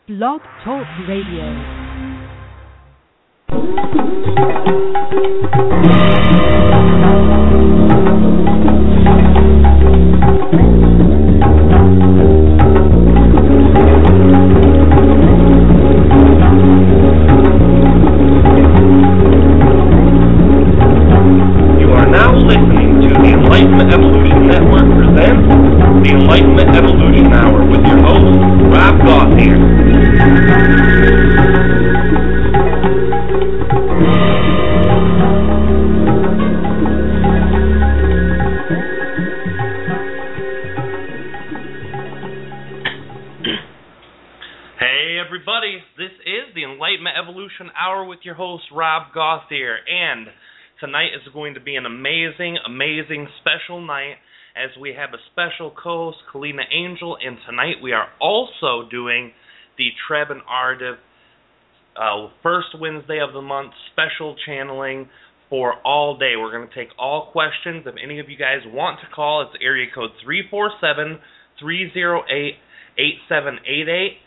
Blog Talk Radio. Enlightenment Evolution Network presents the Enlightenment Evolution Hour with your host, Rob Gauthier. Hey everybody, this is the Enlightenment Evolution Hour with your host, Rob Gauthier, and tonight is going to be an amazing, amazing special night as we have a special co-host, Kalina Angel, and tonight we are also doing the TReb and Aridif first Wednesday of the month special channeling for all day. We're going to take all questions. If any of you guys want to call, it's area code 347-308-8788.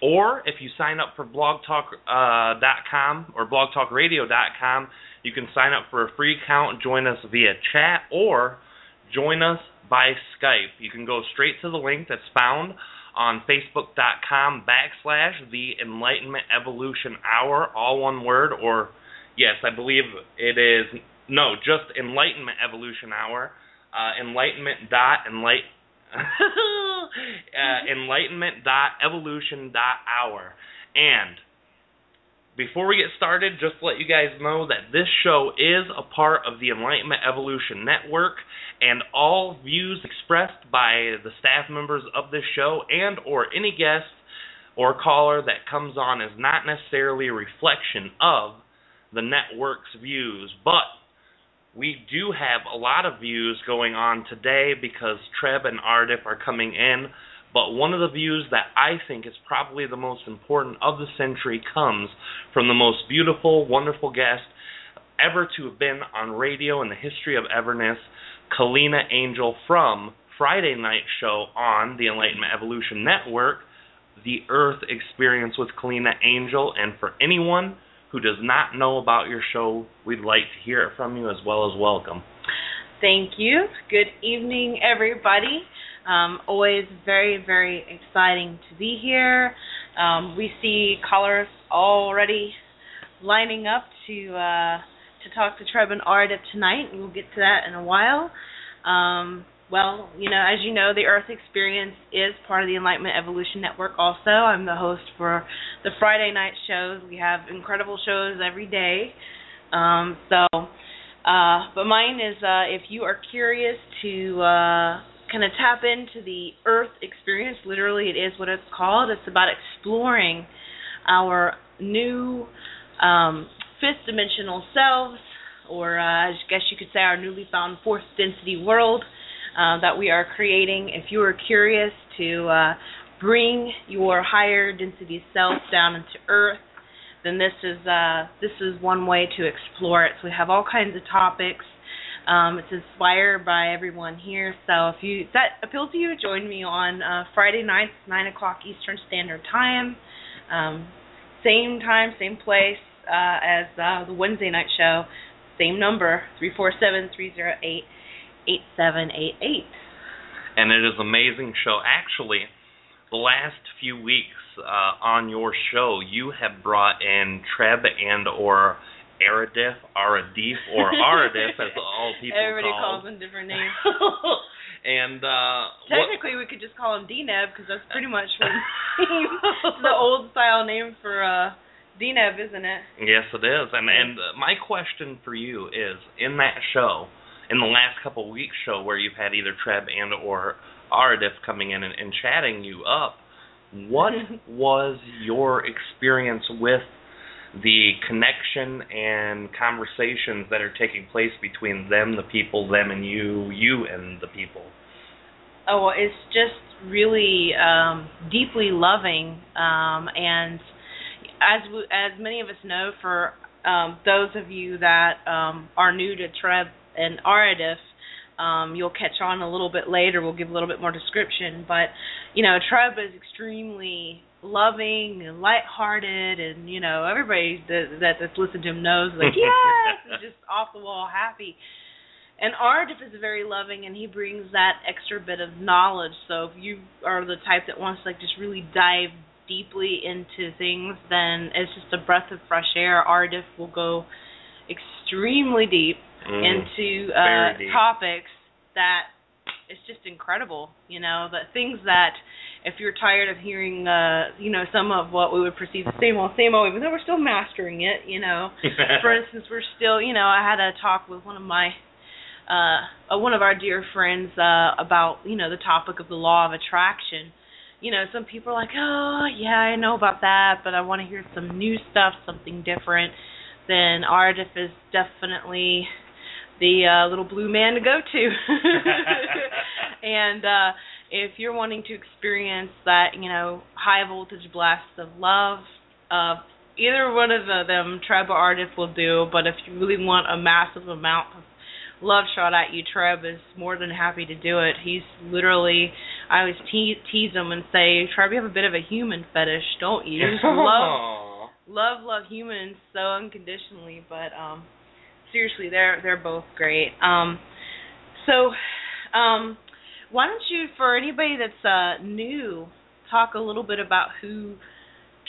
Or if you sign up for blogtalk.com or blogtalkradio.com, you can sign up for a free account, join us via chat, or join us by Skype. You can go straight to the link that's found on facebook.com/the Enlightenment Evolution Hour, all one word, or yes, I believe it is, no, just Enlightenment Evolution Hour, enlightenment.evolution.hour. And before we get started, just to let you guys know that this show is a part of the Enlightenment Evolution Network, and all views expressed by the staff members of this show and or any guest or caller that comes on is not necessarily a reflection of the network's views, but we do have a lot of views going on today because TReb and Aridif are coming in. But one of the views that I think is probably the most important of the century comes from the most beautiful, wonderful guest ever to have been on radio in the history of Everness, Kalina Angel from Friday night show on the Enlightenment Evolution Network, The Earth Experience with Kalina Angel. And for anyone who does not know about your show, we'd like to hear it from you as well as welcome. Thank you. Good evening, everybody. Always very, very exciting to be here. We see callers already lining up to talk to TReb and Aridif tonight, and we'll get to that in a while. Well, as you know, the Earth Experience is part of the Enlightenment Evolution Network also. I'm the host for the Friday night shows. We have incredible shows every day. But mine is, if you are curious to kind of tap into the Earth Experience, literally it is what it's called. It's about exploring our new fifth dimensional selves, or I guess you could say our newly found fourth density world that we are creating. If you are curious to bring your higher density self down into Earth, then this is one way to explore it. So we have all kinds of topics. It's inspired by everyone here. So if that appeals to you, join me on Friday nights, 9 o'clock Eastern Standard Time. Same time, same place as the Wednesday night show. Same number, 347-308-8788. And it is an amazing show. Actually, the last few weeks on your show, you have brought in TReb and or Aridif, or Aridif, as all people Everybody call calls them different names. And technically, we could just call him DNeb, because that's pretty much what the old style name for DNeb, isn't it? Yes, it is. And my question for you is, in that show, in the last couple of weeks show where you've had either TReb and or Aridif coming in and chatting you up, what was your experience with the connection and conversations that are taking place between them, the people, them and you and the people? Oh, well, it's just really deeply loving, and as many of us know, for those of you that are new to TReb and Aridif, You'll catch on a little bit later. We'll give a little bit more description. But, you know, TReb is extremely loving and lighthearted, and everybody that's listened to him knows, like, yes, and just off the wall happy. And Aridif is very loving, and he brings that extra bit of knowledge. So if you are the type that wants to just really dive deeply into things, then it's just a breath of fresh air. Aridif will go extremely deep into deep topics that it's just incredible. The things that if you're tired of hearing, some of what we would perceive the same old, even though we're still mastering it, For instance, we're still, I had a talk with one of our dear friends about, the topic of the law of attraction. Some people are like, oh, yeah, I know about that, but I want to hear some new stuff, something different. Then Aridif is definitely the little blue man to go to. And if you're wanting to experience that, high voltage blast of love, either one of them, TReb or Aridif will do. But if you really want a massive amount of love shot at you, TReb is more than happy to do it. He's literally, I always tease him and say, TReb, you have a bit of a human fetish, don't you? You just love humans so unconditionally. But seriously, they're both great. So why don't you, for anybody that's new, talk a little bit about who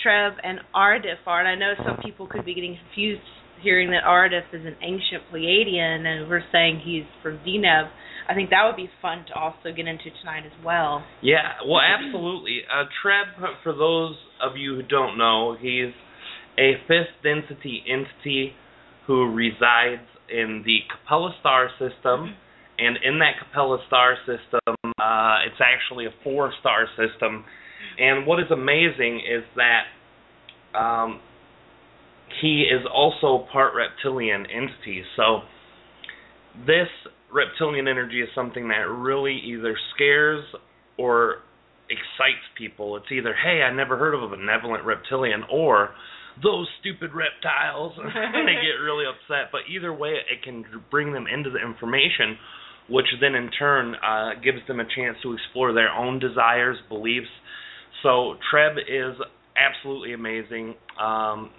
TReb and Aridif are? And I know some people could be getting confused hearing that Aridif is an ancient Pleiadian, and we're saying he's from Deneb. I think that would be fun to also get into tonight as well. Yeah, well, absolutely. TReb, for those of you who don't know, he's a fifth density entity who resides in the Capella star system, and in that Capella star system, it's actually a 4-star system. And what is amazing is that he is also part reptilian entity. So this reptilian energy is something that really either scares or excites people. It's either, hey, I never heard of a benevolent reptilian, or those stupid reptiles, and they get really upset. But either way, it can bring them into the information, which then in turn gives them a chance to explore their own desires, beliefs. So TReb is absolutely amazing.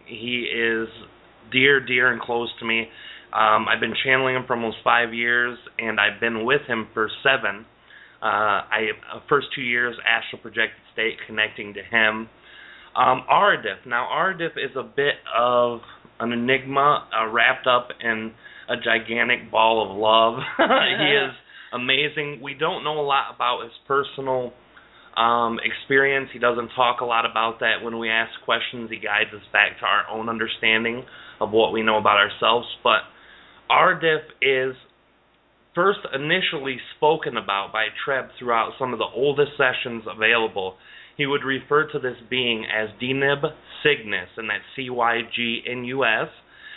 He is dear and close to me. I've been channeling him for almost 5 years, and I've been with him for 7. First 2 years, astral projected state, connecting to him. Aridif. Now, Aridif is a bit of an enigma wrapped up in a gigantic ball of love. He is amazing. We don't know a lot about his personal experience. He doesn't talk a lot about that. When we ask questions, he guides us back to our own understanding of what we know about ourselves. But Aridif is first initially spoken about by TReb throughout some of the oldest sessions available. He would refer to this being as Deneb Cygnus, and that's Cygnus.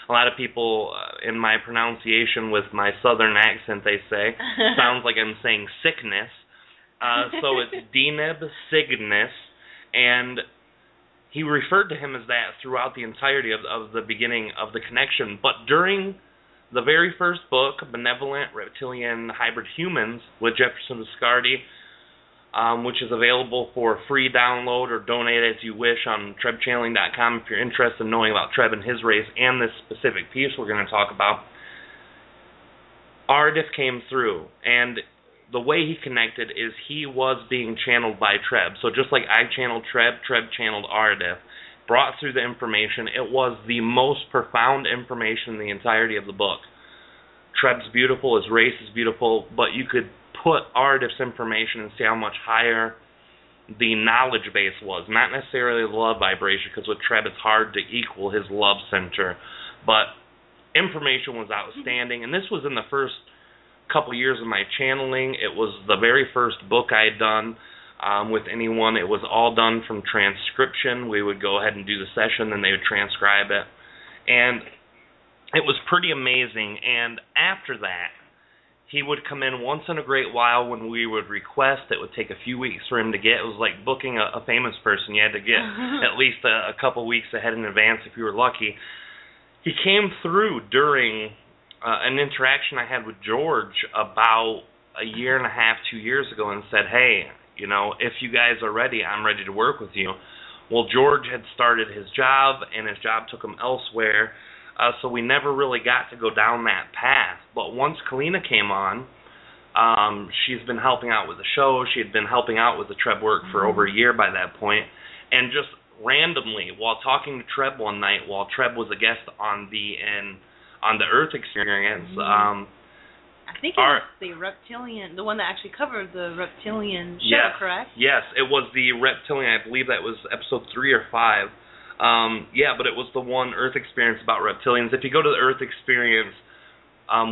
A lot of people, in my pronunciation with my southern accent, they say, sounds like I'm saying sickness. So it's Deneb Cygnus, and he referred to him as that throughout the entirety of the beginning of the connection. But during the very first book, Benevolent Reptilian Hybrid Humans, with Jefferson Viscardi, which is available for free download or donate as you wish on TRebChanneling.com if you're interested in knowing about TReb and his race and this specific piece we're going to talk about. Aridif came through, and the way he connected is he was being channeled by TReb. So just like I channeled TReb, TReb channeled Aridif, brought through the information. It was the most profound information in the entirety of the book. TReb's beautiful, his race is beautiful, but you could put Aridif's information and see how much higher the knowledge base was. Not necessarily the love vibration, because with TReb it's hard to equal his love center, but information was outstanding. And this was in the first couple years of my channeling. It was the very first book I had done with anyone. It was all done from transcription. We would go ahead and do the session, then they would transcribe it. And it was pretty amazing. And after that, he would come in once in a great while when we would request. It would take a few weeks for him to get. It was like booking a famous person. You had to get at least a couple weeks ahead in advance if you were lucky. He came through during an interaction I had with George about a year and a half, 2 years ago, and said, hey, if you guys are ready, I'm ready to work with you. Well, George had started his job, and his job took him elsewhere, so we never really got to go down that path. But once Kalina came on, she's been helping out with the show. She had been helping out with the TReb work for over a year by that point, and just randomly, while talking to TReb one night, while TReb was a guest on the Earth Experience, I think it was the reptilian, the one that actually covered the reptilian show, correct? Yes, it was the reptilian. I believe that was episode 3 or 5. But it was the one Earth Experience about reptilians. If you go to the Earth Experience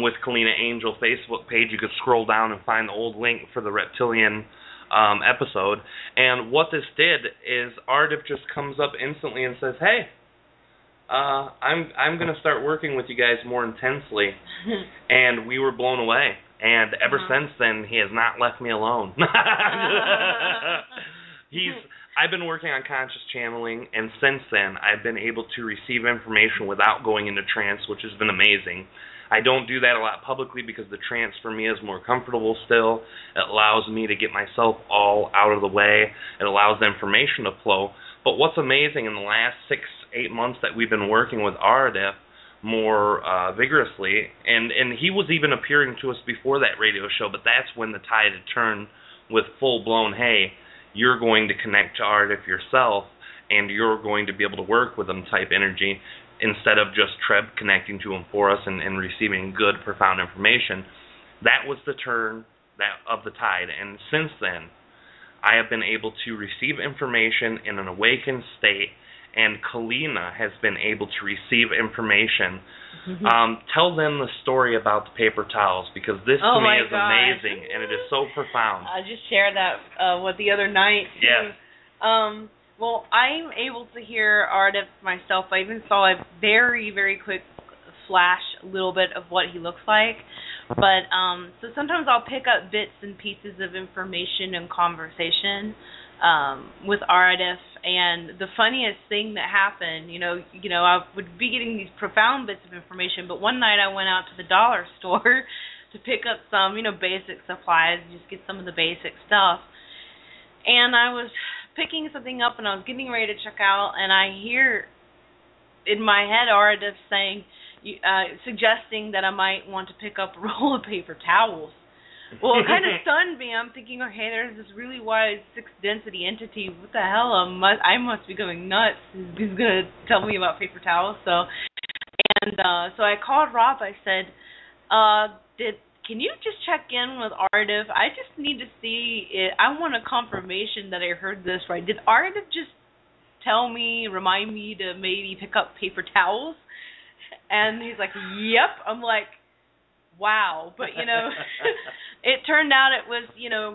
with Kalina Angel Facebook page, you could scroll down and find the old link for the reptilian episode. And what this did is Aridif just comes up instantly and says, "Hey, I'm going to start working with you guys more intensely," and we were blown away. And ever since then, he has not left me alone. I've been working on conscious channeling, and since then, I've been able to receive information without going into trance, which has been amazing. I don't do that a lot publicly because the trance for me is more comfortable still. It allows me to get myself all out of the way. It allows the information to flow. But what's amazing, in the last 6-8 months that we've been working with Aridif more vigorously, and he was even appearing to us before that radio show, but that's when the tide had turned with full-blown, hey, you're going to connect to Aridif yourself, and you're going to be able to work with him type energy, instead of just TReb connecting to him for us and receiving good, profound information. That was the turn of the tide, and since then, I have been able to receive information in an awakened state, and Kalina has been able to receive information. Tell them the story about the paper towels, because this to me is amazing, and it is so profound. I just shared that with the other night, too. Yeah. Well, I'm able to hear Aridif myself. I even saw a very, very quick flash, a little bit of what he looks like. But so sometimes I'll pick up bits and pieces of information and conversation with Aridif. And the funniest thing that happened, I would be getting these profound bits of information. But one night I went out to the dollar store to pick up some, basic supplies, just get some of the basic stuff. And I was picking something up, and I was getting ready to check out, and I hear in my head Aridif saying, suggesting that I might want to pick up a roll of paper towels. Well, it kind of stunned me. I'm thinking, okay, there's this really wide 6th-density entity. What the hell? I must be going nuts. He's going to tell me about paper towels. So I called Rob. I said, can you just check in with Aridif? I just need to see it. I want a confirmation that I heard this right. Did Aridif just remind me to maybe pick up paper towels? And he's like, yep. I'm like, wow. But, it turned out it was,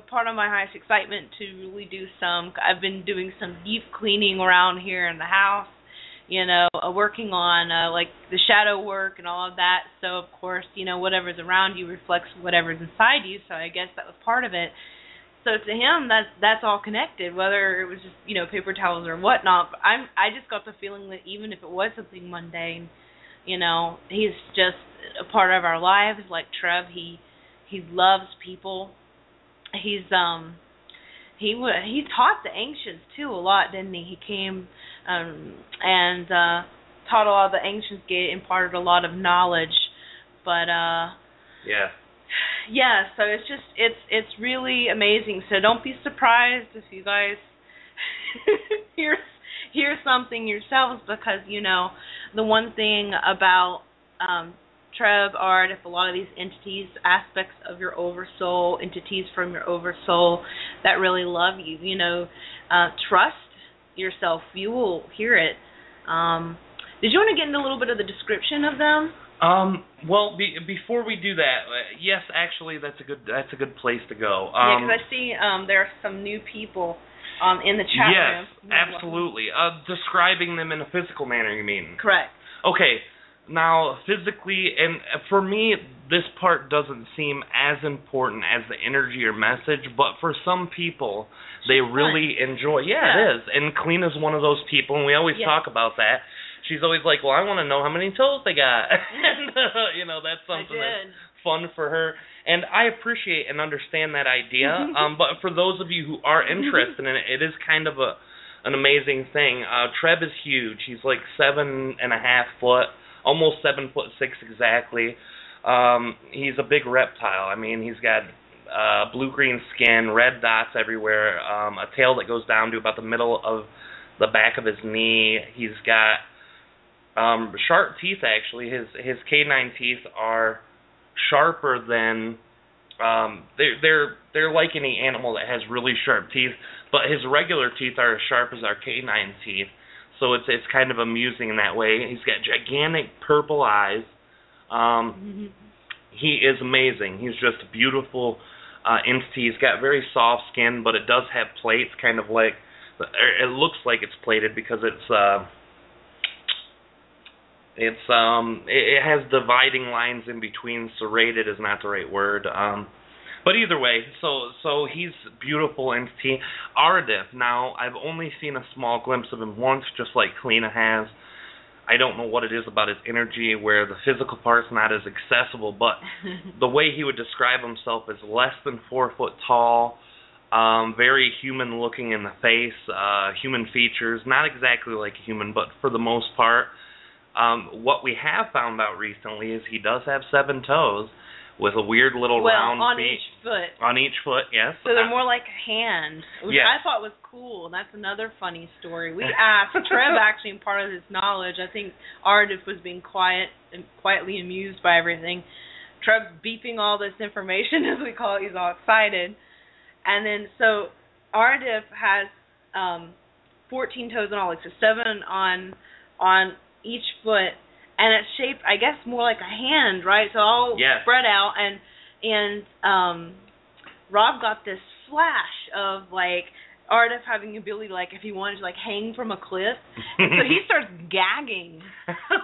part of my highest excitement to really do I've been doing some deep cleaning around here in the house. Working on like the shadow work and all of that. So of course, whatever's around you reflects whatever's inside you. So I guess that was part of it. So to him, that's all connected, whether it was just paper towels or whatnot. But I just got the feeling that even if it was something mundane, he's just a part of our lives. Like TReb, he loves people. He taught the ancients too a lot, didn't he? He came and taught a lot of the ancients, imparted a lot of knowledge. But so it's really amazing. So don't be surprised if you guys hear something yourselves, because the one thing about TReb, Aridif, a lot of these entities, aspects of your oversoul, entities from your oversoul that really love you, trust yourself. You will hear it. Did you want to get into a little bit of the description of them? Well, before we do that, yes, actually, that's a good place to go. Because I see there are some new people in the chat room. Yes, absolutely. Describing them in a physical manner, you mean? Correct. Okay. Now, physically, and for me, this part doesn't seem as important as the energy or message, but for some people, they really enjoy. Yeah, it is. And Kalina's one of those people, and we always talk about that. She's always like, well, I want to know how many toes they got. And, that's something that's fun for her. And I appreciate and understand that idea. But for those of you who are interested in it, it is kind of a an amazing thing. TReb is huge. He's like 7.5 foot, almost 7'6" exactly. He's a big reptile. I mean, he's got blue-green skin, red dots everywhere, a tail that goes down to about the middle of the back of his knee. He's got sharp teeth, actually. His canine teeth are sharper than they're like any animal that has really sharp teeth, but his regular teeth are as sharp as our canine teeth. So it's kind of amusing in that way. He's got gigantic purple eyes. He is amazing. He's just a beautiful entity. He's got very soft skin, but it does have plates, kind of like, it looks like it's plated because it has dividing lines in between. Serrated is not the right word. But either way, so he's a beautiful entity. Aridif, now, I've only seen a small glimpse of him once, just like Kalina has. I don't know what it is about his energy where the physical part's not as accessible, but the way he would describe himself is less than 4 foot tall, very human looking in the face, human features, not exactly like a human, but for the most part. What we have found out recently is he does have 7 toes with a weird little round on feet. each foot. On each foot, yes. So they're more like a hand, which yes. I thought was cool. That's another funny story. We asked TReb, actually, in part of his knowledge, I think Aridif was being quietly amused by everything. TReb's beeping all this information, as we call it. He's all excited. And then, so Aridif has 14 toes in all, like, so 7 on each foot. And it's shaped, I guess, more like a hand, right? So all yes. spread out. And Rob got this flash of, like, Aridif having the ability to, like, if he wanted to, like, hang from a cliff. So he starts gagging.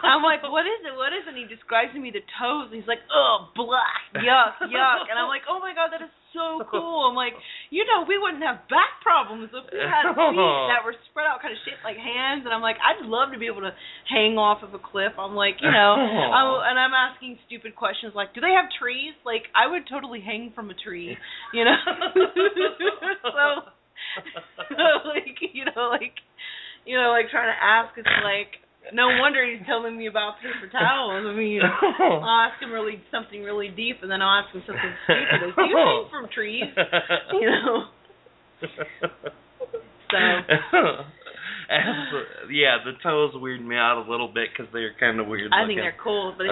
I'm like, what is it? What is it? And he describes to me the toes. And he's like, oh, black, yuck, yuck. And I'm like, oh, my God, that is so cool. I'm like, you know, we wouldn't have back problems if we had feet that were spread out, kind of shaped like hands. And I'm like, I'd love to be able to hang off of a cliff. I'm like, you know, and I'm asking stupid questions like, do they have trees? Like, I would totally hang from a tree, you know? So, like trying to ask, it's like, no wonder he's telling me about paper towels. I mean, I'll ask him something really deep, and then I'll ask him something stupid. Like, do you hang from trees? You know? So. Yeah, the toes weird me out a little bit because they're kind of weird I looking. think they're cool, but he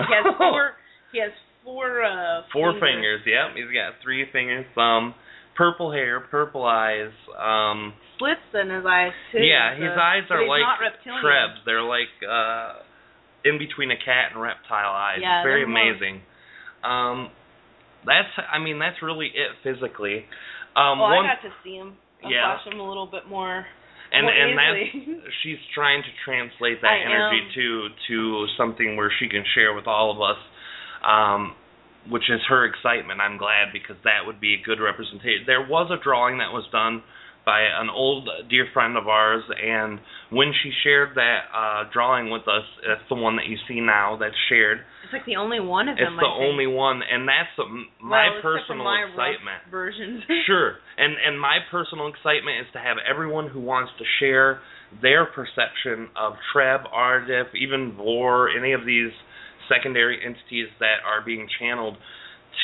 has four fingers. Yep, he's got 3 fingers, purple hair, purple eyes. Slits in his eyes too. Yeah, his eyes are like TReb's. They're like in between a cat and reptile eyes. Yeah, very amazing. That's really it physically. I got to see him. I'll watch him a little bit more. And that's, she's trying to translate that energy to something where she can share with all of us, which is her excitement. I'm glad, because that would be a good representation. There was a drawing that was done by an old dear friend of ours, and when she shared that drawing with us, it's the one that you see now that's shared. It's like the only one of them, It's the only one, and that's my personal my excitement. Rough versions. Sure, and my personal excitement is to have everyone who wants to share their perception of TReb, Aridif, even Vor, any of these secondary entities that are being channeled,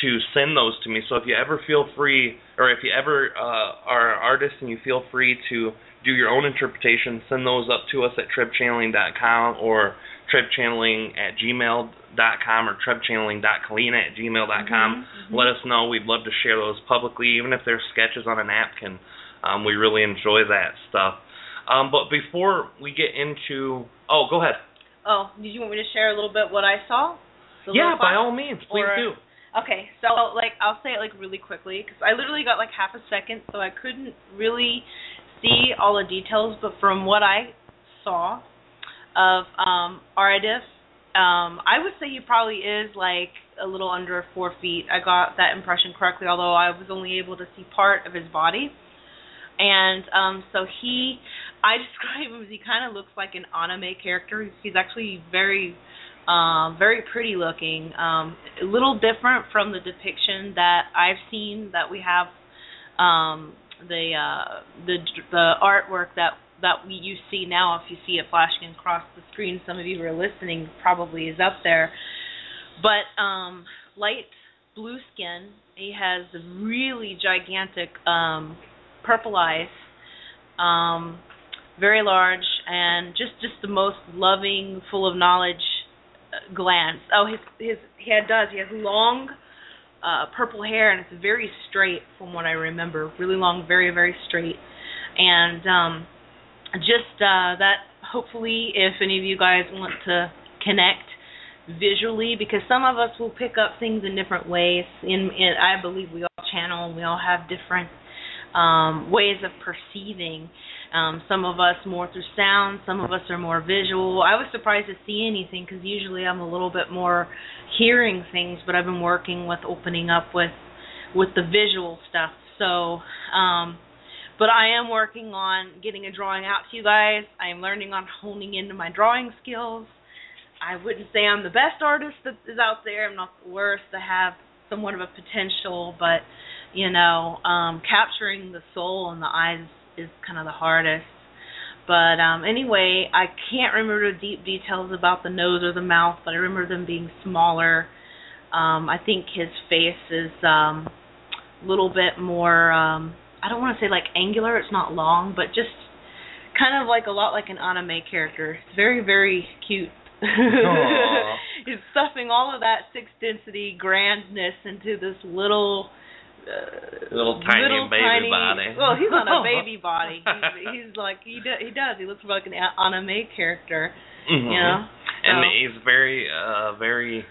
to send those to me. So if you ever feel free, or if you ever are an artist and you feel free to do your own interpretation, send those up to us at trebchanneling.com or trebchanneling@gmail.com or trebchanneling.kalina@gmail.com. Let us know. We'd love to share those publicly, even if they're sketches on a napkin. We really enjoy that stuff. But before we get into... Oh, go ahead. Oh, did you want me to share a little bit what I saw? Yeah, by all means. Please do. Okay, so I'll say it really quickly, because I literally got half a second, so I couldn't really see all the details. But from what I saw of Aridif, I would say he probably is a little under 4 feet. I got that impression correctly, although I was only able to see part of his body. And so I describe him as he kind of looks like an anime character. He's actually very pretty looking. A little different from the depiction that I've seen, that we have the artwork that that you see now. If you see it flashing across the screen, some of you who are listening probably is up there. But light blue skin. He has really gigantic purple eyes, very large, and just the most loving, full of knowledge glance. Oh, he has long purple hair, and it's very straight from what I remember. Really long, very, very straight. And that, hopefully, if any of you guys want to connect visually, because some of us will pick up things in different ways. I believe we all channel, and we all have different ways of perceiving. Some of us more through sound, some of us are more visual. I was surprised to see anything, because usually I'm a little bit more hearing things, but I've been working with opening up with the visual stuff. So, but I am working on getting a drawing out to you guys. I am learning on honing into my drawing skills. I wouldn't say I'm the best artist that is out there. I'm not the worst. I have somewhat of a potential, but, capturing the soul and the eyes is kind of the hardest. But anyway, I can't remember the deep details about the nose or the mouth, but I remember them being smaller. I think his face is a little bit more, I don't want to say like angular, it's not long, but just kind of like a lot like an anime character. It's very, very cute. He's stuffing all of that sixth density grandness into this little tiny baby body. Well, he's not a baby body. He's like he does. He looks like an anime character. Mm-hmm. And he's very, very,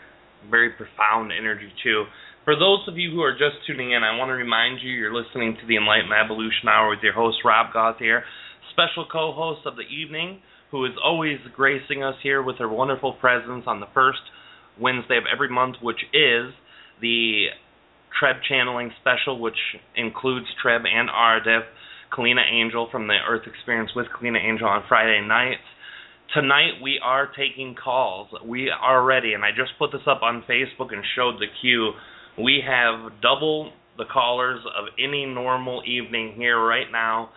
very profound energy too. For those of you who are just tuning in, I want to remind you you're listening to the Enlightenment Evolution Hour with your host Rob Gauthier, special co-host of the evening, who is always gracing us here with her wonderful presence on the first Wednesday of every month, which is the TReb channeling special, which includes TReb and Aridif, Kalina Angel from the Earth Experience with Kalina Angel on Friday nights. Tonight we are taking calls. We are ready, and I just put this up on Facebook and showed the queue. We have double the callers of any normal evening here right now.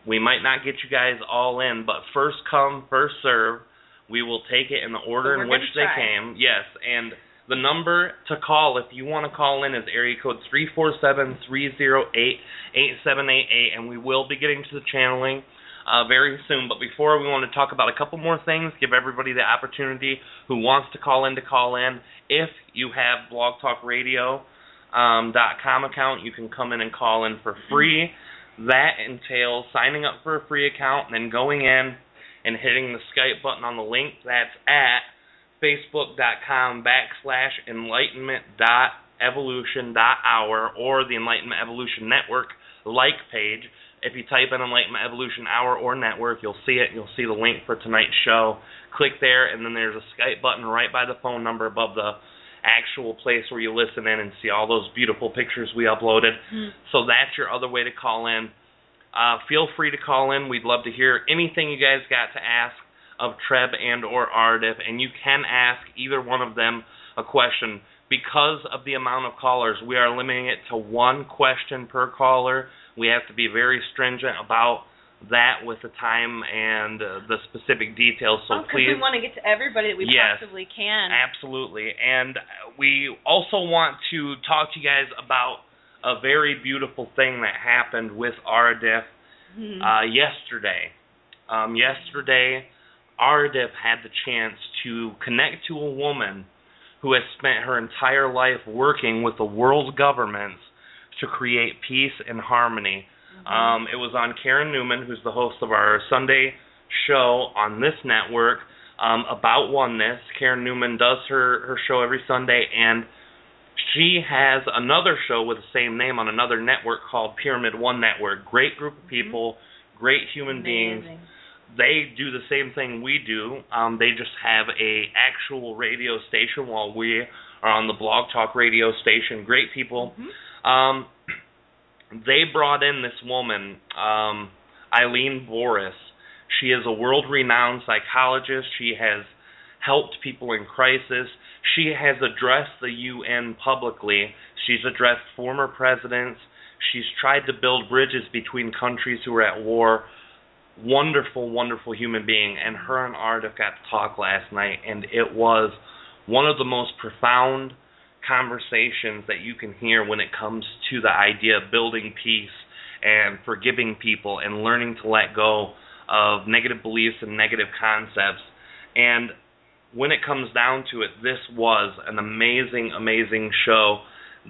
We might not get you guys all in, but first come, first serve. We will take it in the order in which they came. Yes, and the number to call, if you want to call in, is area code 347-308-8788, and we will be getting to the channeling very soon. But before, we want to talk about a couple more things, give everybody the opportunity who wants to call in. If you have blogtalkradio.com account, you can come in and call in for free. That entails signing up for a free account and then going in and hitting the Skype button on the link that's at facebook.com/enlightenment.evolution.hour or the Enlightenment Evolution Network page. If you type in Enlightenment Evolution Hour or Network, you'll see it. You'll see the link for tonight's show. Click there, and then there's a Skype button right by the phone number above the actual place where you listen in and see all those beautiful pictures we uploaded. So that's your other way to call in. Feel free to call in. We'd love to hear anything you guys got to ask of TReb and or Aridif, and you can ask either one of them a question. Because of the amount of callers, we are limiting it to one question per caller. We have to be very stringent about that with the time and the specific details. So please, we want to get to everybody that we possibly can. Absolutely. And we also want to talk to you guys about a very beautiful thing that happened with Aridif yesterday. Yesterday, Aridif had the chance to connect to a woman who has spent her entire life working with the world's governments to create peace and harmony. It was on Karen Newman, who's the host of our Sunday show on this network, about oneness. Karen Newman does her show every Sunday, and she has another show with the same name on another network called Pyramid One Network. Great group of people, great human beings. They do the same thing we do. They just have a actual radio station while we are on the Blog Talk radio station. Great people. They brought in this woman, Eileen Boris. She is a world-renowned psychologist. She has helped people in crisis. She has addressed the UN publicly. She's addressed former presidents. She's tried to build bridges between countries who are at war. wonderful, wonderful human being, and her and Aridif got to talk last night, and it was one of the most profound conversations that you can hear when it comes to the idea of building peace and forgiving people and learning to let go of negative beliefs and negative concepts. And when it comes down to it, this was an amazing, amazing show.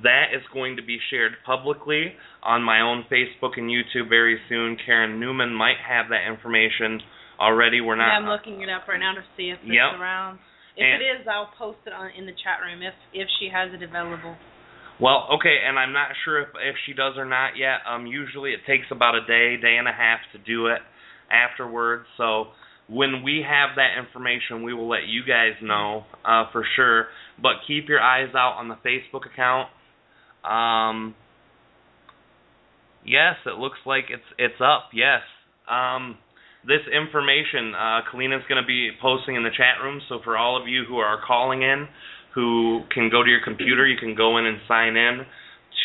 That is going to be shared publicly on my own Facebook and YouTube very soon. Karen Newman might have that information already. We're not. Yeah, I'm looking it up right now to see if it's around. If it is, I'll post it in the chat room if she has it available. Well, okay, and I'm not sure if she does or not yet. Usually it takes about a day and a half to do it afterwards. So when we have that information, we will let you guys know for sure. But keep your eyes out on the Facebook account. Yes, it looks like it's up. Yes. This information, Kalina's going to be posting in the chat room. So for all of you who are calling in, who can go to your computer, you can go in and sign in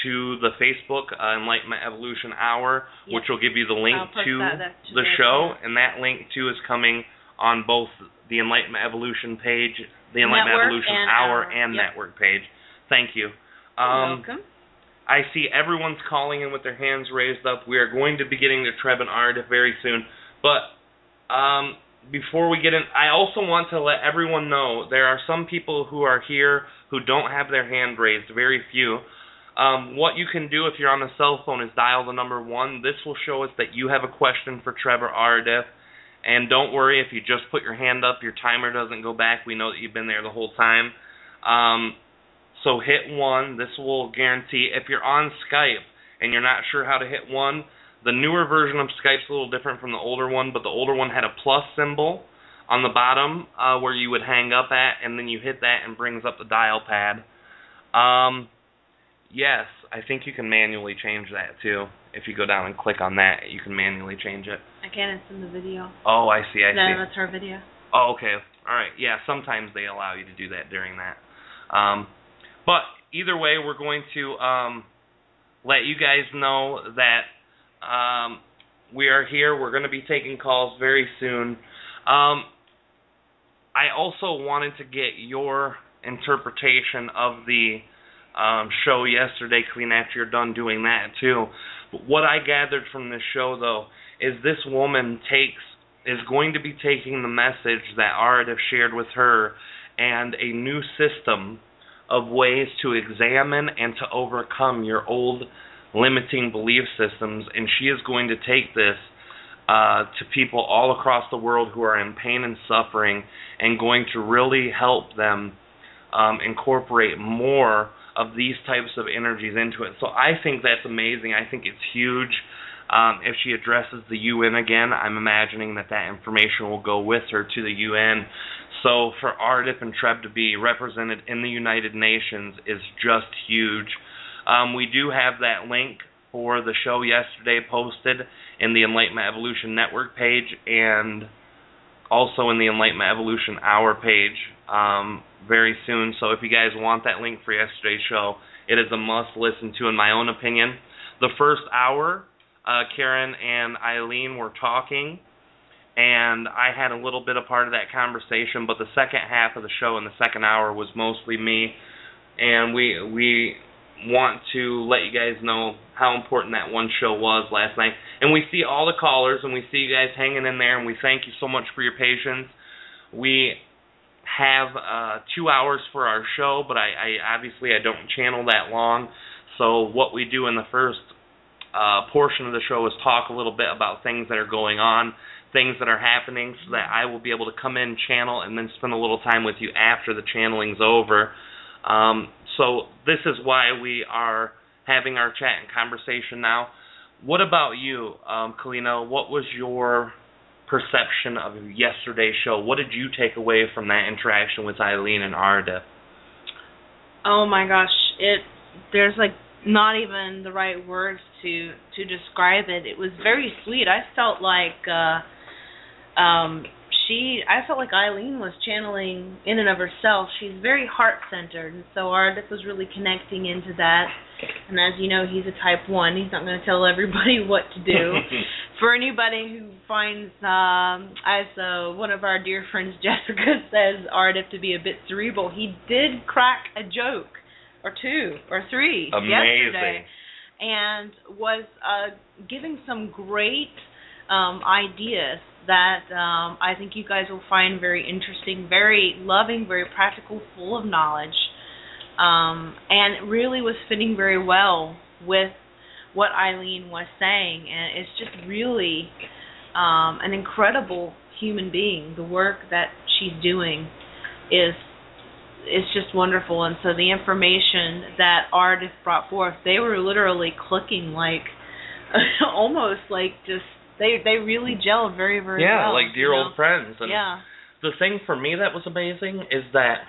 to the Facebook Enlightenment Evolution Hour, which will give you the link to the show, and that link too is coming on both the Enlightenment Evolution page, the Enlightenment Evolution Hour and Network page. Thank you. You're welcome. I see everyone's calling in with their hands raised up. We are going to be getting to TReb and Aridif very soon, but before we get in, I also want to let everyone know there are some people who are here who don't have their hand raised, very few. What you can do if you're on a cell phone is dial the number 1. This will show us that you have a question for TReb or Aridif. And don't worry if you just put your hand up, your timer doesn't go back. We know that you've been there the whole time. So hit 1. This will guarantee. If you're on Skype and you're not sure how to hit 1, the newer version of Skype's a little different from the older one, but the older one had a plus symbol on the bottom where you would hang up at, and then you hit that and brings up the dial pad. Yes, I think you can manually change that too. If you go down and click on that, you can manually change it. I can't, it's in the video. Oh, I see. No, that's her video. Oh, okay. All right. Yeah, sometimes they allow you to do that during that. But either way, we're going to let you guys know that we are here. We're going to be taking calls very soon. I also wanted to get your interpretation of the show yesterday, Clean, after you're done doing that too. But what I gathered from this show, though, is this woman is going to be taking the message that Aridif shared with her and a new system of ways to examine and to overcome your old limiting belief systems, and she is going to take this to people all across the world who are in pain and suffering, and going to really help them incorporate more of these types of energies into it. So I think that's amazing. I think it's huge. If she addresses the UN again, I'm imagining that information will go with her to the UN. So for Aridif and TReb to be represented in the United Nations is just huge. We do have that link for the show yesterday posted in the Enlightenment Evolution Network page and also in the Enlightenment Evolution Hour page very soon. So if you guys want that link for yesterday's show, it is a must listen to in my own opinion. The first hour, Karen and Eileen were talking, and I had a little bit of part of that conversation, but the second half of the show in the second hour was mostly me, and we want to let you guys know how important that one show was last night. And we see all the callers, and we see you guys hanging in there, and we thank you so much for your patience. We have 2 hours for our show, but I obviously don't channel that long. So what we do in the first portion of the show is talk a little bit about things that are going on, things that are happening, so that I will be able to come in, channel, and then spend a little time with you after the channeling's over. So this is why we are having our chat and conversation now. What about you, Kalina? What was your perception of yesterday's show? What did you take away from that interaction with Eileen and Aridif? Oh my gosh, there's like not even the right words to describe it. It was very sweet. I felt like I felt like Eileen was channeling in and of herself. She's very heart-centered, and so Aridif was really connecting into that. And as you know, he's a type 1. He's not going to tell everybody what to do. For anybody who finds, as one of our dear friends, Jessica, says Aridif to be a bit cerebral, he did crack a joke or 2 or 3 yesterday, and was giving some great ideas that I think you guys will find very interesting, very loving, very practical, full of knowledge, and it really was fitting very well with what Eileen was saying. And it's just really an incredible human being. The work that she's doing is just wonderful. And so the information that Aridif brought forth, they were literally clicking like almost like just they really gelled very, very well. Yeah, like dear old friends. And yeah. The thing for me that was amazing is that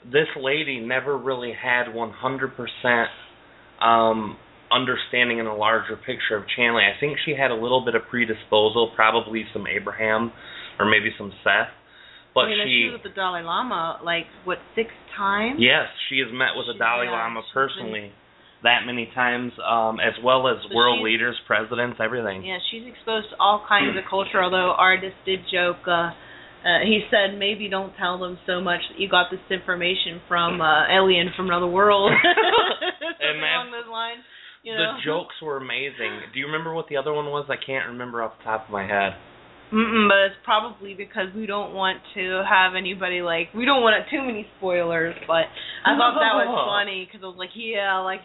this lady never really had 100% understanding in a larger picture of channeling. I think she had a little bit of predisposal, probably some Abraham or maybe some Seth. But she was with the Dalai Lama, 6 times? Yes, she has met with the Dalai Lama personally that many times, as well as world leaders, presidents, everything. Yeah, she's exposed to all kinds of culture, although Aridif did joke, he said, maybe don't tell them so much that you got this information from alien from another world. And along those lines. You know? The jokes were amazing. Do you remember what the other one was? I can't remember off the top of my head. But it's probably because we don't want to have anybody we don't want too many spoilers, but I thought that was funny because I was like,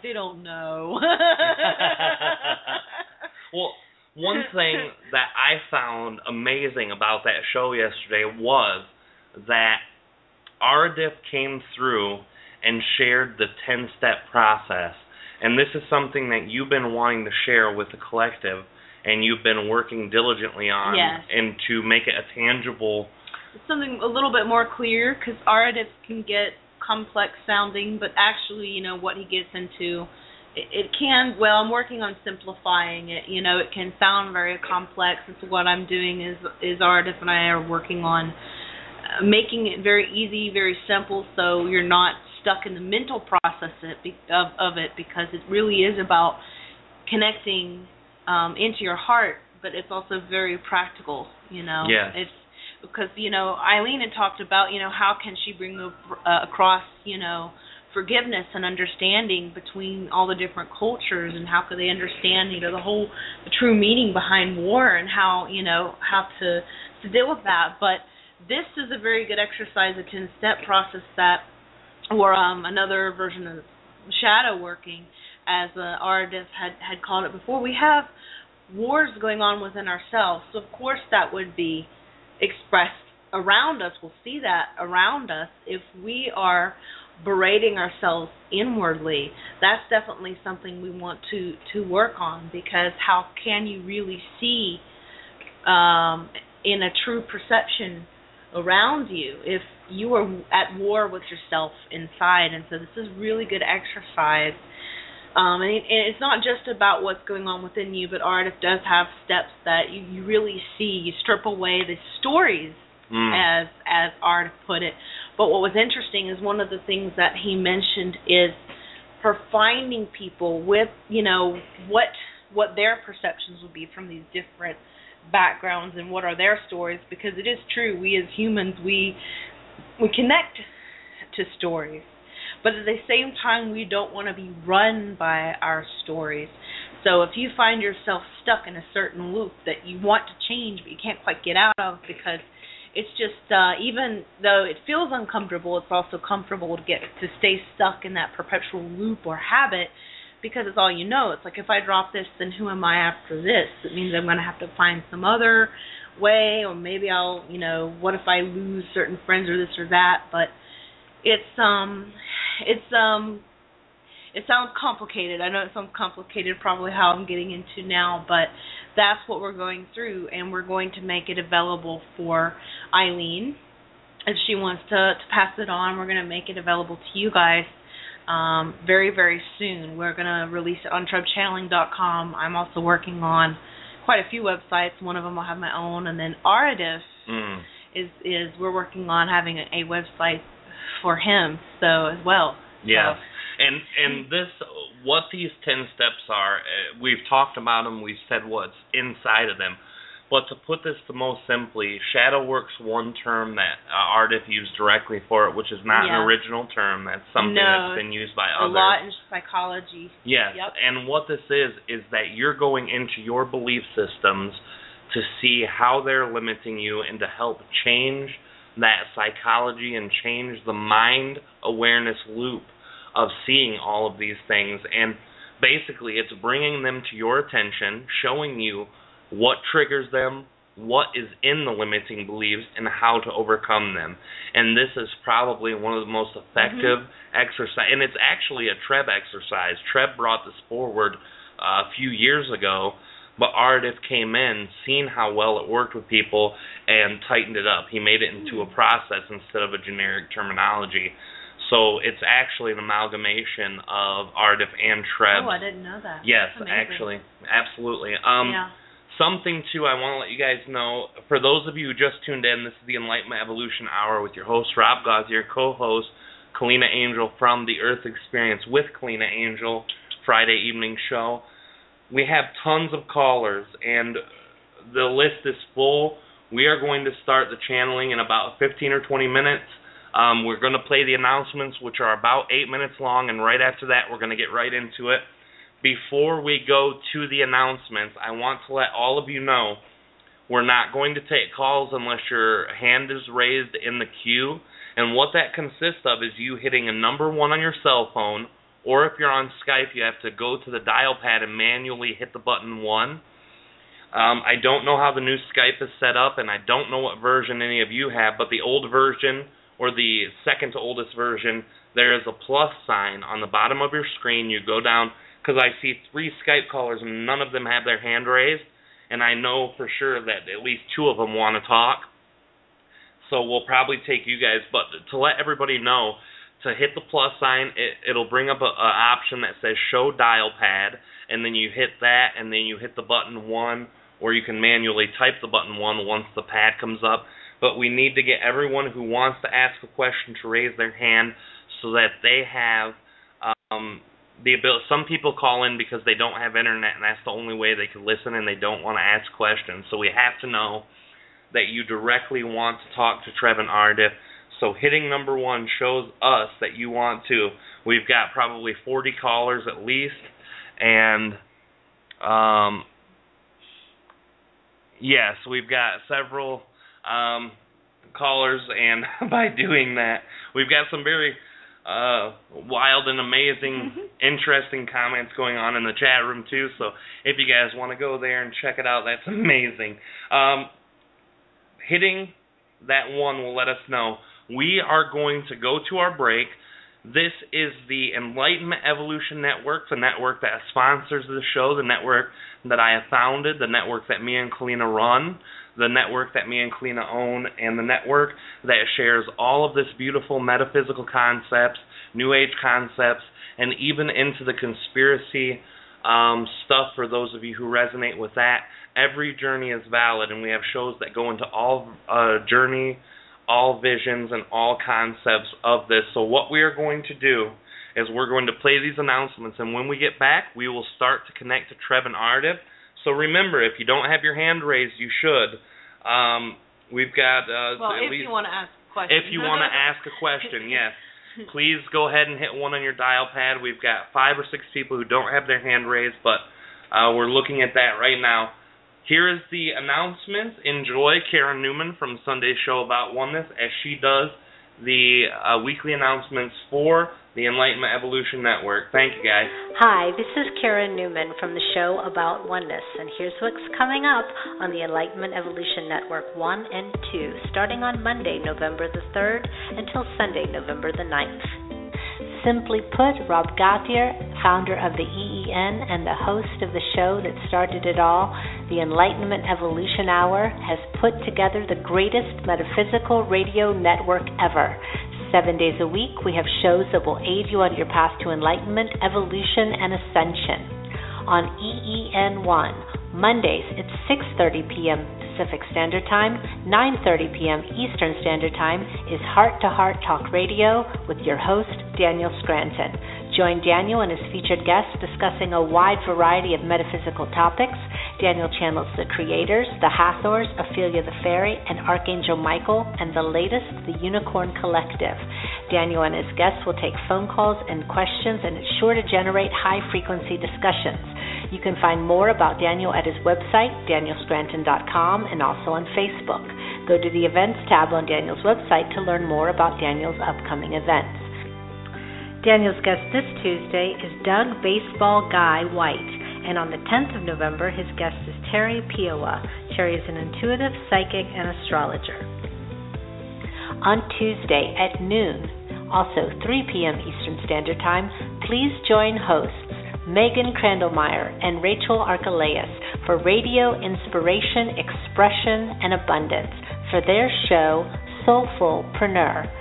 they don't know. Well, one thing that I found amazing about that show yesterday was that Aridif came through and shared the 10-step process. And this is something that you've been wanting to share with the collective, and you've been working diligently on, and to make it a tangible... It's something a little bit more clear, because Aridif can get complex sounding, but actually, what he gets into, it can, I'm working on simplifying it, it can sound very complex, and so what I'm doing is Aridif and I are working on making it very easy, very simple, so you're not stuck in the mental process of it, because it really is about connecting into your heart, but it's also very practical, Yeah. It's because, Eileen had talked about, how can she bring across, forgiveness and understanding between all the different cultures, and how could they understand, the true meaning behind war, and how, how to deal with that. But this is a very good exercise, a 10-step process or another version of shadow working, as Aridif had called it before. We have wars going on within ourselves, so of course that would be expressed around us. We'll see that around us. If we are berating ourselves inwardly, that's definitely something we want to work on, because how can you really see in a true perception around you if you are at war with yourself inside? And so this is really good exercise. And it's not just about what's going on within you, but Aridif does have steps that you really see. You strip away the stories, as Aridif put it. But what was interesting is one of the things that he mentioned is for finding people with, what their perceptions would be from these different backgrounds and what are their stories, because it is true, we as humans, we connect to stories. But at the same time, we don't want to be run by our stories. So if you find yourself stuck in a certain loop that you want to change, but you can't quite get out of, because it's just, even though it feels uncomfortable, it's also comfortable to stay stuck in that perpetual loop or habit, because it's all you know. It's like, if I drop this, then who am I after this? It means I'm going to have to find some other way, or maybe I'll, what if I lose certain friends or this or that? But it sounds complicated. I know it sounds complicated, probably how I'm getting into now, but that's what we're going through, and we're going to make it available for Eileen. If she wants to pass it on, we're going to make it available to you guys very, very soon. We're going to release it on TRebchanneling.com. I'm also working on quite a few websites. One of them will have my own, and then Aridif is we're working on having a website for him as well. Yeah. So. And this, what these 10 steps are, we've talked about them, we've said what's inside of them. But to put this the most simply, shadow work's one term that Aridif used directly for it, which is not an original term. That's something that's been used by others. A lot in psychology. Yes, yep. And what this is that you're going into your belief systems to see how they're limiting you and to help change that psychology and change the mind awareness loop of seeing all of these things. And basically it's bringing them to your attention, showing you what triggers them, what is in the limiting beliefs, and how to overcome them. And this is probably one of the most effective exercise, and it's actually a TReb exercise. TReb brought this forward a few years ago, but Aridif came in, seen how well it worked with people, and tightened it up. He made it into a process instead of a generic terminology. So it's actually an amalgamation of Aridif and TReb. Oh, I didn't know that. Yes, actually. Absolutely. Yeah. Something, too, I want to let you guys know, for those of you who just tuned in, this is the Enlightenment Evolution Hour with your host, Rob Gauthier, co-host, Kalina Angel from The Earth Experience with Kalina Angel, Friday evening show. We have tons of callers, and the list is full. We are going to start the channeling in about 15 or 20 minutes. We're going to play the announcements, which are about 8 minutes long, and right after that, we're going to get right into it. Before we go to the announcements, I want to let all of you know we're not going to take calls unless your hand is raised in the queue. And what that consists of is you hitting a number 1 on your cell phone, or if you're on Skype, you have to go to the dial pad and manually hit the button 1. I don't know how the new Skype is set up, and I don't know what version any of you have, but the old version, or the second to oldest version, there is a plus sign on the bottom of your screen. You go down, because I see 3 Skype callers and none of them have their hand raised, and I know for sure that at least 2 of them want to talk. So we'll probably take you guys, but to let everybody know, to hit the plus sign, it'll bring up an option that says show dial pad, and then you hit that, and then you hit the button 1, or you can manually type the button 1 once the pad comes up. But we need to get everyone who wants to ask a question to raise their hand so that they have the ability. Some people call in because they don't have internet, and that's the only way they can listen, and they don't want to ask questions. So we have to know that you directly want to talk to TReb and Aridif. So hitting number 1 shows us that you want to. We've got probably 40 callers at least, and yes, we've got several callers, and by doing that, we've got some very wild and amazing, interesting comments going on in the chat room too. So if you guys want to go there and check it out, that's amazing. Hitting that 1 will let us know. We are going to go to our break. This is the Enlightenment Evolution Network, the network that sponsors the show, the network that I have founded, the network that me and Kalina run, the network that me and Kalina own, and the network that shares all of this beautiful metaphysical concepts, New Age concepts, and even into the conspiracy stuff for those of you who resonate with that. Every journey is valid, and we have shows that go into all journey, all visions, and all concepts of this. So what we are going to do is we're going to play these announcements, and when we get back, we will start to connect to TReb and Aridif. So remember, if you don't have your hand raised, you should. We've got if you want to ask a question. If you want to ask a question, yes. Please go ahead and hit 1 on your dial pad. We've got 5 or 6 people who don't have their hand raised, but we're looking at that right now. Here is the announcement. Enjoy Karen Newman from Sunday's show about oneness as she does the weekly announcements for the Enlightenment Evolution Network. Thank you, guys. Hi, this is Karen Newman from the show About Oneness, and here's what's coming up on the Enlightenment Evolution Network 1 and 2, starting on Monday, November the 3rd, until Sunday, November the 9th. Simply put, Rob Gauthier, founder of the EEN and the host of the show that started it all, the Enlightenment Evolution Hour, has put together the greatest metaphysical radio network ever. 7 days a week, we have shows that will aid you on your path to enlightenment, evolution, and ascension. On EEN1, Mondays at 6:30 p.m. Pacific Standard Time, 9:30 p.m. Eastern Standard Time is Heart to Heart Talk Radio with your host, Daniel Scranton. Join Daniel and his featured guests discussing a wide variety of metaphysical topics. Daniel channels the Creators, the Hathors, Ophelia the Fairy, and Archangel Michael, and the latest, the Unicorn Collective. Daniel and his guests will take phone calls and questions, and it's sure to generate high-frequency discussions. You can find more about Daniel at his website, danielscranton.com, and also on Facebook. Go to the Events tab on Daniel's website to learn more about Daniel's upcoming events. Daniel's guest this Tuesday is Doug Baseball Guy White, and on the 10th of November, his guest is Terry Piowa. Terry is an intuitive, psychic, and astrologer. On Tuesday at noon, also 3 p.m. Eastern Standard Time, please join hosts Megan Crandallmeyer and Rachel Archelaus for Radio Inspiration, Expression, and Abundance for their show, Soulfulpreneur.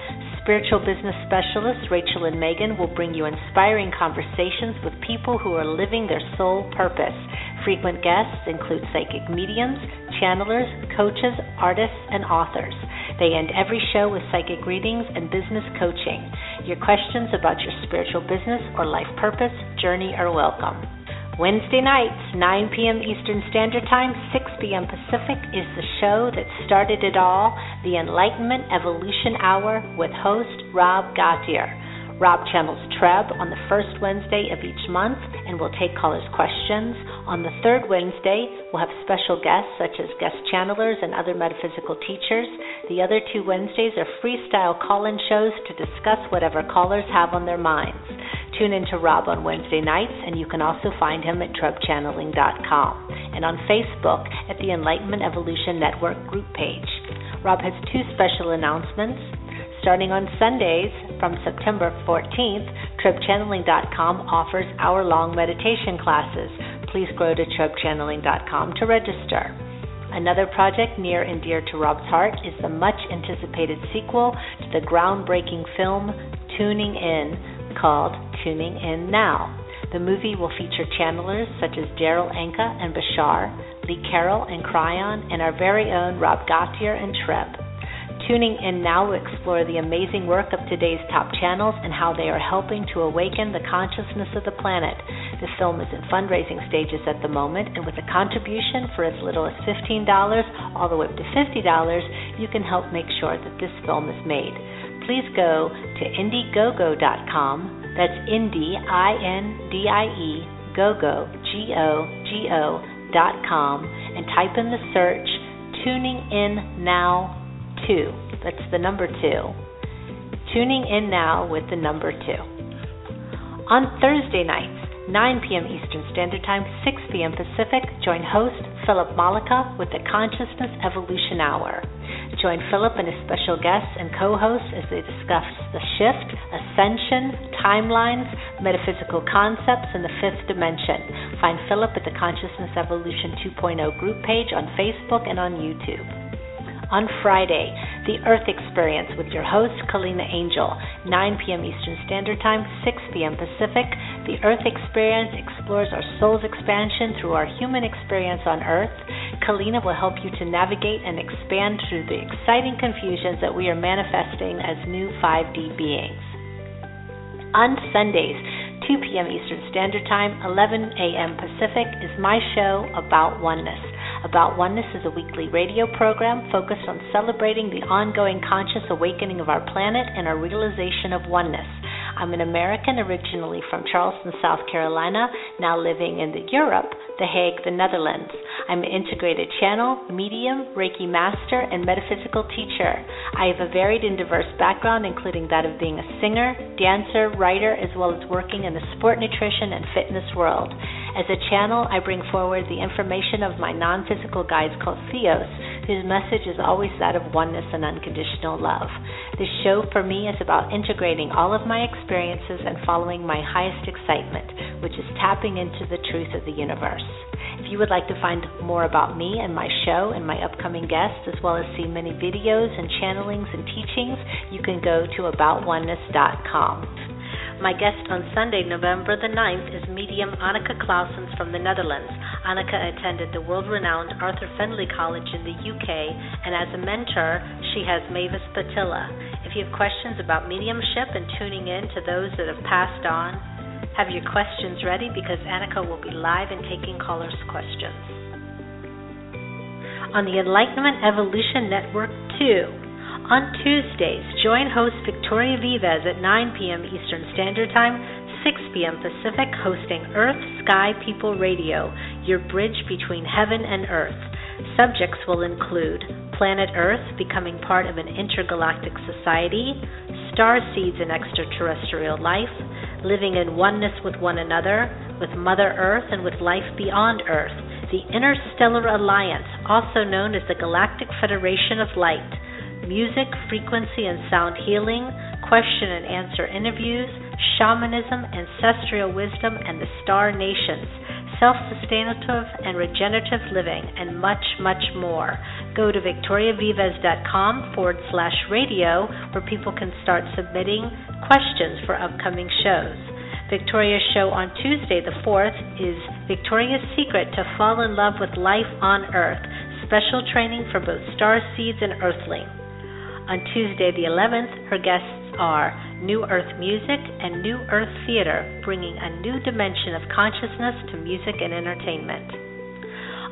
Spiritual business specialists Rachel and Megan will bring you inspiring conversations with people who are living their soul purpose. Frequent guests include psychic mediums, channelers, coaches, artists, and authors. They end every show with psychic readings and business coaching. Your questions about your spiritual business or life purpose journey are welcome. Wednesday nights, 9 p.m. Eastern Standard Time, 6 p.m. Pacific, is the show that started it all, the Enlightenment Evolution Hour with host Rob Gauthier. Rob channels TReb on the first Wednesday of each month and will take callers' questions. On the third Wednesday, we'll have special guests such as guest channelers and other metaphysical teachers. The other 2 Wednesdays are freestyle call-in shows to discuss whatever callers have on their minds. Tune in to Rob on Wednesday nights, and you can also find him at trebchanneling.com and on Facebook at the Enlightenment Evolution Network group page. Rob has 2 special announcements. Starting on Sundays from September 14th, trebchanneling.com offers hour-long meditation classes. Please go to trebchanneling.com to register. Another project near and dear to Rob's heart is the much-anticipated sequel to the groundbreaking film Tuning In, called Tuning In Now. The movie will feature channelers such as Daryl Anka and Bashar, Lee Carroll and Cryon, and our very own Rob Gauthier and TReb. Tuning In Now will explore the amazing work of today's top channels and how they are helping to awaken the consciousness of the planet. The film is in fundraising stages at the moment, and with a contribution for as little as $15 all the way up to $50, you can help make sure that this film is made. Please go to Indiegogo.com, that's Indie, I-N-D-I-E, Gogo, G-O-G-O.com, and type in the search Tuning In Now 2. That's the number 2. Tuning In Now with the number 2. On Thursday nights, 9 p.m. Eastern Standard Time, 6 p.m. Pacific, join host Philip Malika with the Consciousness Evolution Hour. Join Philip and his special guests and co-hosts as they discuss the shift, ascension, timelines, metaphysical concepts, and the 5th dimension. Find Philip at the Consciousness Evolution 2.0 group page on Facebook and on YouTube. On Friday, The Earth Experience with your host, Kalina Angel, 9 p.m. Eastern Standard Time, 6 p.m. Pacific. The Earth Experience explores our soul's expansion through our human experience on Earth. Kalina will help you to navigate and expand through the exciting confusions that we are manifesting as new 5D beings. On Sundays, 2 p.m. Eastern Standard Time, 11 a.m. Pacific, is my show, About Oneness. About Oneness is a weekly radio program focused on celebrating the ongoing conscious awakening of our planet and our realization of oneness. I'm an American originally from Charleston, South Carolina, now living in Europe, The Hague, the Netherlands. I'm an integrated channel, medium, Reiki master, and metaphysical teacher. I have a varied and diverse background, including that of being a singer, dancer, writer, as well as working in the sport, nutrition, and fitness world. As a channel, I bring forward the information of my non-physical guides called Theos, whose message is always that of oneness and unconditional love. This show for me is about integrating all of my experiences and following my highest excitement, which is tapping into the truth of the universe. If you would like to find more about me and my show and my upcoming guests, as well as see many videos and channelings and teachings, you can go to aboutoneness.com. My guest on Sunday, November the 9th, is medium Annika Clausens from the Netherlands. Annika attended the world-renowned Arthur Findlay College in the UK, and as a mentor, she has Mavis Patilla. If you have questions about mediumship and tuning in to those that have passed on, have your questions ready because Annika will be live and taking callers' questions. On the Enlightenment Evolution Network 2, on Tuesdays, join host Victoria Vives at 9 p.m. Eastern Standard Time, 6 p.m. Pacific, hosting Earth, Sky, People Radio, your bridge between heaven and earth. Subjects will include planet Earth becoming part of an intergalactic society, star seeds and extraterrestrial life, living in oneness with one another, with Mother Earth and with life beyond Earth, the Interstellar Alliance, also known as the Galactic Federation of Light, music, frequency and sound healing, question and answer interviews, shamanism, ancestral wisdom, and the star nations, self-sustainative and regenerative living, and much, much more. Go to victoriavives.com/radio where people can start submitting questions for upcoming shows. Victoria's show on Tuesday the 4th is Victoria's Secret to Fall in Love with Life on Earth, special training for both star seeds and earthling. On Tuesday the 11th, her guests are New Earth Music and New Earth Theater, bringing a new dimension of consciousness to music and entertainment.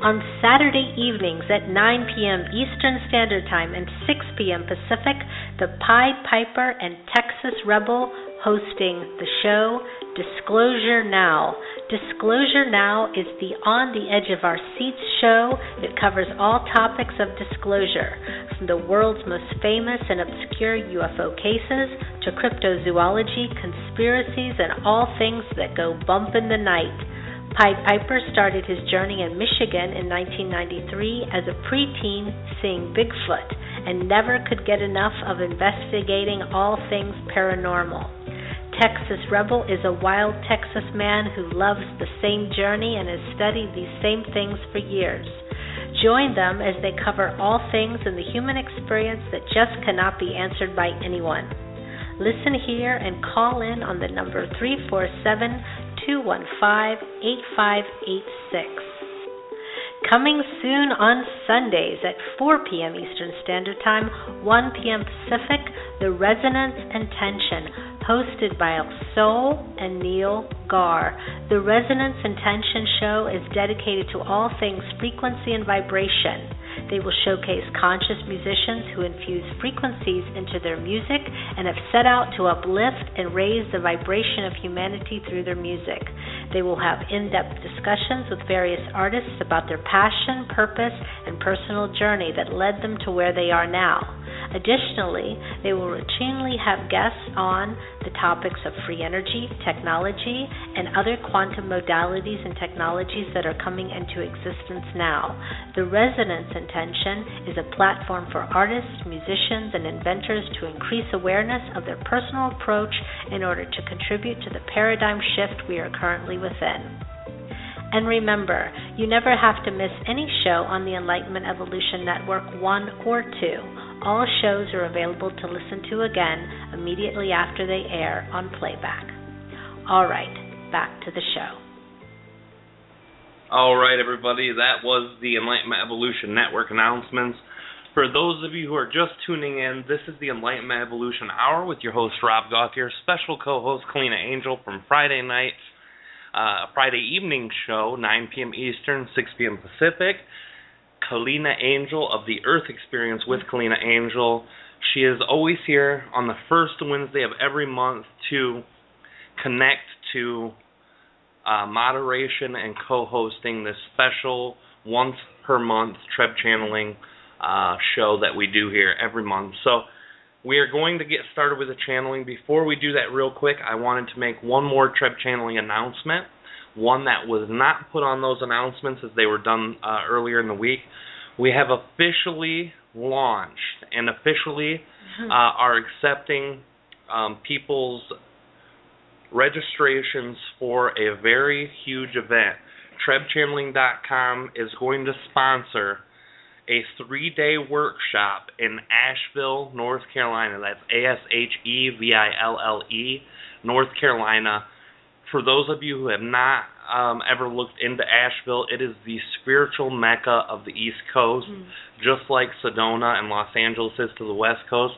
On Saturday evenings at 9 p.m. Eastern Standard Time and 6 p.m. Pacific, the Pied Piper and Texas Rebel hosting the show Disclosure Now. Disclosure Now is the On the Edge of Our Seats show that covers all topics of disclosure, from the world's most famous and obscure UFO cases to cryptozoology, conspiracies, and all things that go bump in the night. Pied Piper started his journey in Michigan in 1993 as a preteen seeing Bigfoot and never could get enough of investigating all things paranormal. Texas Rebel is a wild Texas man who loves the same journey and has studied these same things for years. Join them as they cover all things in the human experience that just cannot be answered by anyone. Listen here and call in on the number 347-215-8586. Coming soon on Sundays at 4 p.m. Eastern Standard Time, 1 p.m. Pacific, The Resonance and Tension, hosted by Soul and Neil Gar. The Resonance and Tension show is dedicated to all things frequency and vibration. They will showcase conscious musicians who infuse frequencies into their music and have set out to uplift and raise the vibration of humanity through their music. They will have in-depth discussions with various artists about their passion, purpose, and personal journey that led them to where they are now. Additionally, they will routinely have guests on the topics of free energy, technology, and other quantum modalities and technologies that are coming into existence now. The Resonance Intention is a platform for artists, musicians, and inventors to increase awareness of their personal approach in order to contribute to the paradigm shift we are currently within. And remember, you never have to miss any show on the Enlightenment Evolution Network 1 or 2. All shows are available to listen to again immediately after they air on playback. All right, back to the show. All right, everybody, that was the Enlightenment Evolution Network announcements. For those of you who are just tuning in, this is the Enlightenment Evolution Hour with your host, Rob Gauthier, special co-host, Kalina Angel, from Friday night, Friday evening show, 9 p.m. Eastern, 6 p.m. Pacific. Kalina Angel of the Earth Experience with Kalina Angel. She is always here on the first Wednesday of every month to connect to moderation and co-hosting this special once per month TReb channeling show that we do here every month. So we are going to get started with the channeling. Before we do that real quick, I wanted to make one more TReb channeling announcement, one that was not put on those announcements as they were done earlier in the week. We have officially launched and officially are accepting people's registrations for a very huge event. TRebchanneling.com is going to sponsor a 3-day workshop in Asheville, North Carolina. That's Asheville, North Carolina. For those of you who have not ever looked into Asheville, it is the spiritual mecca of the East Coast, just like Sedona and Los Angeles is to the West Coast.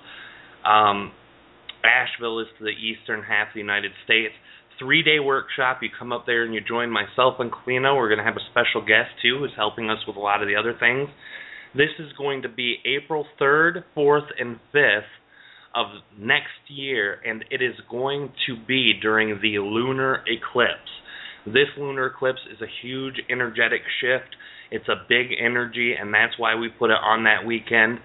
Asheville is to the eastern half of the United States. 3-day workshop. You come up there and you join myself and Kalina. We're going to have a special guest, too, who's helping us with a lot of the other things. This is going to be April 3rd, 4th, and 5th of next year, and it is going to be during the lunar eclipse. This lunar eclipse is a huge energetic shift. It's a big energy, and that's why we put it on that weekend.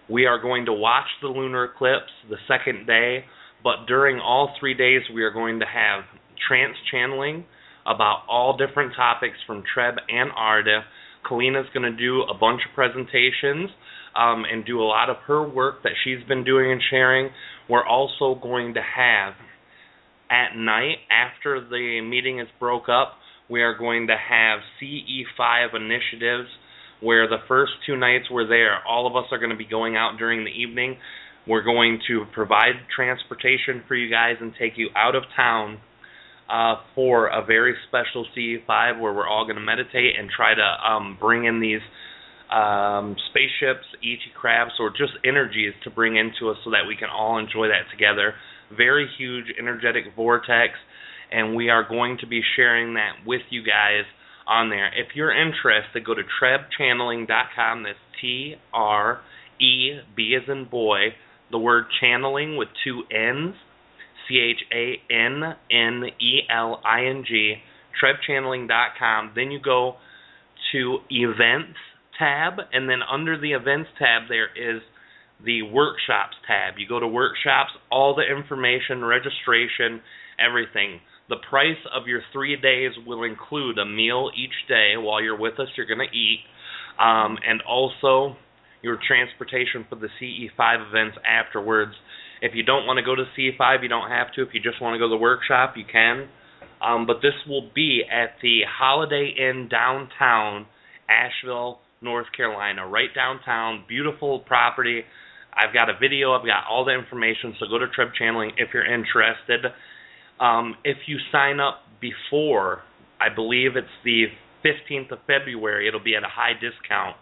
We are going to watch the lunar eclipse the second day, but during all 3 days we are going to have trance channeling about all different topics from TReb and Aridif. Kalina's going to do a bunch of presentations and do a lot of her work that she's been doing and sharing. We're also going to have, at night, after the meeting is broke up, we are going to have CE5 initiatives, where the first 2 nights we're there, all of us are going to be going out during the evening. We're going to provide transportation for you guys and take you out of town for a very special CE5 where we're all going to meditate and try to bring in these spaceships, ET crafts, or just energies to bring into us so that we can all enjoy that together. Very huge energetic vortex, and we are going to be sharing that with you guys on there. If you're interested, go to trebchanneling.com. That's T-R-E-B as in boy, the word channeling with 2 N's, CHANNELING, trebchanneling.com. Then you go to Events tab, and then under the Events tab there is the Workshops tab. You go to Workshops, all the information, registration, everything. The price of your 3 days will include a meal each day. While you're with us, you're going to eat, and also your transportation for the CE5 events afterwards. If you don't want to go to CE5, you don't have to. If you just want to go to the workshop, you can. But this will be at the Holiday Inn downtown, Asheville, North Carolina, right downtown. Beautiful property. I've got a video. I've got all the information, so go to Treb Channeling if you're interested. If you sign up before, I believe it's the 15th of February, it'll be at a high discount.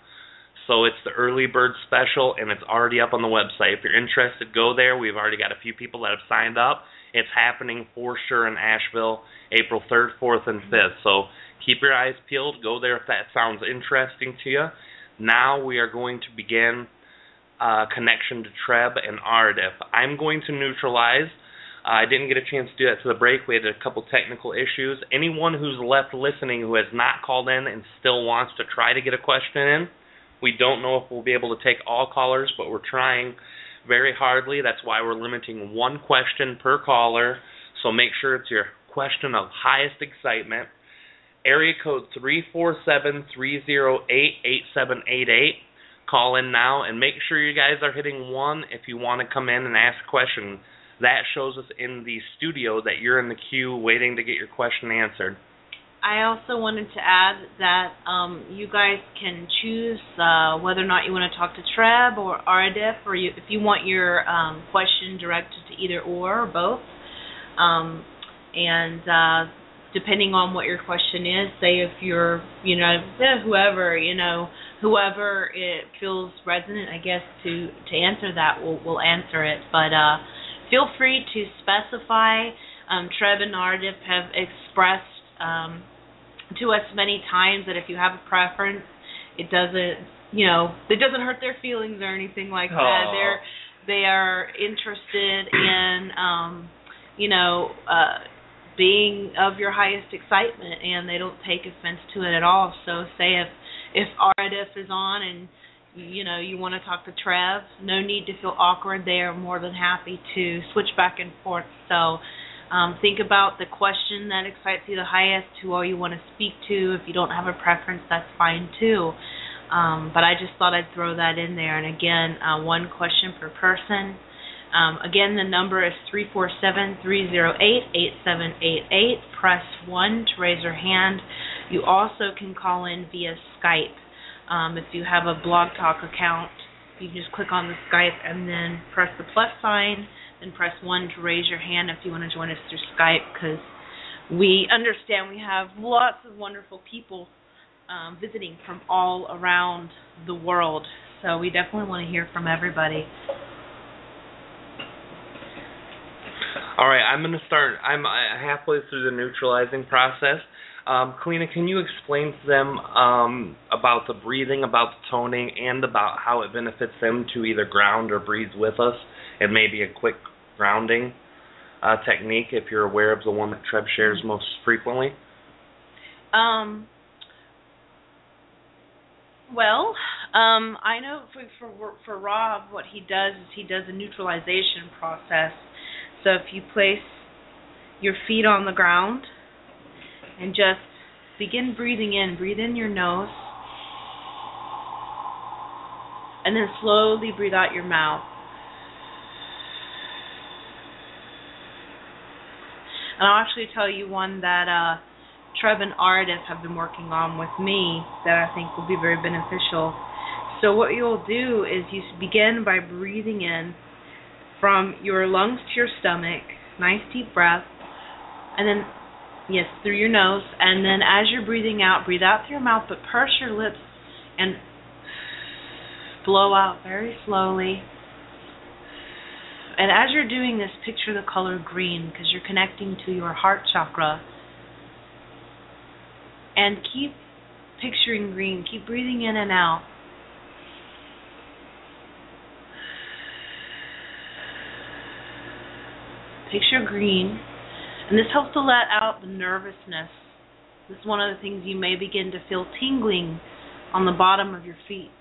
So it's the early bird special, and it's already up on the website. If you're interested, go there. We've already got a few people that have signed up. It's happening for sure in Asheville, April 3rd, 4th, and 5th. So keep your eyes peeled. Go there if that sounds interesting to you. Now we are going to begin connection to TReb and Aridif. I'm going to neutralize. I didn't get a chance to do that to the break. We had a couple technical issues. Anyone who's left listening who has not called in and still wants to try to get a question in, we don't know if we'll be able to take all callers, but we're trying very hardly. That's why we're limiting 1 question per caller. So make sure it's your question of highest excitement. Area code 347-308-8788. Call in now and make sure you guys are hitting 1 if you want to come in and ask a question. That shows us in the studio that you're in the queue waiting to get your question answered. I also wanted to add that you guys can choose whether or not you want to talk to TReb or Aridif, or if you want your question directed to either or both. And depending on what your question is, say if you're, whoever it feels resonant, I guess, to answer that, we'll answer it. But feel free to specify. TReb and Aridif have expressed to us many times that if you have a preference, it doesn't hurt their feelings or anything like that. They are interested in being of your highest excitement, and they don't take offense to it at all. So say if Aridif is on and you want to talk to TReb, no need to feel awkward. They are more than happy to switch back and forth. So think about the question that excites you the highest, who all you want to speak to. If you don't have a preference, that's fine too. But I just thought I'd throw that in there. And again, 1 question per person. Again, the number is 347-308-8788. Press 1 to raise your hand. You also can call in via Skype. If you have a Blog Talk account, you can just click on the Skype and then press the plus sign, then press 1 to raise your hand if you want to join us through Skype, because we understand we have lots of wonderful people visiting from all around the world. So we definitely want to hear from everybody. All right, I'm going to start. I'm halfway through the neutralizing process. Kalina, can you explain to them about the breathing, about the toning, and about how it benefits them to either ground or breathe with us, and maybe a quick grounding technique if you're aware of the one that TReb shares most frequently? I know for Rob, what he does is he does a neutralization process. So if you place your feet on the ground and just begin breathing in, breathe in your nose, and then slowly breathe out your mouth. And I'll actually tell you one that TReb and Aridif have been working on with me that I think will be very beneficial. So what you'll do is you begin by breathing in from your lungs to your stomach, nice deep breath, and then, yes, through your nose, and then as you're breathing out, breathe out through your mouth, but purse your lips and blow out very slowly. And as you're doing this, picture the color green, because you're connecting to your heart chakra. And keep picturing green. Keep breathing in and out. Picture green. And this helps to let out the nervousness. This is one of the things you may begin to feel tingling on the bottom of your feet.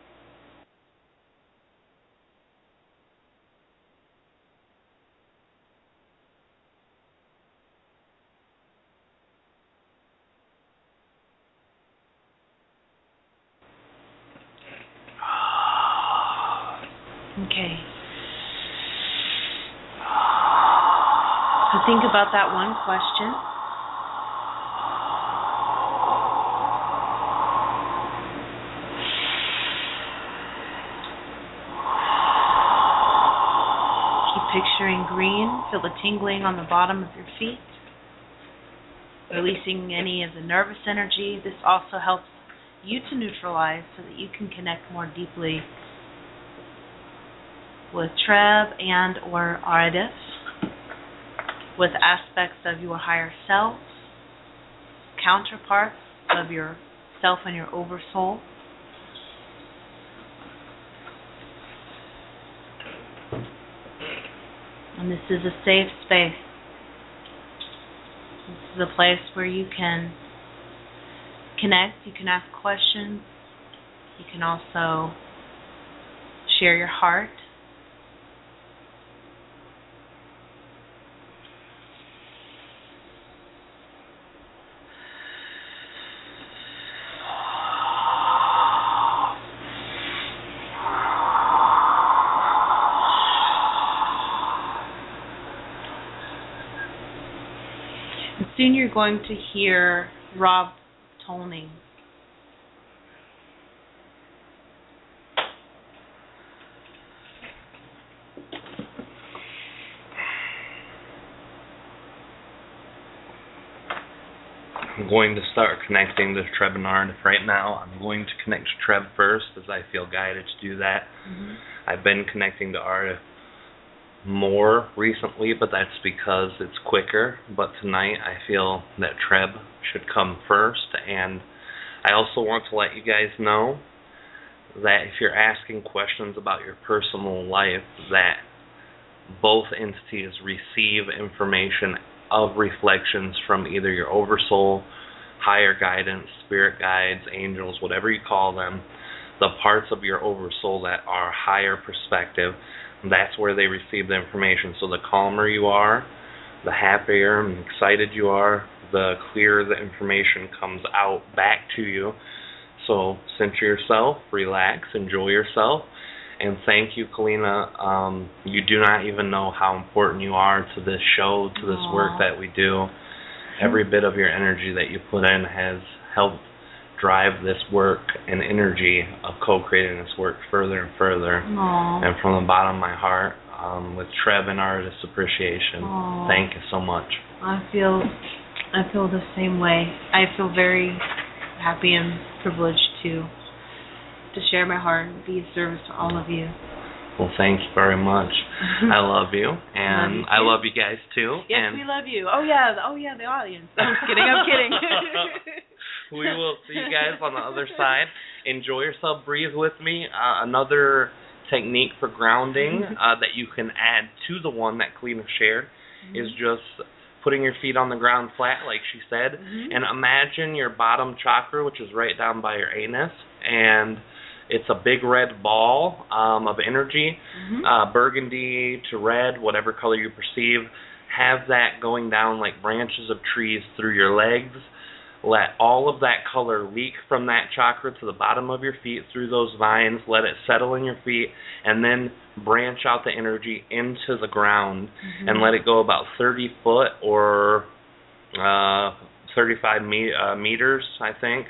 Okay. So think about that one question. Keep picturing green. Feel the tingling on the bottom of your feet. Releasing any of the nervous energy. This also helps you to neutralize so that you can connect more deeply with TReb and or Aridif, with aspects of your higher self, counterparts of your self and your oversoul. And this is a safe space. This is a place where you can connect, you can ask questions, you can also share your heart. Soon you're going to hear Rob toning. I'm going to start connecting to TReb and Aridif right now. I'm going to connect to TReb first as I feel guided to do that. Mm-hmm. I've been connecting to Aridif more recently, but that's because it's quicker. But tonight I feel that TReb should come first, and I also want to let you guys know that if you're asking questions about your personal life, that both entities receive information of reflections from either your oversoul, higher guidance, spirit guides, angels, whatever you call them, the parts of your oversoul that are higher perspective. That's where they receive the information. So the calmer you are, the happier and excited you are, the clearer the information comes out back to you. So center yourself, relax, enjoy yourself, and thank you, Kalina. You do not even know how important you are to this show, to this work that we do. Every bit of your energy that you put in has helped drive this work and energy of co-creating this work further and further. Aww. And from the bottom of my heart, with TReb and Aridif appreciation, Aww. thank you so much. I feel the same way. I feel very happy and privileged to share my heart and be of service to all of you. Well, thank you very much. I love you, and I love you guys too. Yes, and we love you. Oh yeah, the audience. I'm kidding. We will see you guys on the other side. Enjoy yourself. Breathe with me. Another technique for grounding that you can add to the one that Kalina shared is just putting your feet on the ground flat, like she said, and imagine your bottom chakra, which is right down by your anus, and it's a big red ball of energy, burgundy to red, whatever color you perceive. Have that going down like branches of trees through your legs. Let all of that color leak from that chakra to the bottom of your feet through those vines. Let it settle in your feet, and then branch out the energy into the ground and let it go about 30 foot or 35 meters, I think,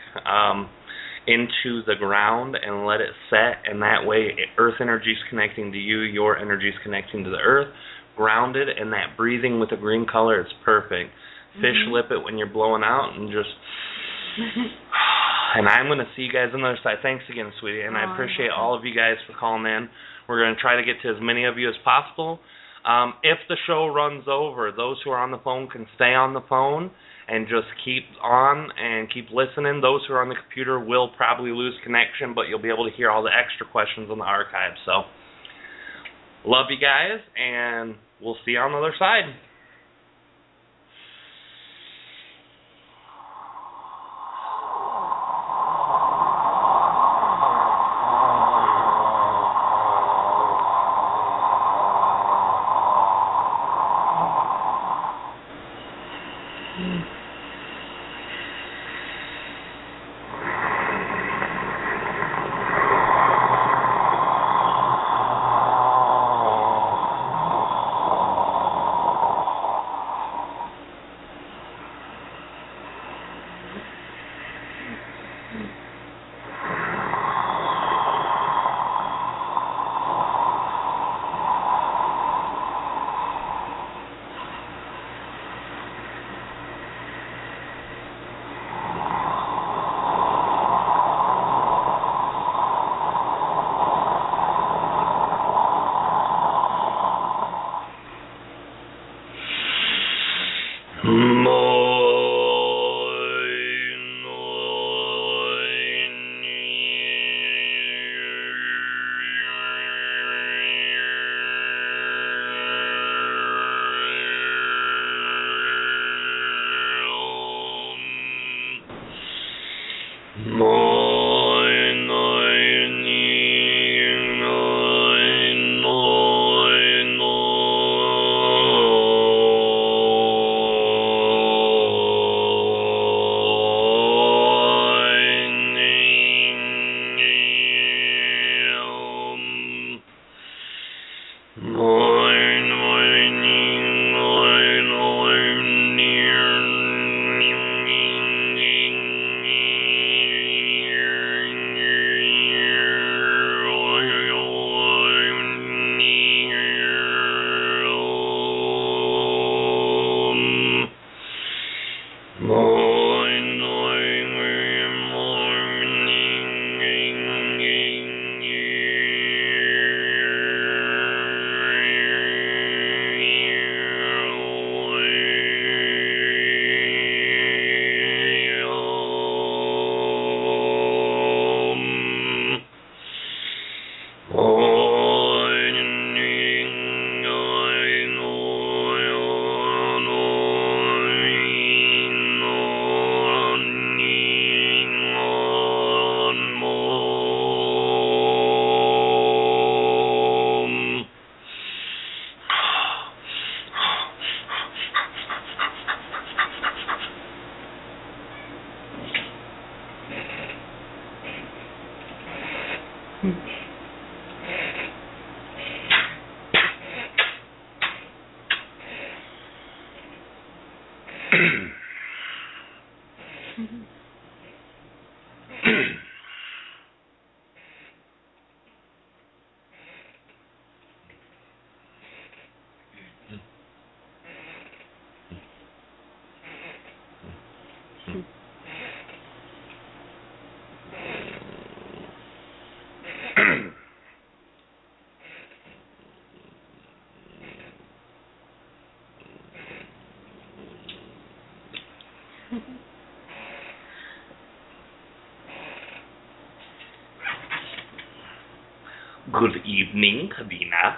into the ground, and let it set. And that way, earth energy is connecting to you, your energy is connecting to the earth. Grounded, and that breathing with the green color, it's perfect. Fish lip it when you're blowing out, and just and I'm going to see you guys on the other side. Thanks again, sweetie, and I appreciate all of you guys for calling in. We're going to try to get to as many of you as possible. If the show runs over, those who are on the phone can stay on the phone and just keep on and keep listening. Those who are on the computer will probably lose connection, but you'll be able to hear all the extra questions on the archive. So, love you guys, and we'll see you on the other side. Good evening, Kavina.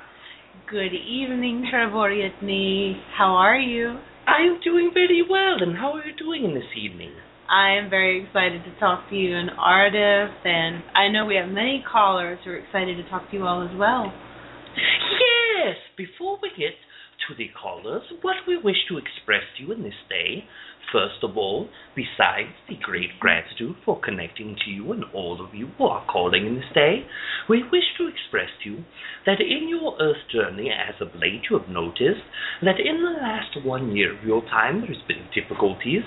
Good evening, Trevoriatni. How are you? I am doing very well, and how are you doing this evening? I am very excited to talk to you and Aridif, and I know we have many callers who are excited to talk to you all as well. Yes, before we get to the callers, what we wish to express to you in this day, first of all, besides the great gratitude for connecting to you and all of you who are calling in this day, we wish to express to you that in your earth journey as of late you have noticed that in the last 1 year of your time there's been difficulties,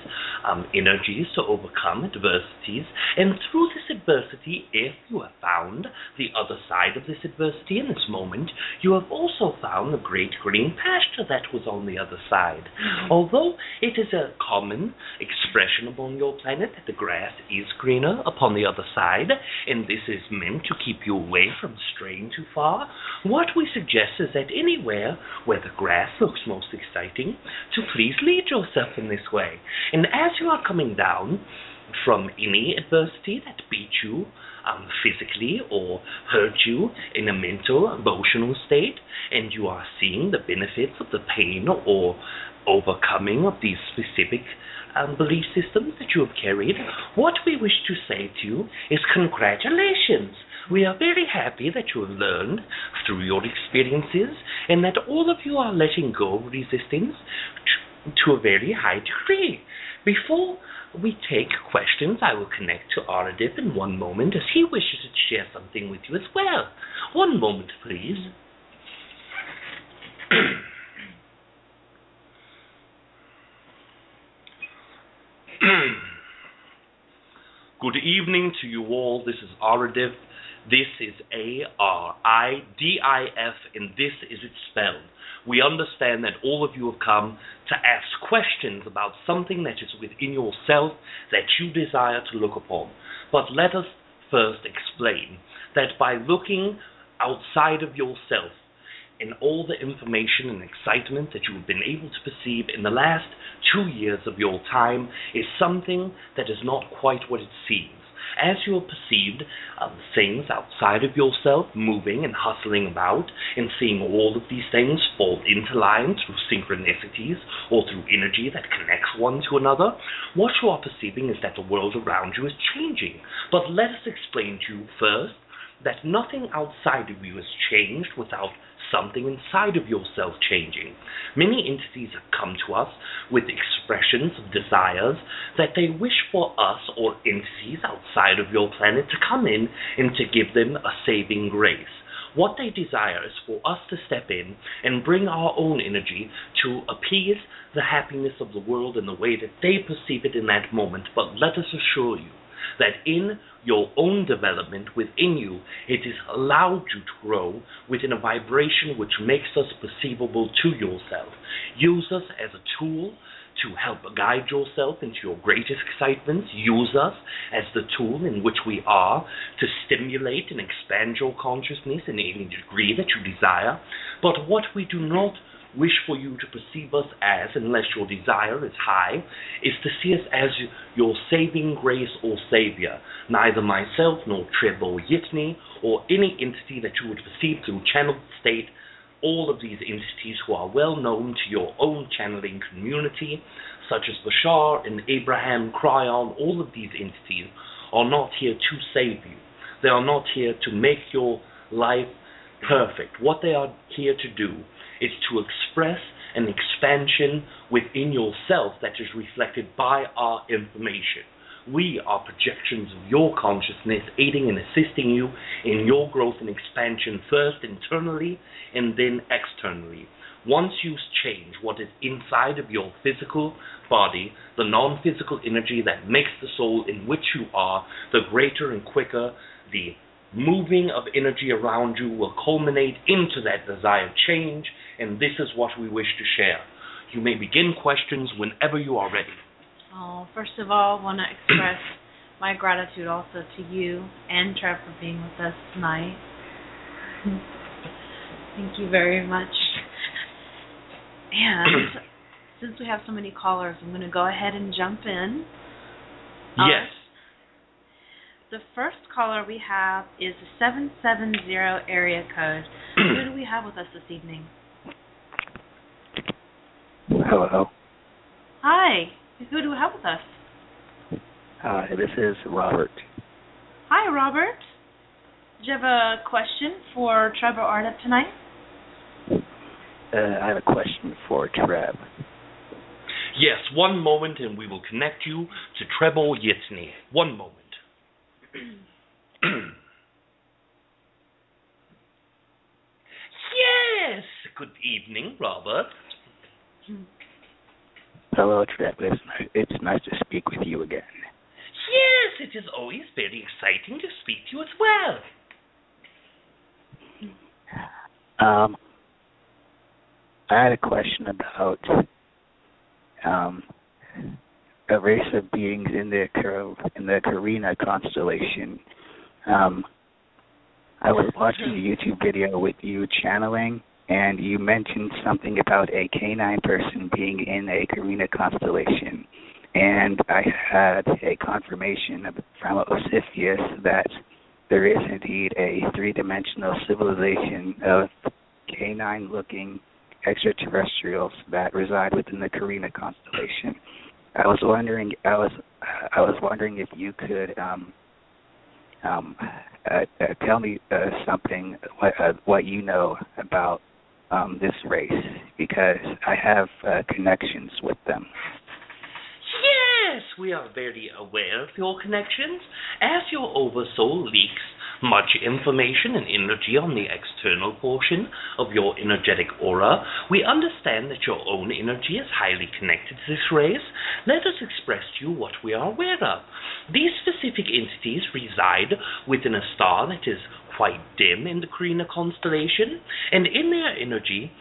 energies to overcome, adversities, and through this adversity, if you have found the other side of this adversity in this moment, you have also found the great green pasture that was on the other side. Although it is a common expression upon your planet that the grass is greener upon the other side, and this is meant to keep you away from straying too far, what we suggest is that anywhere where the grass looks most exciting, to please lead yourself in this way. And as you are coming down from any adversity that beat you physically or hurt you in a mental, emotional state, and you are seeing the benefits of the pain or overcoming of these specific belief systems that you have carried, what we wish to say to you is congratulations. We are very happy that you have learned through your experiences and that all of you are letting go of resistance to a very high degree. Before we take questions, I will connect to Aridif in one moment as he wishes to share something with you as well. One moment, please. Good evening to you all. This is Aridif. This is Aridif, and this is it spelled. We understand that all of you have come to ask questions about something that is within yourself that you desire to look upon. But let us first explain that by looking outside of yourself and all the information and excitement that you have been able to perceive in the last 2 years of your time is something that is not quite what it seems. As you have perceived things outside of yourself moving and hustling about and seeing all of these things fall into line through synchronicities or through energy that connects one to another, what you are perceiving is that the world around you is changing. But let us explain to you first that nothing outside of you has changed without something inside of yourself changing. Many entities have come to us with expressions of desires that they wish for us or entities outside of your planet to come in and to give them a saving grace. What they desire is for us to step in and bring our own energy to appease the happiness of the world in the way that they perceive it in that moment. But let us assure you that in your own development within you, it is allowed you to grow within a vibration which makes us perceivable to yourself. Use us as a tool to help guide yourself into your greatest excitements. Use us as the tool in which we are to stimulate and expand your consciousness in any degree that you desire. But what we do not wish for you to perceive us as, unless your desire is high, is to see us as your saving grace or savior. Neither myself nor TReb or Yitni or any entity that you would perceive through channeled state, all of these entities who are well known to your own channeling community, such as Bashar and Abraham, Cryon, all of these entities are not here to save you. They are not here to make your life perfect. What they are here to do is to express an expansion within yourself that is reflected by our information. We are projections of your consciousness, aiding and assisting you in your growth and expansion, first internally and then externally. Once you change what is inside of your physical body, the non-physical energy that makes the soul in which you are, the greater and quicker the moving of energy around you will culminate into that desired change, and this is what we wish to share. You may begin questions whenever you are ready. First of all, I want to express my gratitude also to you and TReb for being with us tonight. Thank you very much. And since we have so many callers, I'm going to go ahead and jump in. Yes. The first caller we have is the 770 area code. Who do we have with us this evening? Hello. Hi. Who do we have with us? This is Robert. Hi, Robert. Do you have a question for TReb or Aridif tonight? I have a question for TReb. Yes, one moment and we will connect you to TReb or EST Me. One moment. Yes, good evening, Robert. Hello, TReb. It's nice to speak with you again. Yes, it is always very exciting to speak to you as well. I had a question about a race of beings in the Carina constellation. I was watching a YouTube video with you channeling, and you mentioned something about a canine person being in a Carina constellation. And I had a confirmation from Osiphus that there is indeed a three-dimensional civilization of canine-looking extraterrestrials that reside within the Carina constellation. I was wondering if you could tell me something what you know about this race, because I have connections with them. Yes, we are very aware of your connections, as your oversoul leaks much information and energy on the external portion of your energetic aura. We understand that your own energy is highly connected to this race. Let us express to you what we are aware of. These specific entities reside within a star that is quite dim in the Carina constellation, and in their energy,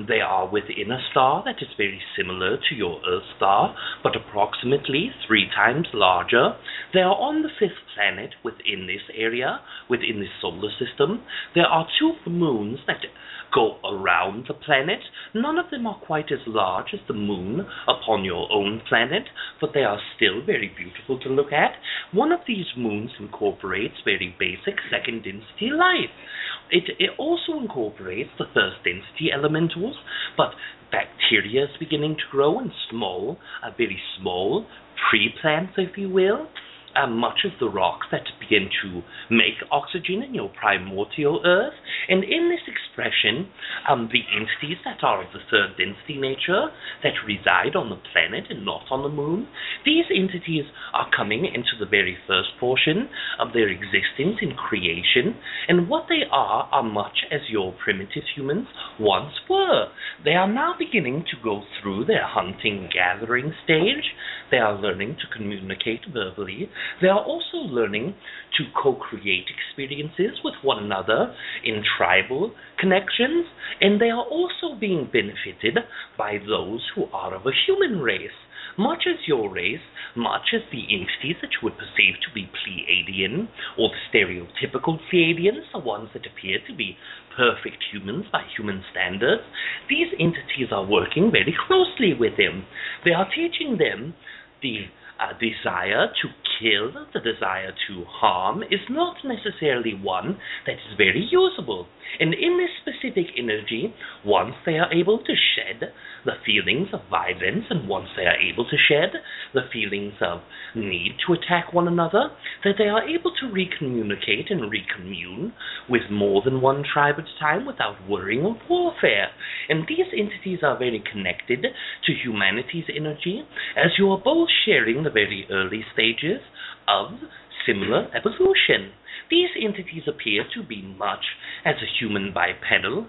they are within a star that is very similar to your Earth star, but approximately 3 times larger. They are on the 5th planet within this area, within this solar system. There are 2 moons that go around the planet. None of them are quite as large as the moon upon your own planet, but they are still very beautiful to look at. One of these moons incorporates very basic second density life. It also incorporates the first density elementals, but bacteria is beginning to grow in very small tree-plants, if you will. Much of the rocks that begin to make oxygen in your primordial Earth. And in this expression, the entities that are of the 3rd density nature, that reside on the planet and not on the moon, these entities are coming into the very first portion of their existence in creation, and what they are much as your primitive humans once were. They are now beginning to go through their hunting-gathering stage. They are learning to communicate verbally. They are also learning to co-create experiences with one another in tribal connections, and they are also being benefited by those who are of a human race. Much as your race, much as the entities that you would perceive to be Pleiadian, or the stereotypical Pleiadians, the ones that appear to be perfect humans by human standards, these entities are working very closely with them. They are teaching them the desire to kill, the desire to harm, is not necessarily one that is very usable. And in this specific energy, once they are able to shed the feelings of violence, and once they are able to shed the feelings of need to attack one another, that they are able to recommunicate and recommune with more than one tribe at a time without worrying of warfare. And these entities are very connected to humanity's energy, as you are both sharing the very early stages of similar evolution. These entities appear to be much as a human bipedal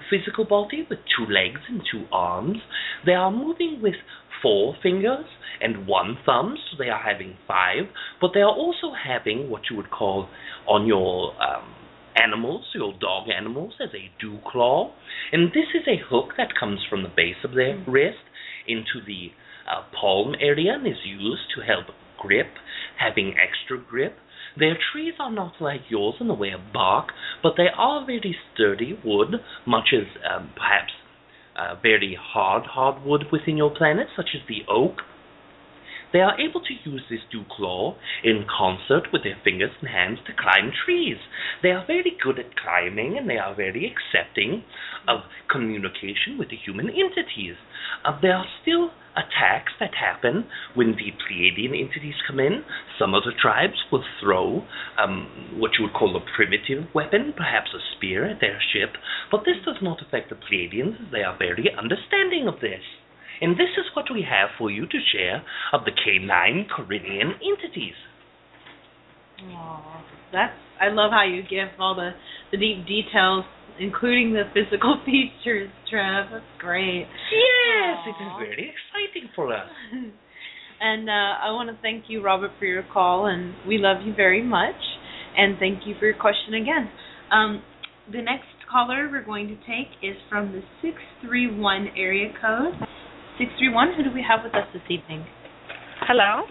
physical body with 2 legs and 2 arms. They are moving with 4 fingers and 1 thumb, so they are having 5, but they are also having what you would call on your animals, your dog animals, as a dew claw. And this is a hook that comes from the base of their wrist into the palm area and is used to help grip, having extra grip. Their trees are not like yours in the way of bark, but they are very sturdy wood, much as perhaps very hardwood within your planet, such as the oak, they are able to use this dew claw in concert with their fingers and hands to climb trees. They are very good at climbing, and they are very accepting of communication with the human entities. There are still attacks that happen when the Pleiadian entities come in. Some of the tribes will throw what you would call a primitive weapon, perhaps a spear, at their ship, but this does not affect the Pleiadians. They are very understanding of this. And this is what we have for you to share of the K9 Carinian entities. Oh, I love how you give all the deep details, including the physical features, Trev. That's great. Yes, Aww. it is very exciting for us. And I want to thank you, Robert, for your call, and we love you very much. And thank you for your question again. The next caller we're going to take is from the 631 area code. 631, who do we have with us this evening? Hello.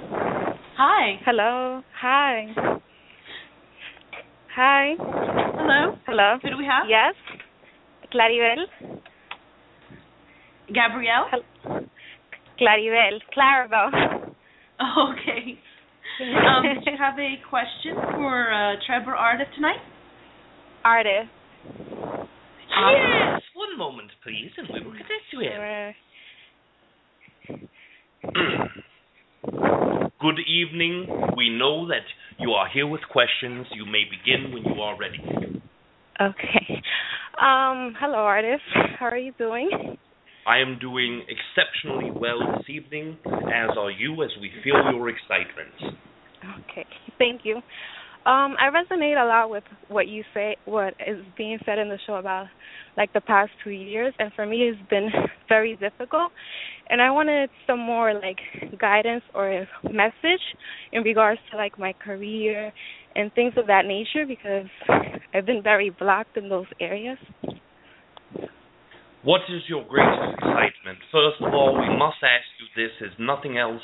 Hi. Hello. Hi. Hi. Hello. Hello. Who do we have? Yes. Claribel. Gabrielle? Claribel. Oh, okay. Did you have a question for Treb or Aridif tonight? Aridif. Yes. One moment, please, and we will connect to him. Sure. Good evening. We know that you are here with questions. You may begin when you are ready. Okay. Hello, Aridif. How are you doing? I am doing exceptionally well this evening, as are you, as we feel your excitement. Okay. Thank you. I resonate a lot with what you say, what is being said in the show about like the past 2 years, and for me it's been very difficult, and I wanted some more like guidance or a message in regards to like my career and things of that nature, because I've been very blocked in those areas. What is your greatest excitement? First of all, we must ask you this, as nothing else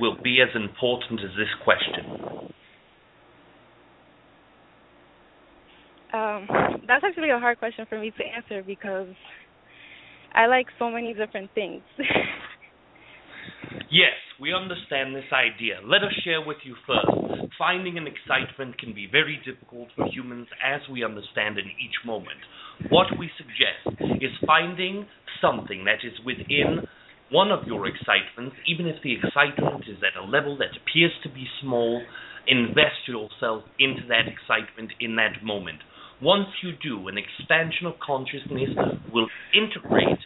will be as important as this question. That's actually a hard question for me to answer because I like so many different things. Yes, we understand this idea. Let us share with you first. Finding an excitement can be very difficult for humans, as we understand in each moment. What we suggest is finding something that is within one of your excitements, even if the excitement is at a level that appears to be small. Invest yourself into that excitement in that moment. Once you do, an expansion of consciousness will integrate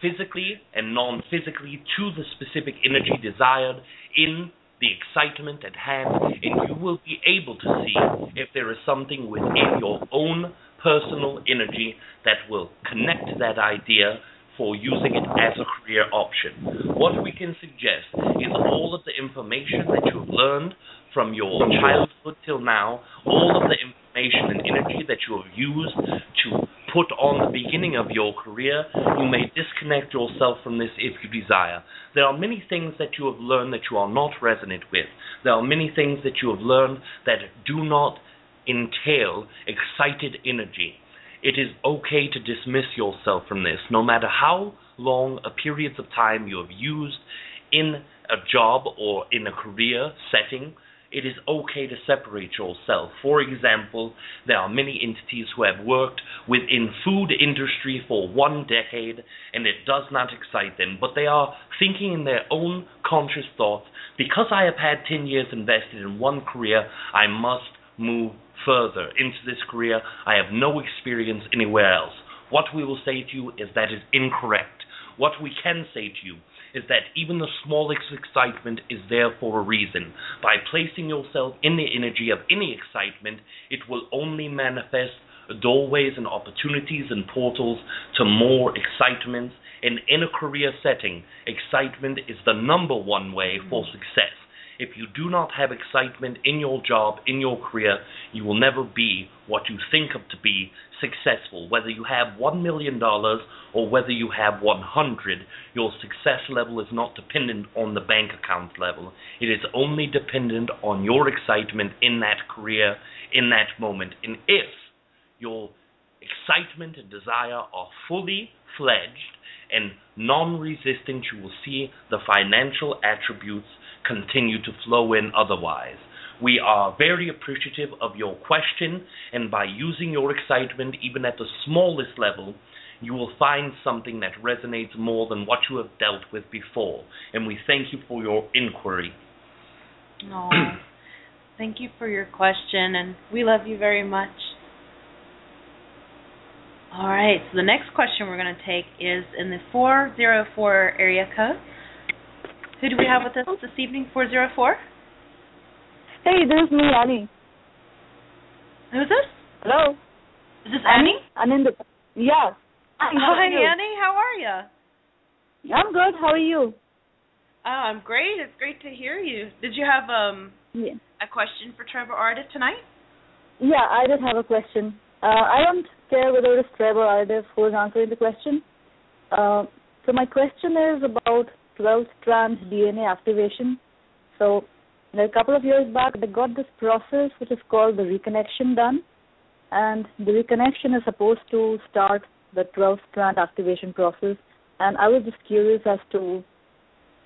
physically and non-physically to the specific energy desired in the excitement at hand, and you will be able to see if there is something within your own personal energy that will connect to that idea for using it as a career option. What we can suggest is all of the information that you have learned from your childhood till now, all of the information and energy that you have used to put on the beginning of your career, you may disconnect yourself from this if you desire. There are many things that you have learned that you are not resonant with. There are many things that you have learned that do not entail excited energy. It is okay to dismiss yourself from this, no matter how long a periods of time you have used in a job or in a career setting. It is okay to separate yourself. For example, there are many entities who have worked within food industry for 1 decade, and it does not excite them, but they are thinking in their own conscious thoughts, because I have had 10 years invested in one career, I must move further into this career. I have no experience anywhere else. What we will say to you is that is incorrect. What we can say to you is that even the smallest excitement is there for a reason. By placing yourself in the energy of any excitement, it will only manifest doorways and opportunities and portals to more excitements. And in a career setting, excitement is the number one way for success. If you do not have excitement in your job, in your career, you will never be what you think of to be successful. Whether you have $1 million or whether you have 100, your success level is not dependent on the bank account level. It is only dependent on your excitement in that career, in that moment. And if your excitement and desire are fully fledged and non-resistant, you will see the financial attributes continue to flow in otherwise. We are very appreciative of your question, and by using your excitement, even at the smallest level, you will find something that resonates more than what you have dealt with before. And we thank you for your inquiry. Oh, thank you for your question, and we love you very much. All right, so the next question we're going to take is in the 404 area code. Who do we have with us this evening, 404? Hey, this is me, Annie. Who's this? Hello. Is this Annie? Yeah. Hi, Annie. How are you? I'm good. How are you? Oh, I'm great. It's great to hear you. Did you have a question for TReb or Aridif tonight? Yeah, I did have a question. I don't care whether it's TReb or Aridif who is answering the question. So my question is about 12-strand DNA activation. So a couple of years back, I got this process which is called the reconnection done. And the reconnection is supposed to start the 12-strand activation process. And I was just curious as to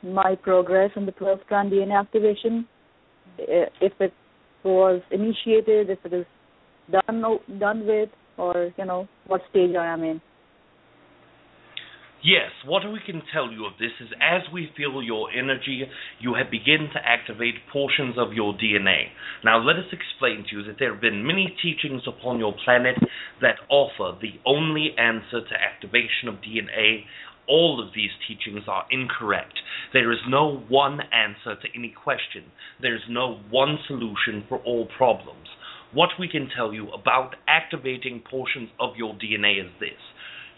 my progress in the 12-strand DNA activation, if it was initiated, if it is done with, or, what stage I am in. Yes, what we can tell you of this is as we feel your energy, you have begun to activate portions of your DNA. Now let us explain to you that there have been many teachings upon your planet that offer the only answer to activation of DNA. All of these teachings are incorrect. There is no one answer to any question. There is no one solution for all problems. What we can tell you about activating portions of your DNA is this.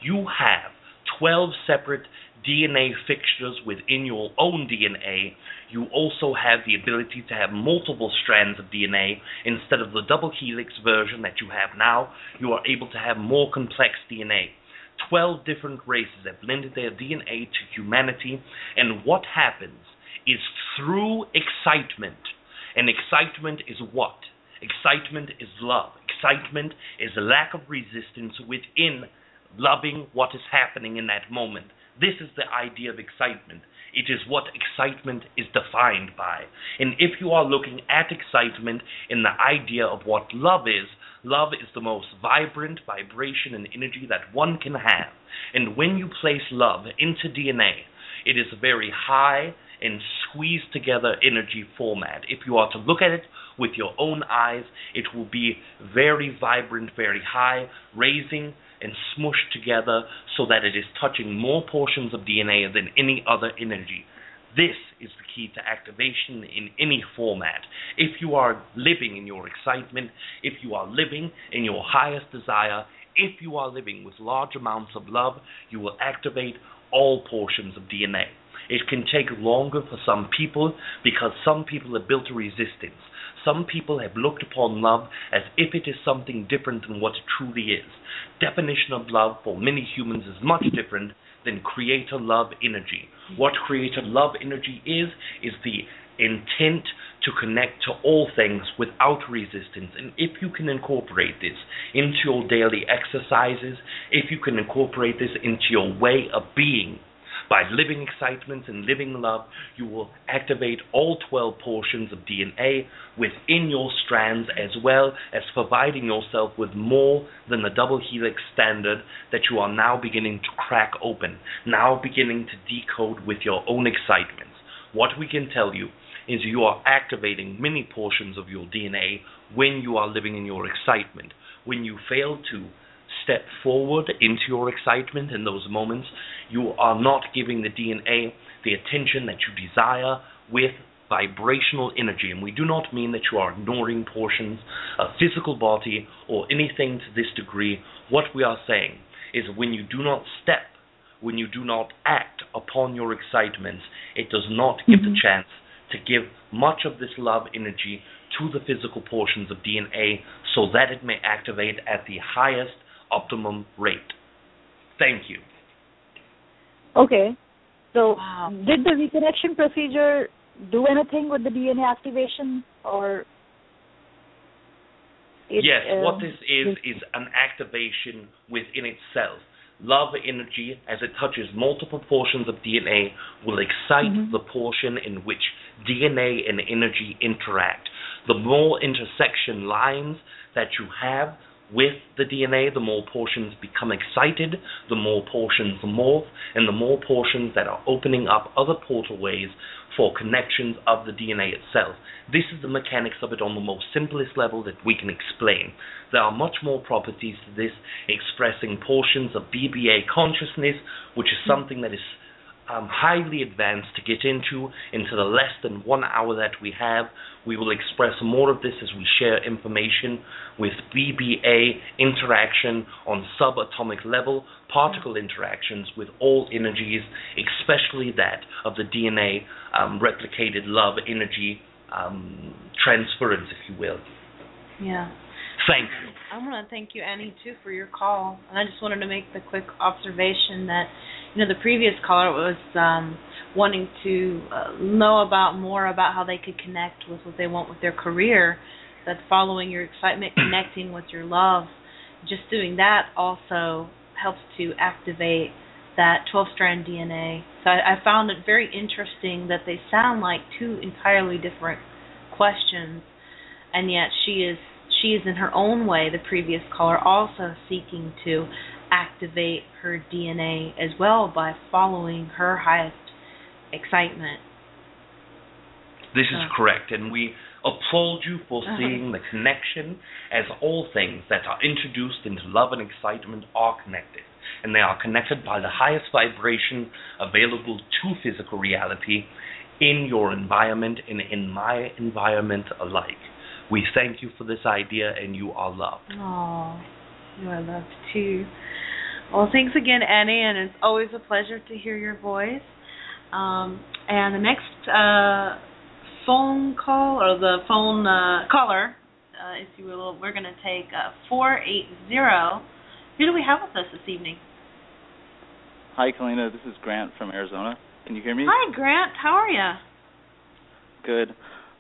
You have 12 separate DNA fixtures within your own DNA. You also have the ability to have multiple strands of DNA. Instead of the double helix version that you have now, you are able to have more complex DNA. 12 different races have blended their DNA to humanity, and what happens is through excitement, and excitement is what? Excitement is love. Excitement is a lack of resistance within loving what is happening in that moment. This is the idea of excitement. It is what excitement is defined by. And if you are looking at excitement in the idea of what love is the most vibrant vibration and energy that one can have. And when you place love into DNA, it is a very high and squeezed together energy format. If you are to look at it with your own eyes, it will be very vibrant, very high, raising and smushed together so that it is touching more portions of DNA than any other energy. This is the key to activation in any format. If you are living in your excitement, if you are living in your highest desire, if you are living with large amounts of love, you will activate all portions of DNA. It can take longer for some people because some people have built a resistance. Some people have looked upon love as if it is something different than what it truly is. Definition of love for many humans is much different than creator love energy. What creator love energy is the intent to connect to all things without resistance. And if you can incorporate this into your daily exercises, if you can incorporate this into your way of being, by living excitement and living love, you will activate all 12 portions of DNA within your strands, as well as providing yourself with more than the double helix standard that you are now beginning to crack open, now beginning to decode with your own excitements. What we can tell you is you are activating many portions of your DNA when you are living in your excitement. When you fail to step forward into your excitement in those moments, you are not giving the DNA the attention that you desire with vibrational energy. And we do not mean that you are ignoring portions of physical body or anything to this degree. What we are saying is when you do not step, when you do not act upon your excitements, it does not give the chance to give much of this love energy to the physical portions of DNA so that it may activate at the highest optimum rate. Thank you. Okay. So, did the reconnection procedure do anything with the DNA activation, or? Yes, what this is an activation within itself. love energy, as it touches multiple portions of DNA, will excite the portion in which DNA and energy interact. The more intersection lines that you have with the DNA, the more portions become excited, the more portions morph, and the more portions that are opening up other portalways for connections of the DNA itself. This is the mechanics of it on the most simplest level that we can explain. There are much more properties to this, expressing portions of BBA consciousness, which is something that is highly advanced to get into the less than 1 hour that we have. We will express more of this as we share information with BBA interaction on subatomic level, particle interactions with all energies, especially that of the DNA replicated love energy transference, if you will. Yeah. Thank you. I want to thank you, Annie, too, for your call. And I just wanted to make the quick observation that, the previous caller was wanting to know more about how they could connect with what they want with their career, that following your excitement, connecting with your love, just doing that also helps to activate that 12-strand DNA. So I found it very interesting that they sound like two entirely different questions, and yet she is in her own way, the previous caller, also seeking to activate her DNA as well by following her highest excitement. This is correct, and we applaud you for seeing the connection, as all things that are introduced into love and excitement are connected, and they are connected by the highest vibration available to physical reality in your environment and in my environment alike. We thank you for this idea, and you are loved. Oh, you are loved too. Well, thanks again, Annie, and it's always a pleasure to hear your voice. And the next phone call, or the phone caller, if you will, we're going to take 480. Who do we have with us this evening? Hi, Kalina. This is Grant from Arizona. Can you hear me? Hi, Grant. How are you? Good.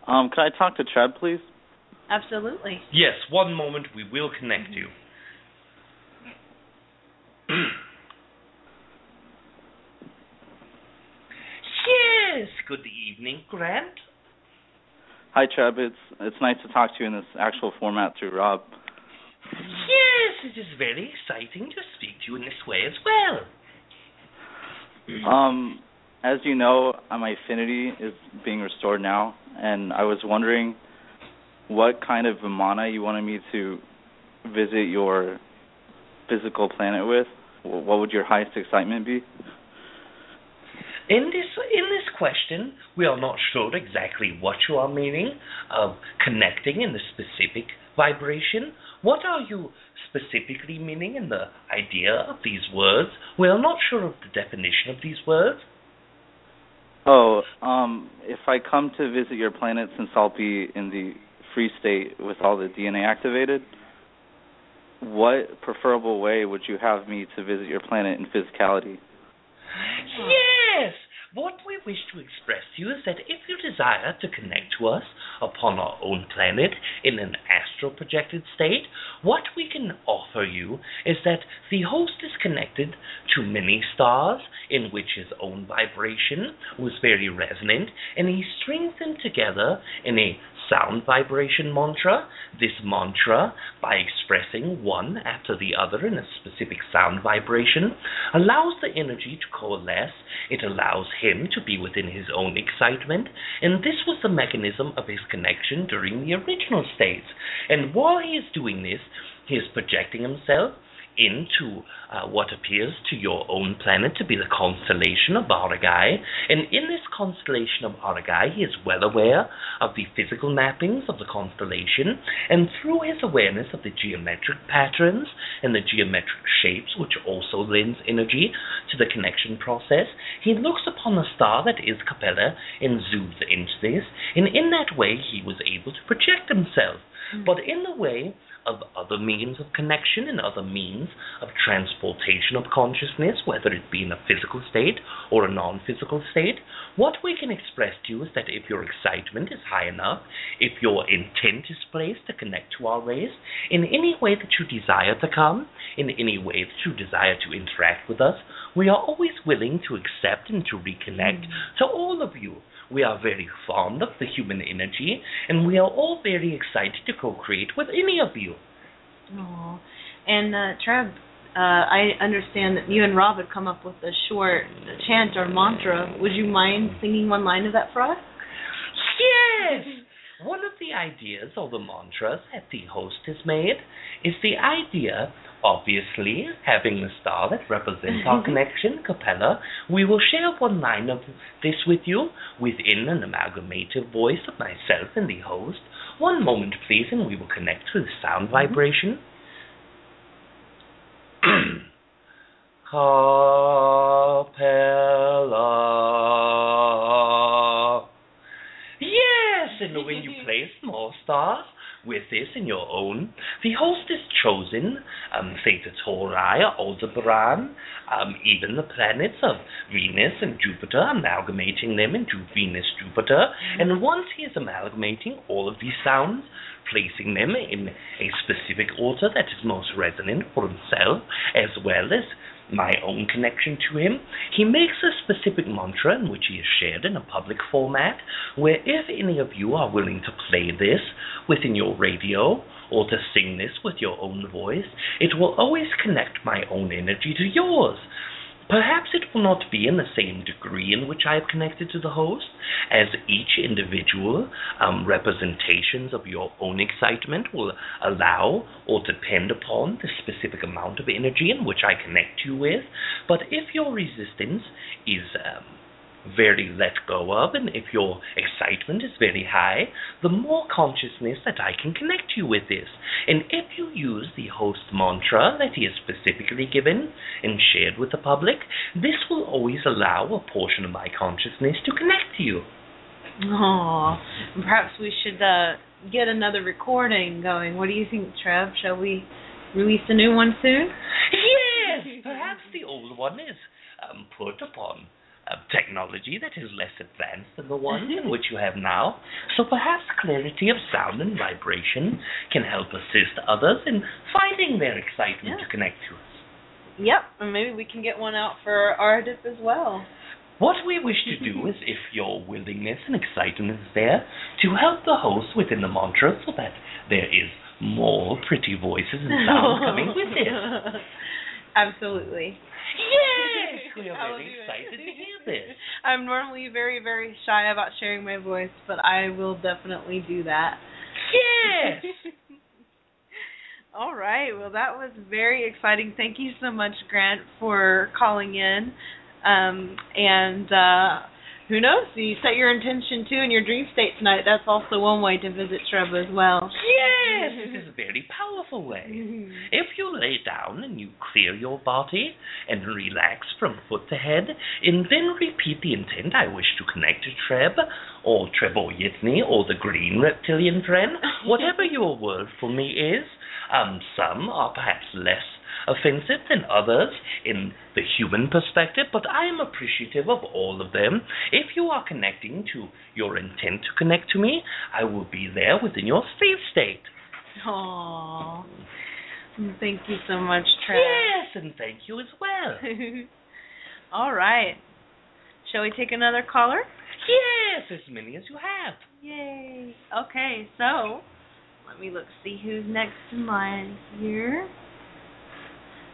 Can I talk to TReb, please? Absolutely. Yes, one moment. We will connect you. Yes, good evening, Grant. Hi, TReb. It's nice to talk to you in this actual format through Rob. Yes, it is very exciting to speak to you in this way as well. As you know, my affinity is being restored now, and I was wondering what kind of Vimana you wanted me to visit your physical planet with. What would your highest excitement be? In this question, we are not sure exactly what you are meaning of connecting in the specific vibration. What are you specifically meaning in the idea of these words? We are not sure of the definition of these words. Oh, if I come to visit your planet, since I'll be in the free state with all the DNA activated, what preferable way would you have me to visit your planet in physicality? Yes! What we wish to express to you is that if you desire to connect to us upon our own planet in an astral projected state, what we can offer you is that the host is connected to many stars in which his own vibration was very resonant, and he strings them together in a sound vibration mantra. This mantra, by expressing one after the other in a specific sound vibration, allows the energy to coalesce. It allows him to be within his own excitement, and this was the mechanism of his connection during the original states. And while he is doing this, he is projecting himself into what appears to your own planet to be the constellation of Aragai. And in this constellation of Aragai, he is well aware of the physical mappings of the constellation, and through his awareness of the geometric patterns and the geometric shapes, which also lends energy to the connection process, he looks upon the star that is Capella and zooms into this, and in that way he was able to project himself. But in the way of other means of connection and other means of transportation of consciousness, whether it be in a physical state or a non-physical state. What we can express to you is that if your excitement is high enough, if your intent is placed to connect to our race in any way that you desire to come, in any way that you desire to interact with us, we are always willing to accept and to reconnect to all of you. We are very fond of the human energy, and we are all very excited to co-create with any of you. Oh, and TReb, I understand that you and Rob had come up with a short chant or mantra. Would you mind singing one line of that for us? Yes! One of the ideas or the mantras that the host has made is the idea, obviously, having the star that represents our connection, Capella. We will share one line of this with you within an amalgamative voice of myself and the host. One moment, please, and we will connect to the sound vibration. Capella. Yes, and when you place more stars with this in your own, the host is chosen, Theta Tauri, Aldebaran, even the planets of Venus and Jupiter, amalgamating them into Venus-Jupiter, and once he is amalgamating all of these sounds, placing them in a specific order that is most resonant for himself, as well as my own connection to him, he makes a specific mantra in which he is shared in a public format, where if any of you are willing to play this within your radio or to sing this with your own voice, it will always connect my own energy to yours. Perhaps it will not be in the same degree in which I have connected to the host, as each individual representations of your own excitement will allow or depend upon the specific amount of energy in which I connect you with. But if your resistance is very let go of, and if your excitement is very high, the more consciousness that I can connect you with this. And if you use the host mantra that he has specifically given and shared with the public, this will always allow a portion of my consciousness to connect to you. Oh, perhaps we should get another recording going. What do you think, TReb? Shall we release a new one soon? Yes, perhaps the old one is put upon technology that is less advanced than the one in which you have now. So perhaps clarity of sound and vibration can help assist others in finding their excitement to connect to us. Yep, and maybe we can get one out for Aridif as well. What we wish to do is, if your willingness and excitement is there, to help the host within the mantra so that there is more pretty voices and sounds coming with it. Absolutely. Yes! We are very excited to hear this. I'm normally very, very shy about sharing my voice, but I will definitely do that. Yes! All right. Well, that was very exciting. Thank you so much, Grant, for calling in. Who knows? You set your intention, too, in your dream state tonight. That's also one way to visit TReb as well. Yes, it is a very powerful way. If you lay down and you clear your body and relax from foot to head, and then repeat the intent, I wish to connect to TReb, or Treboyitni, or the green reptilian friend, whatever your word for me is. Some are perhaps less offensive than others in the human perspective, but I am appreciative of all of them. If you are connecting to your intent to connect to me, I will be there within your safe state. Aww. Thank you so much, Treb. Yes, and thank you as well. All right. Shall we take another caller? Yes, as many as you have. Yay. Okay, so let me see who's next in line here.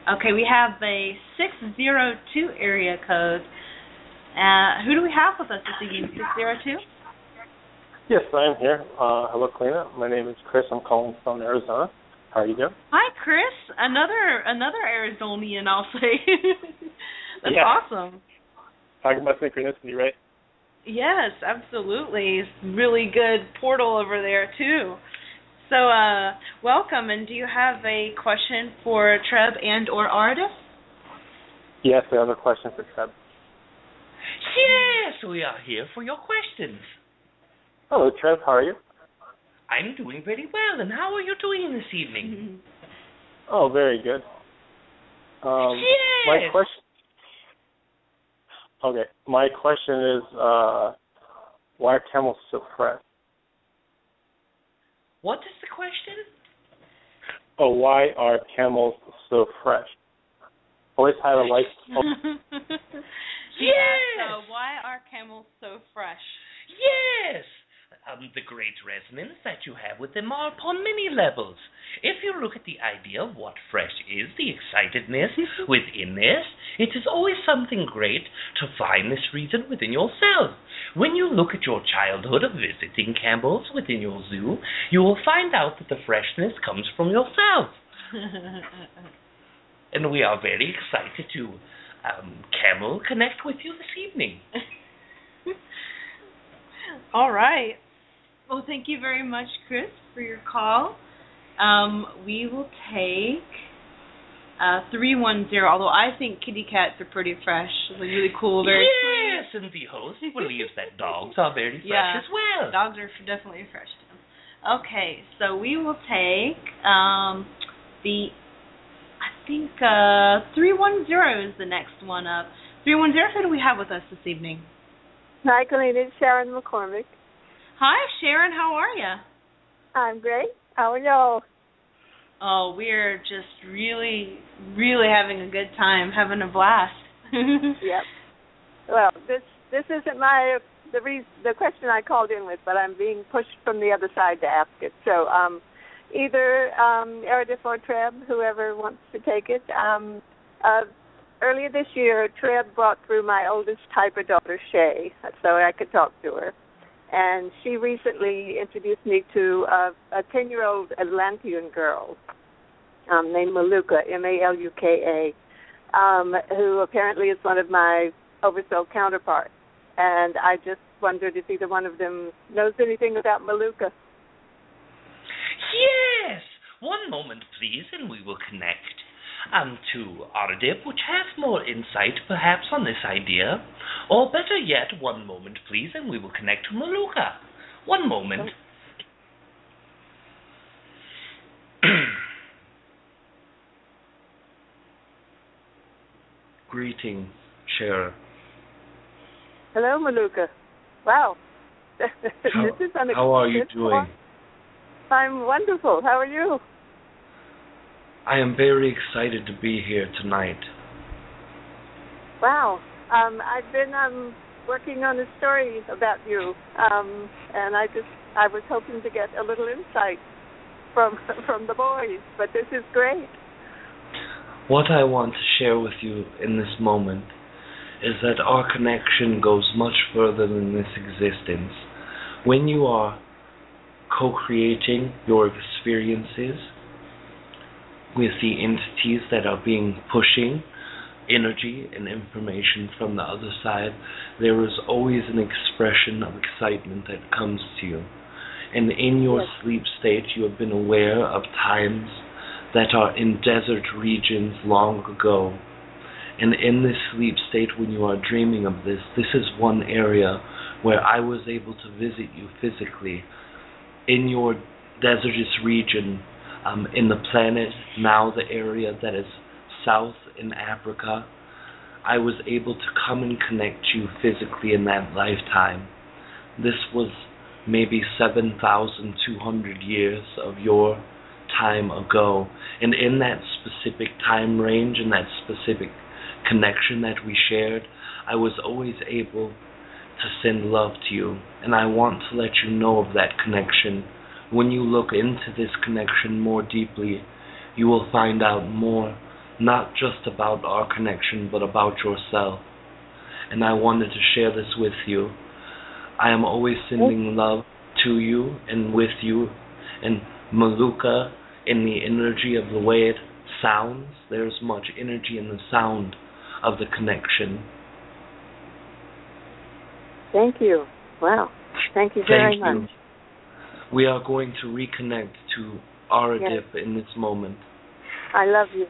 Okay, we have a 602 area code. Who do we have with us this evening? 602? Yes, I am here. Hello, Kalina. My name is Chris. I'm calling from Arizona. How are you doing? Hi, Chris. Another Arizonian, I'll say. That's awesome. Talking about synchronicity, right? Yes, absolutely. It's really good portal over there, too. So, welcome, and do you have a question for TReb and or Aridif? Yes, I have a question for TReb. Yes, we are here for your questions. Hello, TReb. How are you? I'm doing very well, and how are you doing this evening? Oh, very good. Yes! My question. Okay, my question is, why are camels so fresh? What is the question? Oh, why are camels so fresh? Always had a life. Yes! So why are camels so fresh? Yes! The great resonance that you have with them are upon many levels. If you look at the idea of what fresh is, the excitedness within this, it is always something great to find this reason within yourself. When you look at your childhood of visiting camels within your zoo, you will find out that the freshness comes from yourself. And we are very excited to camel connect with you this evening. All right. Well, thank you very much, Chris, for your call. We will take 310, although I think kitty cats are pretty fresh. They're really cool. Very yes, and the host believes that dogs are very fresh as well. Dogs are definitely fresh. Okay, so we will take 310 is the next one up. 310, who do we have with us this evening? Hi, Colleen. It's Sharon McCormick. Hi, Sharon. How are you? I'm great. How are y'all? Oh, we're just really, really having a good time, having a blast. Yep. Well, this isn't the question I called in with, but I'm being pushed from the other side to ask it. So either Aridif or TReb, whoever wants to take it. Earlier this year, TReb brought through my oldest typer daughter, Shay, so I could talk to her. And she recently introduced me to a 10-year-old Atlantean girl named Maluka, Maluka, who apparently is one of my oversoul counterparts. And I just wondered if either one of them knows anything about Maluka. Yes! One moment, please, and we will connect to Aridif, which has more insight, perhaps, on this idea. Or better yet, one moment, please, and we will connect to Maluka. One moment. Greetings, Cher. Hello, Maluka. Wow. This is unexpected. How are you doing? I'm wonderful. How are you? I am very excited to be here tonight. Wow. I've been working on a story about you, and I was hoping to get a little insight from the boys, but this is great. What I want to share with you in this moment is that our connection goes much further than this existence. When you are co-creating your experiences with the entities that are pushing energy and information from the other side, there is always an expression of excitement that comes to you. And in your sleep state, you have been aware of times that are in desert regions long ago. And in this sleep state, when you are dreaming of this is one area where I was able to visit you physically in your desertous region, in the planet, now the area that is south in Africa. I was able to come and connect you physically in that lifetime. This was maybe 7,200 years of your time ago. And in that specific time range, in that specific connection that we shared, I was always able to send love to you. And I want to let you know of that connection. When you look into this connection more deeply, you will find out more, not just about our connection, but about yourself. And I wanted to share this with you. I am always sending love to you and with you. And Maluka, in the energy of the way it sounds, there's much energy in the sound of the connection. Thank you. Wow. Thank you very much. You. We are going to reconnect to Aridif in this moment. I love you.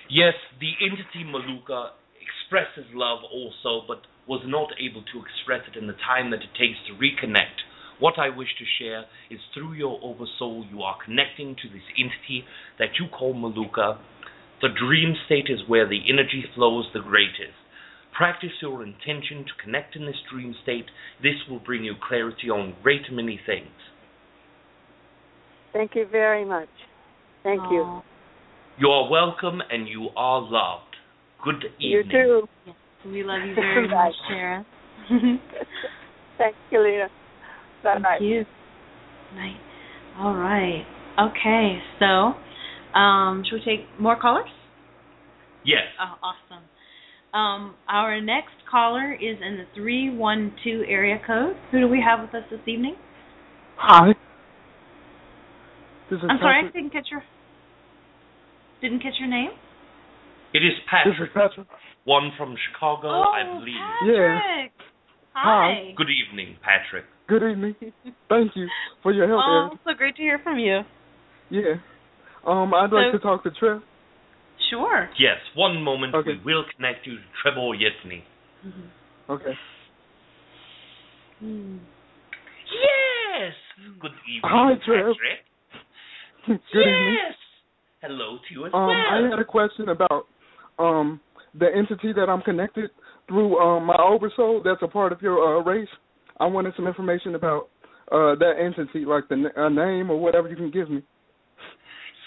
Yes, the entity Maluka expresses love also, but was not able to express it in the time that it takes to reconnect. What I wish to share is through your oversoul, you are connecting to this entity that you call Maluka. The dream state is where the energy flows the greatest. Practice your intention to connect in this dream state. This will bring you clarity on great many things. Thank you very much. Thank you. You are welcome and you are loved. Good evening. You too. Yes, we love you very much, Sarah. Thank you, Lena. Bye-bye. Thank you. Night. All right. Okay, so should we take more callers? Yes. Oh, awesome. Our next caller is in the 312 area code. Who do we have with us this evening? Hi. This is I'm sorry, I Patrick. didn't catch your name. It is Patrick. This is Patrick. One from Chicago, I believe. Patrick. Yeah. Hi. Good evening, Patrick. Good evening. Thank you for your help, Eric. So great to hear from you. Yeah. I'd like to talk to Trev. Sure. Yes, one moment. Okay. We will connect you to Trebor Yetni. Mm-hmm. Okay. Yes! Good evening, Hi, Trev. Patrick. Good evening. Yes! Hello to you as well. I had a question about the entity that I'm connected through my oversoul that's a part of your race. I wanted some information about that entity, like the name or whatever you can give me.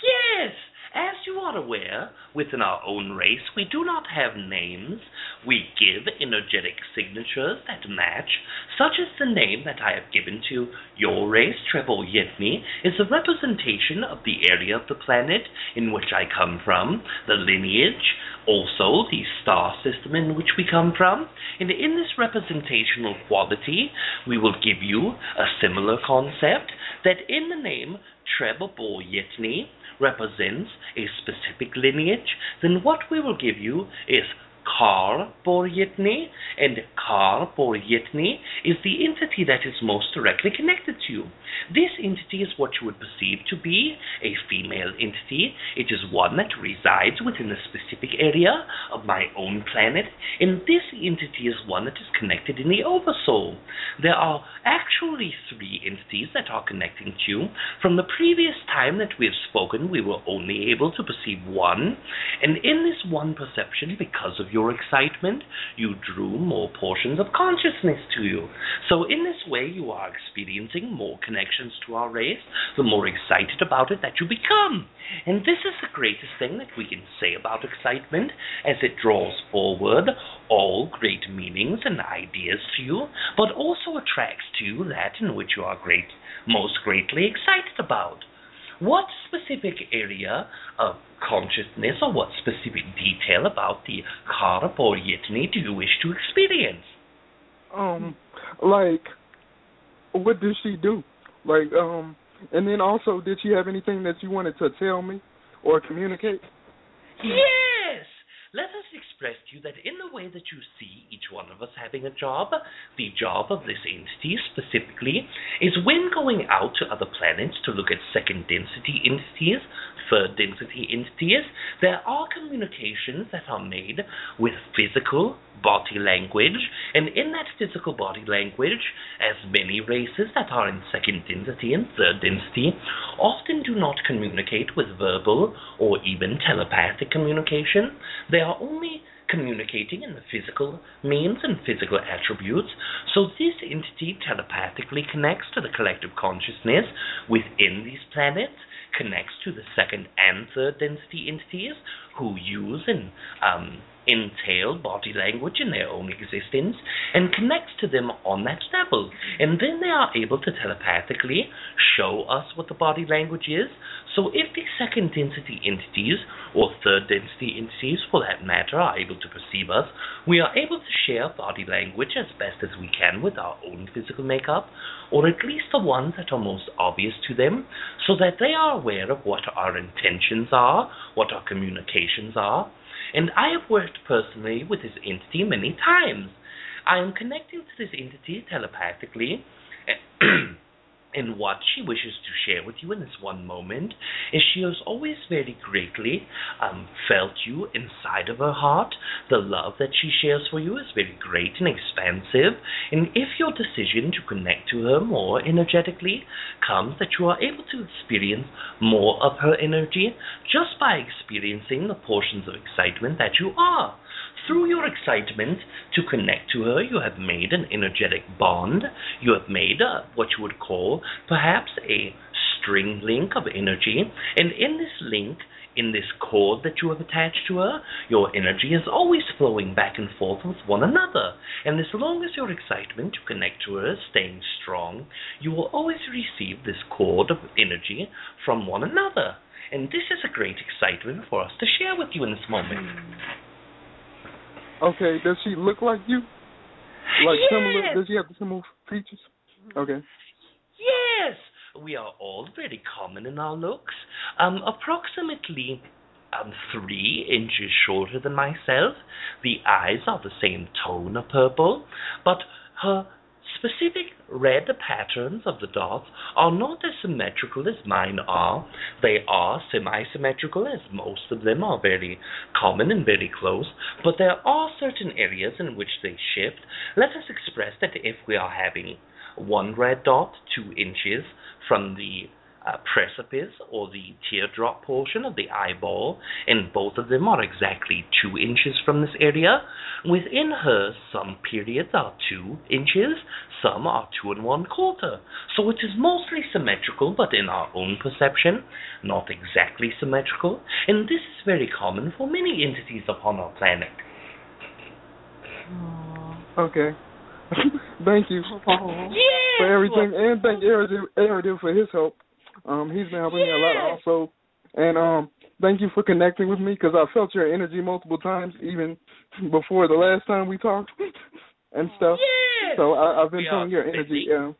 Yes! As you are aware, within our own race, we do not have names. We give energetic signatures that match, such as the name that I have given to your race, Trebor Yetni, is a representation of the area of the planet in which I come from, the lineage, also the star system in which we come from, and in this representational quality, we will give you a similar concept that in the name Trebor Yetni represents a specific lineage, then what we will give you is Kar Bor Yetni, and Kar Bor Yetni is the entity that is most directly connected to you. This entity is what you would perceive to be a female entity. It is one that resides within a specific area of my own planet, and this entity is one that is connected in the oversoul. There are actually 3 entities that are connecting to you. From the previous time that we have spoken, we were only able to perceive one, and in this one perception, because of your excitement, you drew more portions of consciousness to you. So in this way, you are experiencing more connections to our race, the more excited about it that you become. And this is the greatest thing that we can say about excitement, as it draws forward all great meanings and ideas to you, but also attracts to you that in which you are most greatly excited about. What specific area of consciousness or what specific detail about the Kar Bor Yetni do you wish to experience? Like, what does she do? Like, and then also, did she have anything that you wanted to tell me or communicate? Yes! Let us express to you that in the way that you see each one of us having a job, the job of this entity specifically is when going out to other planets to look at second density entities, third density entities, there are communications that are made with physical body language, and in that physical body language, as many races that are in second density and third density often do not communicate with verbal or even telepathic communication. They are only communicating in the physical means and physical attributes, so this entity telepathically connects to the collective consciousness within these planets, connects to the second and third density entities who use and entail body language in their own existence, and connects to them on that level. And then they are able to telepathically show us what the body language is. So if the second density entities, or third density entities for that matter, are able to perceive us, we are able to share body language as best as we can with our own physical makeup, or at least the ones that are most obvious to them, so that they are aware of what our intentions are, what our communications are. And I have worked personally with this entity many times. I am connecting to this entity telepathically, And what she wishes to share with you in this one moment is she has always very greatly felt you inside of her heart. The love that she shares for you is very great and expansive. And if your decision to connect to her more energetically comes that you are able to experience more of her energy just by experiencing the portions of excitement that you are. Through your excitement to connect to her, you have made an energetic bond. You have made what you would call perhaps a string link of energy. And in this link, in this cord that you have attached to her, your energy is always flowing back and forth with one another. And as long as your excitement to connect to her is staying strong, you will always receive this cord of energy from one another. And this is a great excitement for us to share with you in this moment. Okay, does she look like you? Like yes! similar? Does she have the similar features? Okay. Yes! We are all very common in our looks. Approximately 3 inches shorter than myself. The eyes are the same tone of purple, but her specific red patterns of the dots are not as symmetrical as mine are. They are semi-symmetrical, as most of them are very common and very close, but there are certain areas in which they shift. Let us express that if we are having one red dot 2 inches from the precipice or the teardrop portion of the eyeball, and both of them are exactly 2 inches from this area. Within her, some periods are 2 inches, some are 2 1/4. So it is mostly symmetrical, but in our own perception, not exactly symmetrical, and this is very common for many entities upon our planet. Okay. Thank you for everything, and thank Aridif for his help. He's been helping me a lot also. And thank you for connecting with me, because I felt your energy multiple times, even before the last time we talked and stuff. Yes! So I've been feeling your energy. Yeah.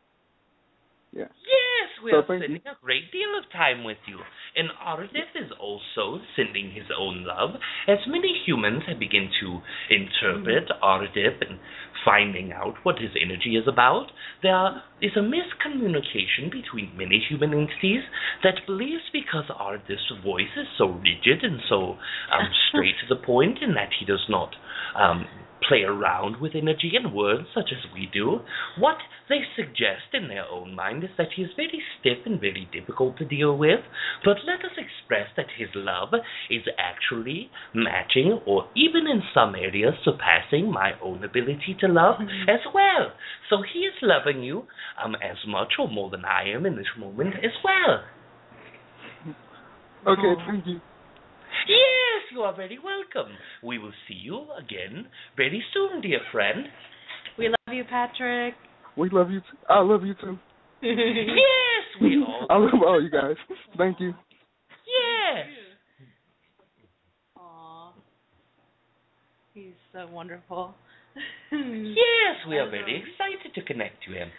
Yes, we are spending a great deal of time with you. And Aridif is also sending his own love. As many humans have begun to interpret Aridif and finding out what his energy is about, there is a miscommunication between many human entities that believes because Aridif's voice is so rigid and so straight to the point, and that he does not play around with energy and words such as we do, what they suggest in their own mind is that he is very stiff and very difficult to deal with. But let us express that his love is actually matching, or even in some areas surpassing, my own ability to love as well. So he is loving you as much or more than I am in this moment as well. Okay, thank you. Yes, you are very welcome. We will see you again very soon, dear friend. We love you, Patrick. We love you too. I love you too. Yes, we all. I love all you guys. Thank you. Yes. Aw, he's so wonderful. Yes, we are very excited to connect to him.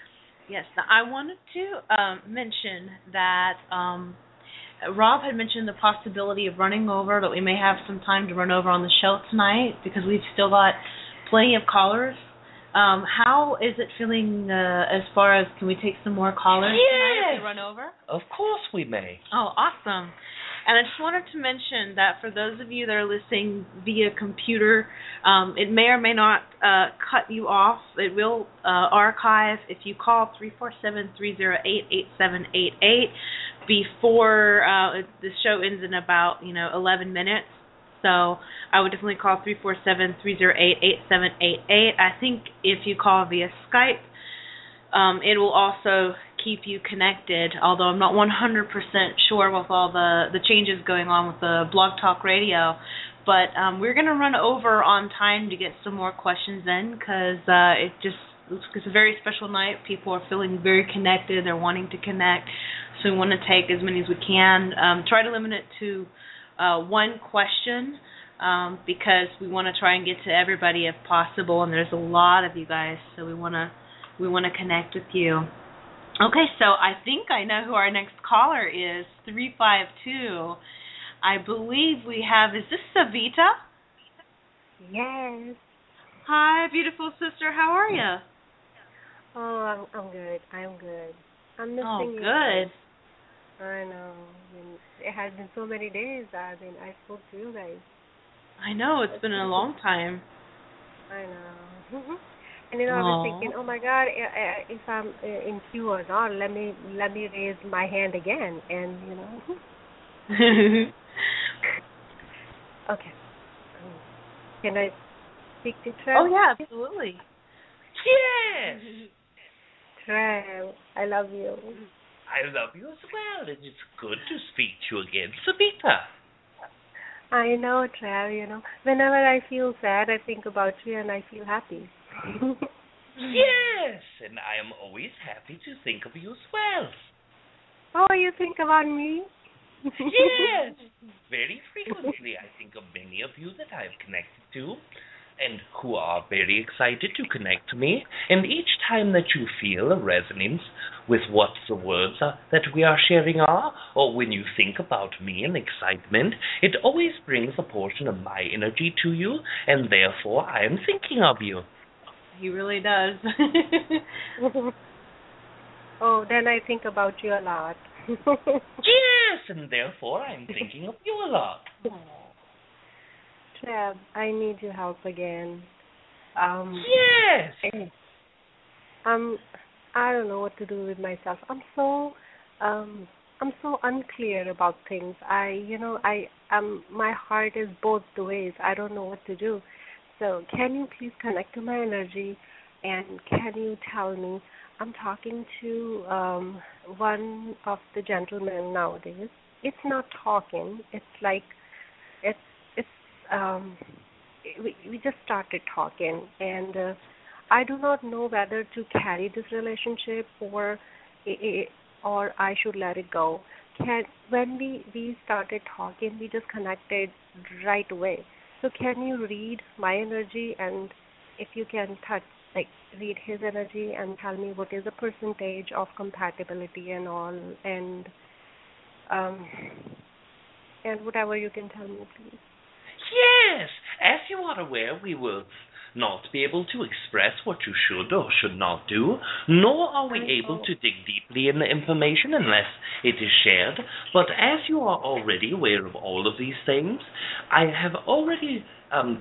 Yes, now I wanted to mention that Rob had mentioned the possibility of running over, that we may have some time to run over on the show tonight because we've still got plenty of callers. How is it feeling as far as, can we take some more callers tonight if we run over? Of course we may. Oh, awesome. And I just wanted to mention that for those of you that are listening via computer, it may or may not cut you off. It will archive if you call 347-308-8788 before the show ends in about 11 minutes. So I would definitely call 347-308-8788. I think if you call via Skype, it will also keep you connected, although I'm not 100% sure with all the changes going on with the Blog Talk Radio. But we're going to run over on time to get some more questions in, because it's a very special night. People are feeling very connected. They're wanting to connect. So we want to take as many as we can. Try to limit it to one question, because we want to try and get to everybody if possible, and there's a lot of you guys, so we want to connect with you. Okay, so I think I know who our next caller is, 352. I believe we have, is this Savita? Yes. Hi, beautiful sister, how are you? Oh, I'm good. I'm good. I'm missing Oh, you. good. I know. It has been so many days. I spoke to you guys. I know, it's been a long time. I know. And I was thinking, oh my God, if I'm in queue or not, let me raise my hand again, and Okay. Can I speak to Treb? Oh yeah, absolutely. Yes! Treb, I love you. I love you as well, and it's good to speak to you again, Sabita. I know, Treb, whenever I feel sad, I think about you and I feel happy. Yes, and I am always happy to think of you as well. Oh, you think about me? Yes, very frequently I think of many of you that I've connected to, and who are very excited to connect to me, and each time that you feel a resonance with what the words that we are sharing are, or when you think about me and excitement, it always brings a portion of my energy to you, and therefore I am thinking of you. He really does. Oh, then I think about you a lot. Yes, and therefore I'm thinking of you a lot. Treb, I need your help again. Yes. I don't know what to do with myself. I'm so unclear about things. My heart is both the ways. I don't know what to do. So can you please connect to my energy, and can you tell me? I'm talking to one of the gentlemen nowadays. It's not talking. It's like we just started talking, and I do not know whether to carry this relationship or I should let it go. When we started talking, we just connected right away. So can you read my energy, and if you can read his energy and tell me what is the percentage of compatibility and all, and whatever you can tell me, please. Yes, as you are aware, we will not be able to express what you should or should not do, nor are we able to dig deeply in the information unless it is shared. But as you are already aware of all of these things, I have already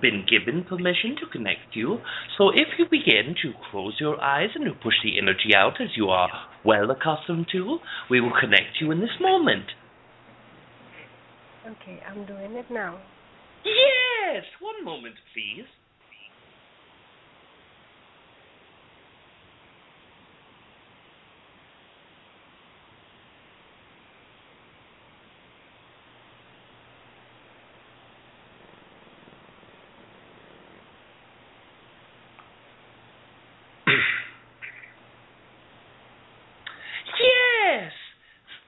been given permission to connect you. So if you begin to close your eyes and to push the energy out as you are well accustomed to, we will connect you in this moment. Okay, I'm doing it now. Yes, one moment, please. Yes!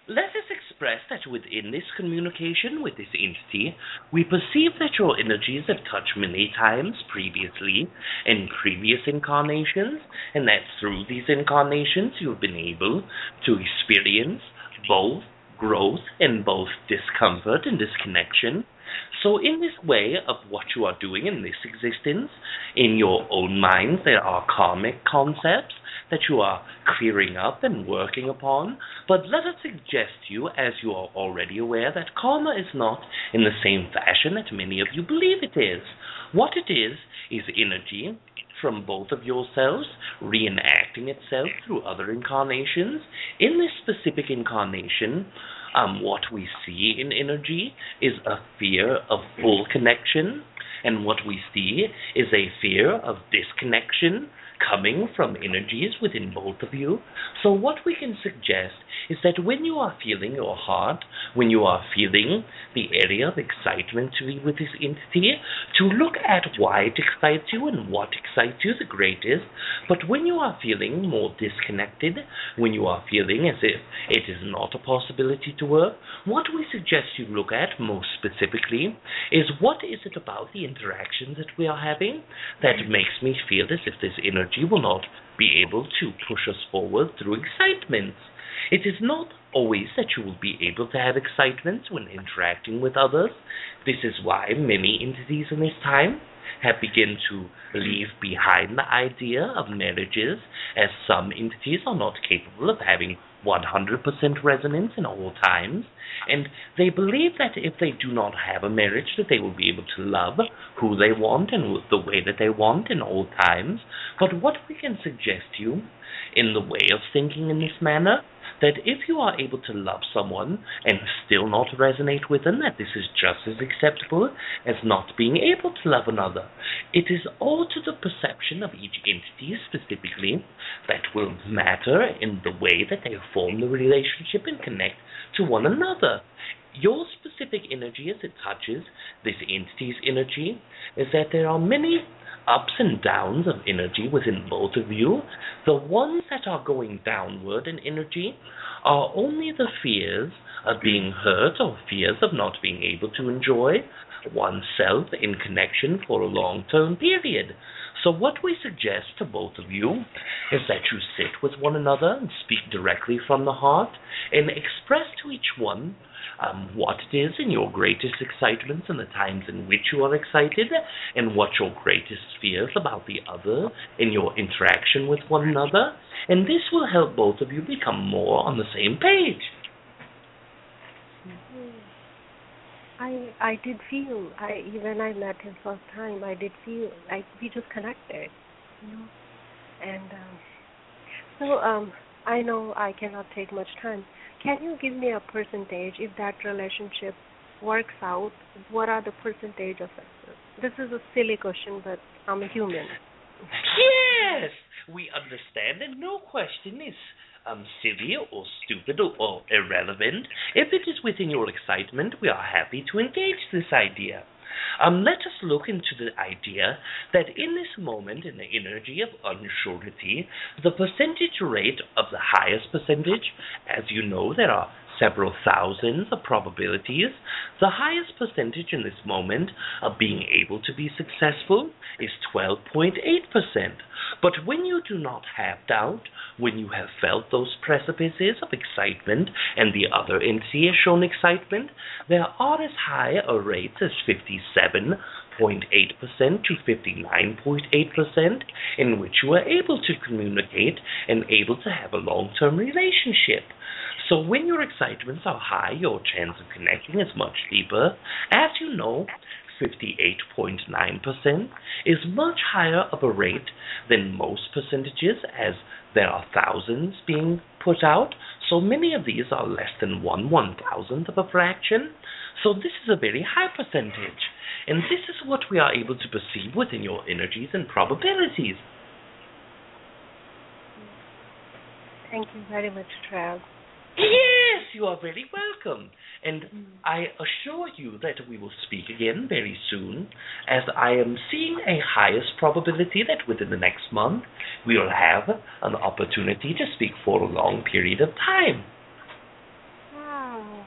Let us express that within this communication with this entity, we perceive that your energies have touched many times previously in previous incarnations, and that through these incarnations you have been able to experience both growth and both discomfort and disconnection. So in this way of what you are doing in this existence, in your own mind, there are karmic concepts that you are clearing up and working upon, but let us suggest to you, as you are already aware, that karma is not in the same fashion that many of you believe it is. What it is energy from both of yourselves reenacting itself through other incarnations. In this specific incarnation, what we see in energy is a fear of full connection, and what we see is a fear of disconnection coming from energies within both of you. So what we can suggest is that when you are feeling your heart, when you are feeling the area of excitement to be with this entity, to look at why it excites you and what excites you the greatest. But when you are feeling more disconnected, when you are feeling as if it is not a possibility to work, what we suggest you look at most specifically is what is it about the interactions that we are having that makes me feel as if this energy will not be able to push us forward through excitement. It is not always that you will be able to have excitement when interacting with others. This is why many entities in this time have begun to leave behind the idea of marriages, as some entities are not capable of having 100% resonance in all times, and they believe that if they do not have a marriage, that they will be able to love who they want and the way that they want in all times. But what we can suggest to you in the way of thinking in this manner, that if you are able to love someone and still not resonate with them, that this is just as acceptable as not being able to love another. It is all to the perception of each entity specifically that will matter in the way that they form the relationship and connect to one another. Your specific energy as it touches this entity's energy is that there are many ups and downs of energy within both of you. The ones that are going downward in energy are only the fears of being hurt or fears of not being able to enjoy oneself in connection for a long-term period. So what we suggest to both of you is that you sit with one another and speak directly from the heart and express to each one what it is in your greatest excitements and the times in which you are excited, and what your greatest fears about the other in your interaction with one another, and this will help both of you become more on the same page. I did feel, when I met him first time, I did feel like we just connected, and so I know I cannot take much time. Can you give me a percentage if that relationship works out? What are the percentage of it? This is a silly question, but I'm a human. Yes, we understand, and no question is silly or stupid or irrelevant. If it is within your excitement, we are happy to engage this idea. Let us look into the idea that in this moment, in the energy of unsurety, the percentage rate of the highest percentage, as you know, there are several thousands of probabilities. The highest percentage in this moment of being able to be successful is 12.8%. But when you do not have doubt, when you have felt those precipices of excitement and the other entity has shown excitement, there are as high a rates as 57.8% to 59.8% in which you are able to communicate and able to have a long-term relationship. So when your excitements are high, your chance of connecting is much deeper. As you know, 58.9% is much higher of a rate than most percentages, as there are thousands being put out. So many of these are less than 1/1000th of a fraction. So this is a very high percentage. And this is what we are able to perceive within your energies and probabilities. Thank you very much, Treb. Yes, you are very welcome. And I assure you that we will speak again very soon, as I am seeing a highest probability that within the next month we will have an opportunity to speak for a long period of time. Wow.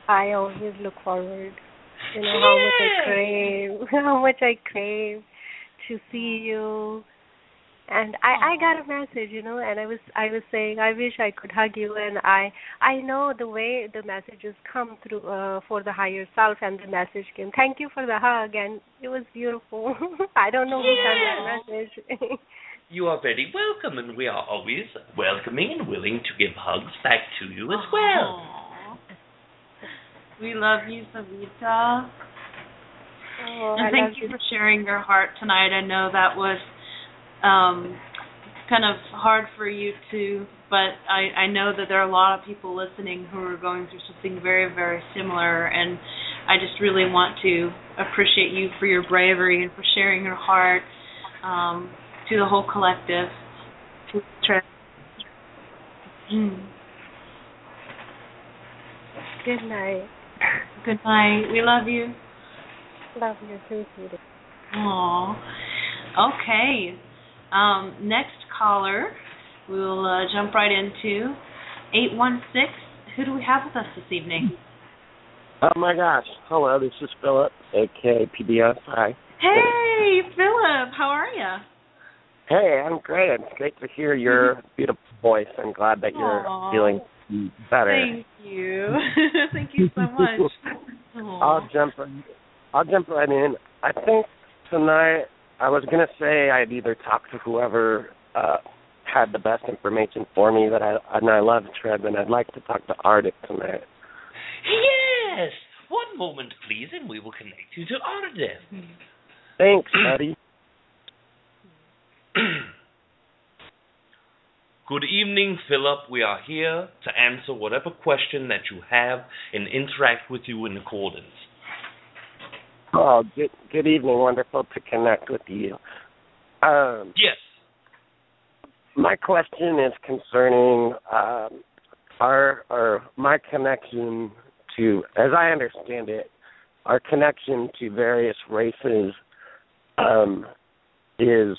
I always look forward. How much I crave to see you. And I got a message, and I was saying I wish I could hug you, and I know the way the messages come through for the higher self, and the message came. Thank you for the hug, and it was beautiful. I don't know who sent that message. You are very welcome, and we are always welcoming and willing to give hugs back to you as well. Aww. We love you, Savita. And thank you for sharing your heart tonight. I know that was kind of hard for you to, but I know that there are a lot of people listening who are going through something very, very similar, and I just really want to appreciate you for your bravery and for sharing your heart to the whole collective. Good night. Good night. We love you. Love you too, sweetie. Aww. Okay. Next caller, we'll jump right into 816. Who do we have with us this evening? Oh my gosh. Hello, this is Philip, aka PBS. Hi. Hey, Philip. How are you? Hey, I'm great. It's great to hear your beautiful voice. I'm glad that you're feeling better. Thank you. Thank you so much. I'll jump right in. I think tonight I was going to say I'd either talk to whoever had the best information for me. And I love TReb, and I'd like to talk to Aridif tonight. Yes! One moment, please, and we will connect you to Aridif. Thanks, buddy. Good evening, Philip. We are here to answer whatever question that you have and interact with you in accordance. Oh, good evening. Wonderful to connect with you. Yes. My question is concerning my connection to, as I understand it, our connection to various races is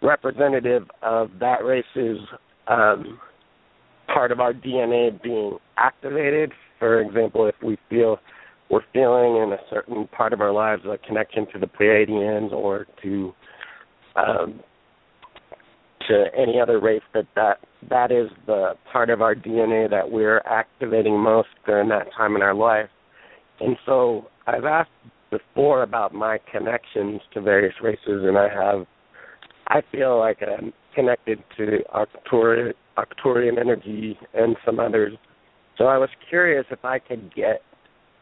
representative of that race's part of our DNA being activated. For example, if we're feeling in a certain part of our lives a connection to the Pleiadians or to any other race, that is the part of our DNA that we're activating most during that time in our life. And so I've asked before about my connections to various races, and I feel like I'm connected to Arcturian energy and some others. So I was curious if I could get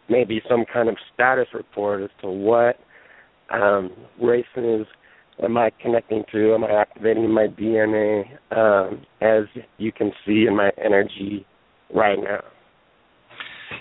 maybe some kind of status report as to what races am I connecting to, am I activating my DNA, as you can see in my energy right now.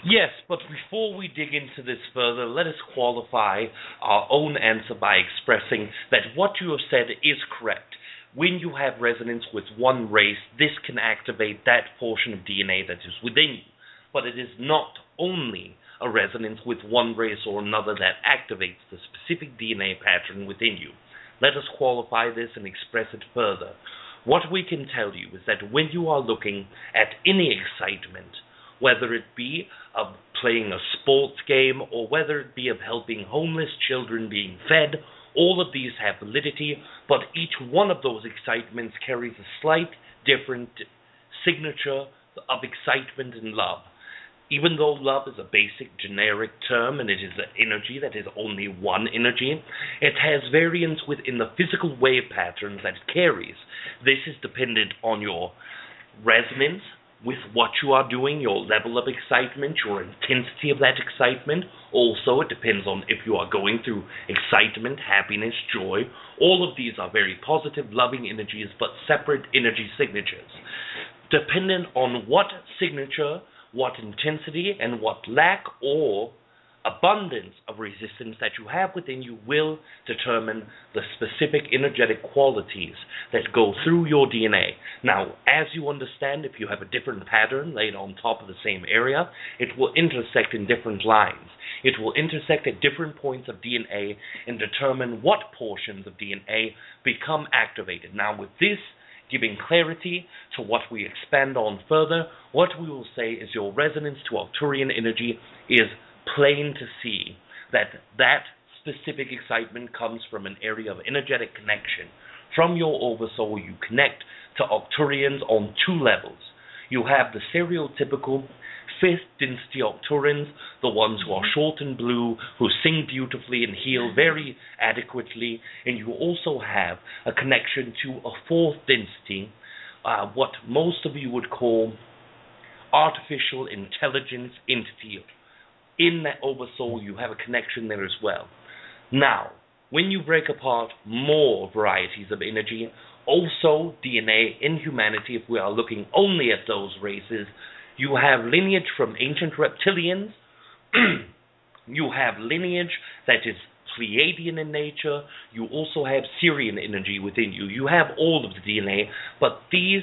Yes, but before we dig into this further, let us qualify our own answer by expressing that what you have said is correct. When you have resonance with one race, this can activate that portion of DNA that is within you. But it is not only a resonance with one race or another that activates the specific DNA pattern within you. Let us qualify this and express it further. What we can tell you is that when you are looking at any excitement, whether it be of playing a sports game or whether it be of helping homeless children being fed, all of these have validity, but each one of those excitements carries a slight different signature of excitement and love. Even though love is a basic generic term and it is an energy that is only one energy, it has variance within the physical wave patterns that it carries. This is dependent on your resonance with what you are doing, your level of excitement, your intensity of that excitement. Also, it depends on if you are going through excitement, happiness, joy. All of these are very positive, loving energies, but separate energy signatures. Dependent on what signature, what intensity, and what lack or abundance of resistance that you have within you will determine the specific energetic qualities that go through your DNA. Now, as you understand, if you have a different pattern laid on top of the same area, it will intersect in different lines. It will intersect at different points of DNA and determine what portions of DNA become activated. Now, with this giving clarity to what we expand on further, what we will say is your resonance to Arcturian energy is plain to see that specific excitement comes from an area of energetic connection. From your oversoul, you connect to Arcturians on two levels. You have the stereotypical fifth density Arcturians, the ones who are short and blue, who sing beautifully and heal very adequately, and you also have a connection to a fourth density, what most of you would call artificial intelligence entity. In that oversoul, you have a connection there as well. Now, when you break apart more varieties of energy, also DNA in humanity, if we are looking only at those races, you have lineage from ancient reptilians, you have lineage that is Pleiadian in nature, you also have Sirian energy within you. You have all of the DNA, but these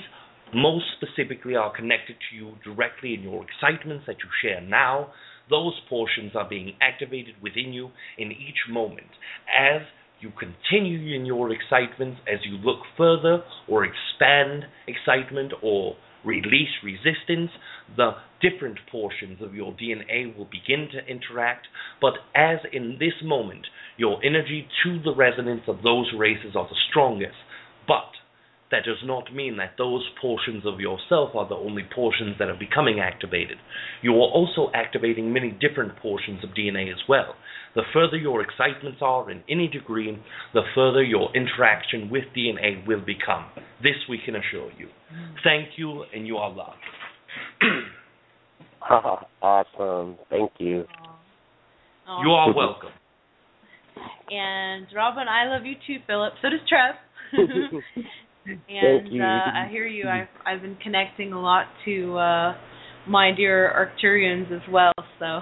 most specifically are connected to you directly in your excitements that you share now. Those portions are being activated within you in each moment. As you continue in your excitements, as you look further or expand excitement or release resistance, the different portions of your DNA will begin to interact. But as in this moment, your energy to the resonance of those races are the strongest. But that does not mean that those portions of yourself are the only portions that are becoming activated. You are also activating many different portions of DNA as well. The further your excitements are in any degree, the further your interaction with DNA will become. This we can assure you. Thank you, and you are loved. Awesome. Thank you. You are welcome. And Robin, I love you too, Philip. So does Treb. Thank you. I hear you. I've been connecting a lot to my dear Arcturians as well. So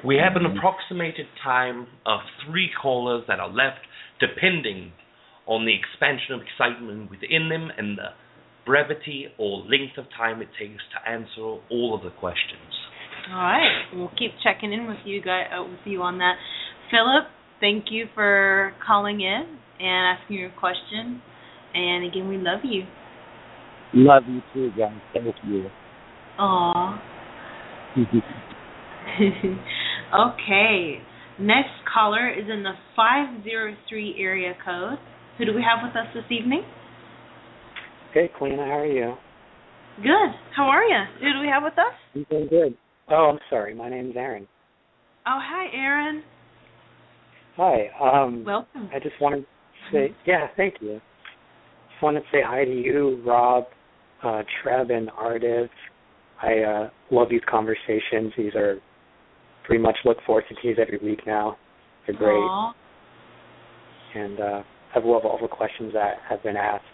we have an approximated time of 3 callers that are left, depending on the expansion of excitement within them and the brevity or length of time it takes to answer all of the questions. All right, we'll keep checking in with you guys, with you on that. Philip, thank you for calling in and asking your question. And again, we love you. Love you too, guys. Thank you. Aw. Okay. Next caller is in the 503 area code. Who do we have with us this evening? Hey, Queen, how are you? Good. How are you? Who do we have with us? I'm doing good. Oh, I'm sorry. My name's Aaron. Oh, hi, Aaron. Hi. Welcome. I just wanted to say, yeah, thank you. Just wanted to say hi to you, Rob, Treb, and Aridif. I love these conversations. These are pretty much look forward to these every week now. They're great. Aww. And I love all the questions that have been asked.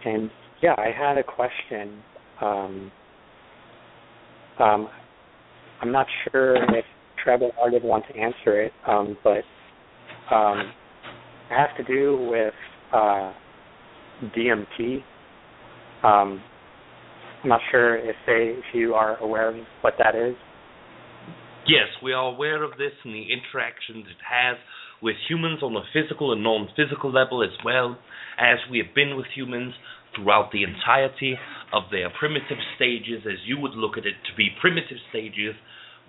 And yeah, I had a question. I'm not sure if Treb or Aridif want to answer it, but it has to do with DMT. I'm not sure if you are aware of what that is. Yes, we are aware of this and the interactions it has with humans on a physical and non-physical level, as well as we have been with humans throughout the entirety of their primitive stages, as you would look at it to be primitive stages.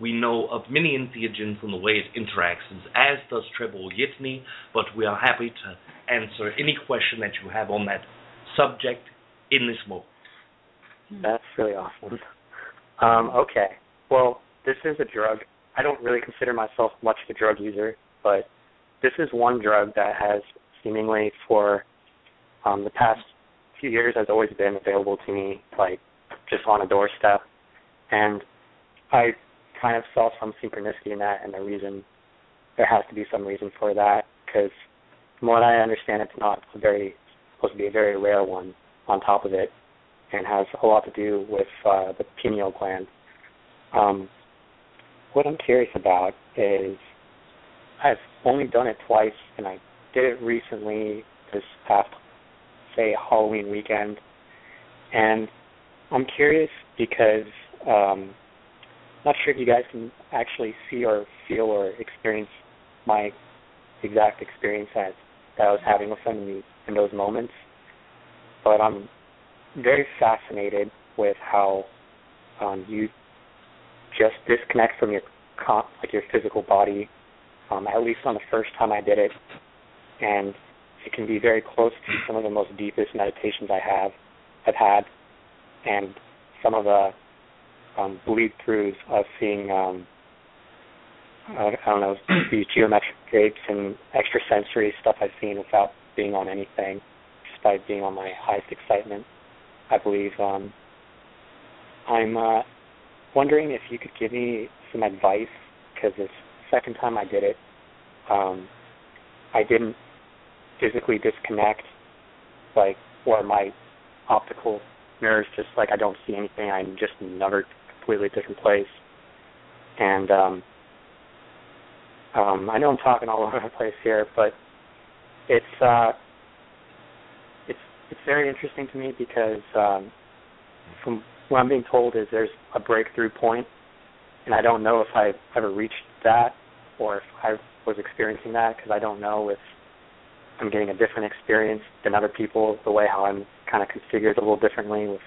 We know of many entheogens and the way it interacts, as does Treb or Yitni, but we are happy to answer any question that you have on that subject in this moment. That's really awesome. Okay. Well, this is a drug. I don't really consider myself much of a drug user, but this is one drug that has seemingly for the past few years has always been available to me, like just on a doorstep. And I kind of saw some synchronicity in that, and there has to be some reason for that, because from what I understand, it's not supposed to be a very rare one on top of it, and has a lot to do with the pineal gland. What I'm curious about is I've only done it twice, and I did it recently this past, say, Halloween weekend. And I'm curious because I'm not sure if you guys can actually see or feel or experience my exact experience that I was having with them in those moments. But I'm very fascinated with how you just disconnect from your physical body, at least on the first time I did it, and it can be very close to some of the most deepest meditations I've had, and some of the bleed-throughs of seeing, I don't know, these geometric shapes and extrasensory stuff I've seen without being on anything, just by being on my highest excitement, I believe. I'm wondering if you could give me some advice, because this second time I did it, I didn't physically disconnect, or my optical nerves, just I don't see anything. I'm just in another completely different place. And I know I'm talking all over the place here, but it's very interesting to me because from what I'm being told is there's a breakthrough point, and I don't know if I've ever reached that or if I was experiencing that, because I don't know if I'm getting a different experience than other people, the way how I'm kind of configured a little differently, with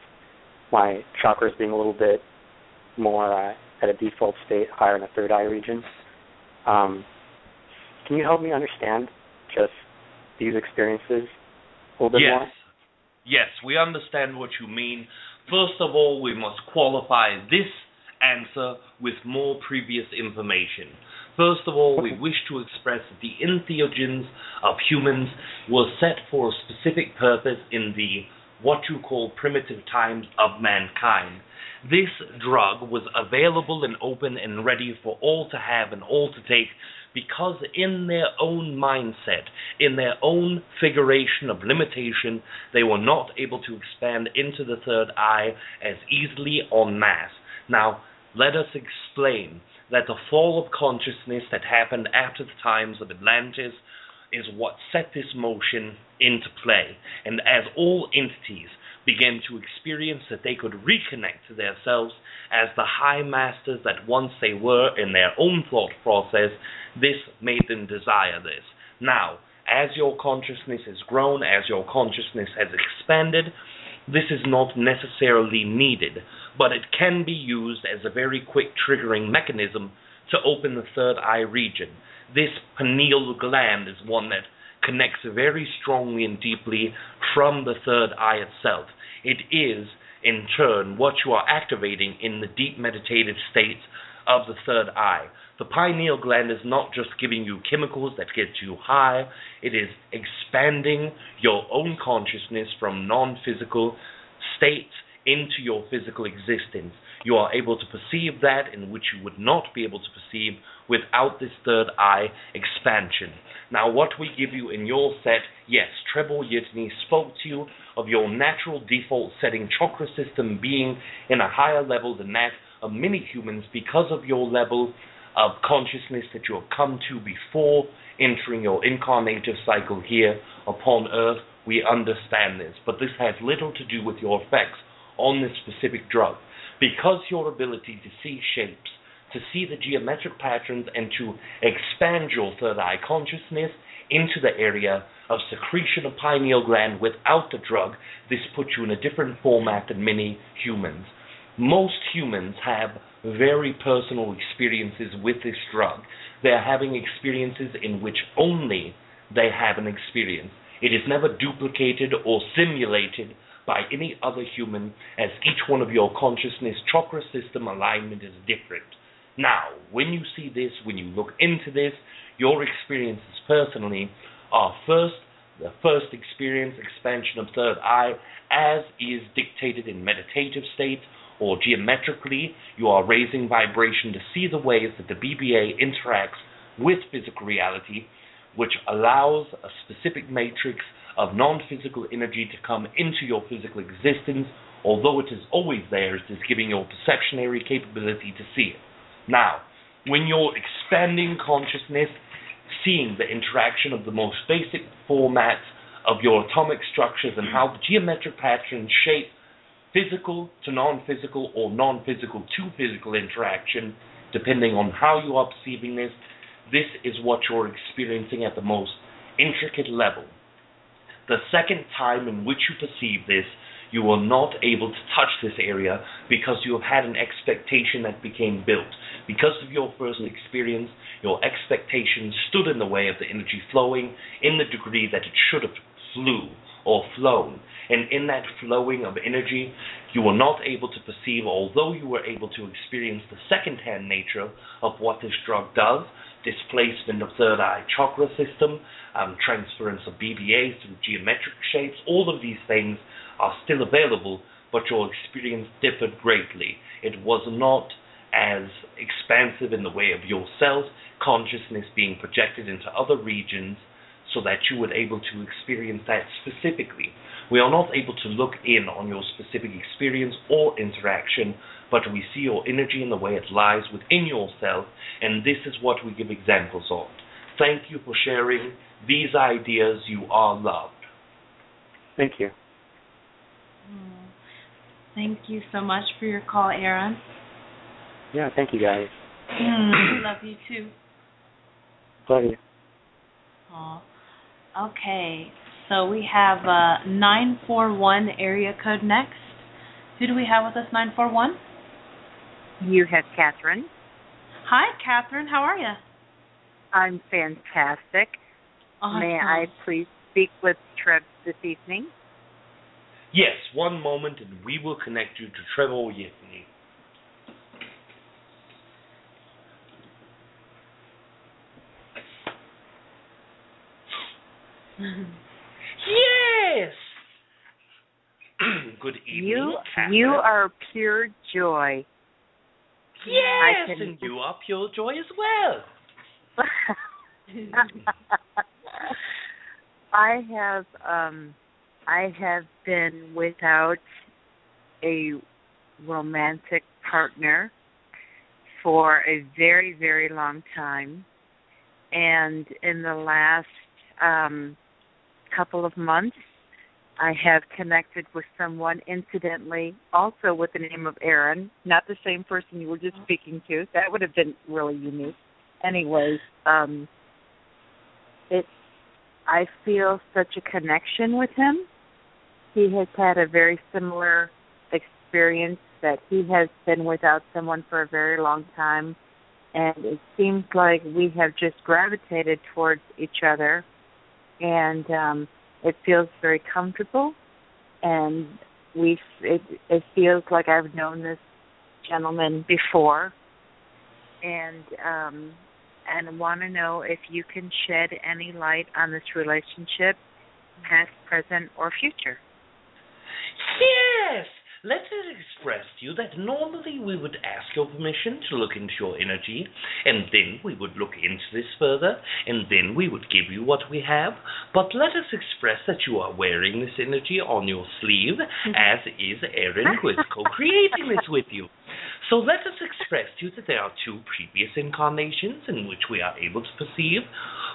my chakras being a little bit more at a default state, higher in the third eye region. Can you help me understand just these experiences little bit more? Yes, we understand what you mean. First of all, we must qualify this answer with more previous information. First of all, we wish to express that the entheogens of humans were set for a specific purpose in the what you call primitive times of mankind. This drug was available and open and ready for all to have and all to take because in their own mindset, in their own figuration of limitation, they were not able to expand into the third eye as easily en masse. Now, let us explain that the fall of consciousness that happened after the times of Atlantis is what set this motion into play. And as all entities began to experience that they could reconnect to themselves as the high masters that once they were in their own thought process, this made them desire this. Now, as your consciousness has grown, as your consciousness has expanded, this is not necessarily needed, but it can be used as a very quick triggering mechanism to open the third eye region. This pineal gland is one that connects very strongly and deeply from the third eye itself. It is, in turn, what you are activating in the deep meditative states of the third eye. The pineal gland is not just giving you chemicals that get you high, it is expanding your own consciousness from non-physical states into your physical existence. You are able to perceive that in which you would not be able to perceive without this third eye expansion. Now, what we give you in your set, yes, Treble Yitney spoke to you of your natural default setting chakra system being in a higher level than that of many humans because of your level of consciousness that you have come to before entering your incarnative cycle here upon Earth. We understand this, but this has little to do with your effects on this specific drug. Because your ability to see shapes, to see the geometric patterns, and to expand your third eye consciousness into the area of secretion of pineal gland without the drug, this puts you in a different format than many humans. Most humans have very personal experiences with this drug. They are having experiences in which only they have an experience. It is never duplicated or simulated by any other human, as each one of your consciousness chakra system alignment is different. Now, when you see this, when you look into this, your experiences personally are the first experience, expansion of third eye, as is dictated in meditative states, or geometrically, you are raising vibration to see the ways that the BBA interacts with physical reality, which allows a specific matrix of non-physical energy to come into your physical existence. Although it is always there, it is giving your perceptionary capability to see it. Now, when you're expanding consciousness, seeing the interaction of the most basic formats of your atomic structures and how the geometric patterns shape physical to non-physical or non-physical to physical interaction, depending on how you are perceiving this, this is what you're experiencing at the most intricate level. The second time in which you perceive this, you were not able to touch this area because you have had an expectation that became built. Because of your first experience, your expectation stood in the way of the energy flowing in the degree that it should have flew or flown. And in that flowing of energy, you were not able to perceive, although you were able to experience the second-hand nature of what this drug does, displacement of third eye chakra system, transference of BBAs through geometric shapes, all of these things are still available, but your experience differed greatly. It was not as expansive in the way of your cells, consciousness being projected into other regions so that you were able to experience that specifically. We are not able to look in on your specific experience or interaction, but we see your energy in the way it lies within yourself, and this is what we give examples of. Thank you for sharing these ideas. You are loved. Thank you. Thank you so much for your call, Aaron. Yeah, thank you guys. We love you too. Love you. Okay, so we have 941 area code next. Who do we have with us, 941? You have Catherine. Hi, Catherine. How are you? I'm fantastic. Awesome. May I please speak with TReb this evening? Yes, one moment and we will connect you to Trevor Yetney. Yes! Good evening, Catherine. You are pure joy. Yes, and you are pure joy as well. I have been without a romantic partner for a very, very long time. And in the last couple of months, I have connected with someone, incidentally, also with the name of Aaron, not the same person you were just speaking to. That would have been really unique. Anyways, I feel such a connection with him. He has had a very similar experience that he has been without someone for a very long time, and it seems like we have just gravitated towards each other, and it feels very comfortable, and it feels like I've known this gentleman before, and want to know if you can shed any light on this relationship, past, present, or future. Yes! Let it express to you that normally we would ask your permission to look into your energy, and then we would look into this further, and then we would give you what we have. But let us express that you are wearing this energy on your sleeve, as is Erin, who is co-creating this with you. So let us express to you that there are two previous incarnations in which we are able to perceive.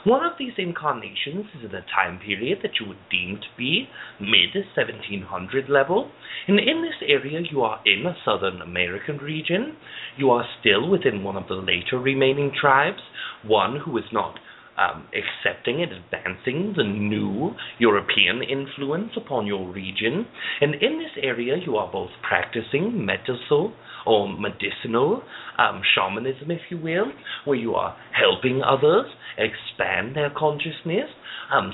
One of these incarnations is in a time period that you would deem to be mid-1700 level, and in this area you are in a Southern American region. You are still within one of the later remaining tribes, one who is not accepting and advancing the new European influence upon your region, and in this area you are both practicing medicinal shamanism, if you will, where you are helping others expand their consciousness,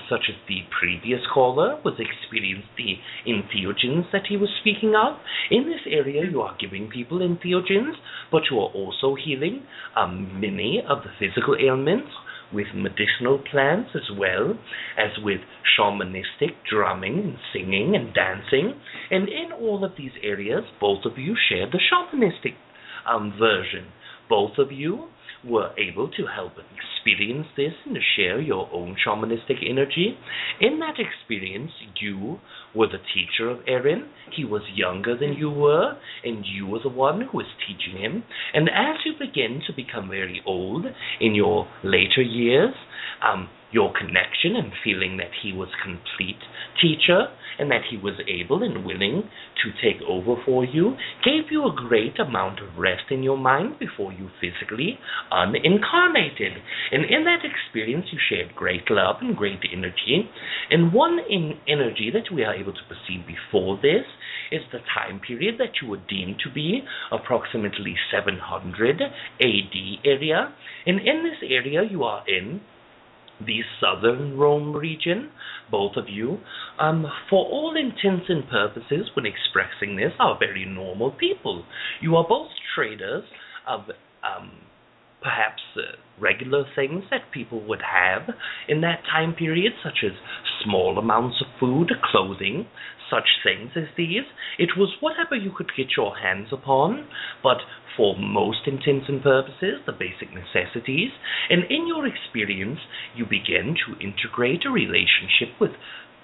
such as the previous caller was experiencing the entheogens that he was speaking of. In this area you are giving people entheogens, but you are also healing many of the physical ailments with medicinal plants, as well as with shamanistic drumming and singing and dancing. And in all of these areas, both of you share the shamanistic version. Both of you were able to help experience this and to share your own shamanistic energy. In that experience, you were the teacher of Erin. He was younger than you were, and you were the one who was teaching him. And as you begin to become very old in your later years, your connection and feeling that he was complete teacher and that he was able and willing to take over for you gave you a great amount of rest in your mind before you physically unincarnated. And in that experience you shared great love and great energy. And one energy that we are able to perceive before this is the time period that you would deem to be approximately 700 AD area. And in this area you are in the southern Rome region, both of you, for all intents and purposes, when expressing this, are very normal people. You are both traders of perhaps regular things that people would have in that time period, such as small amounts of food, clothing, such things as these. It was whatever you could get your hands upon, but for most intents and purposes, the basic necessities. And in your experience, you begin to integrate a relationship with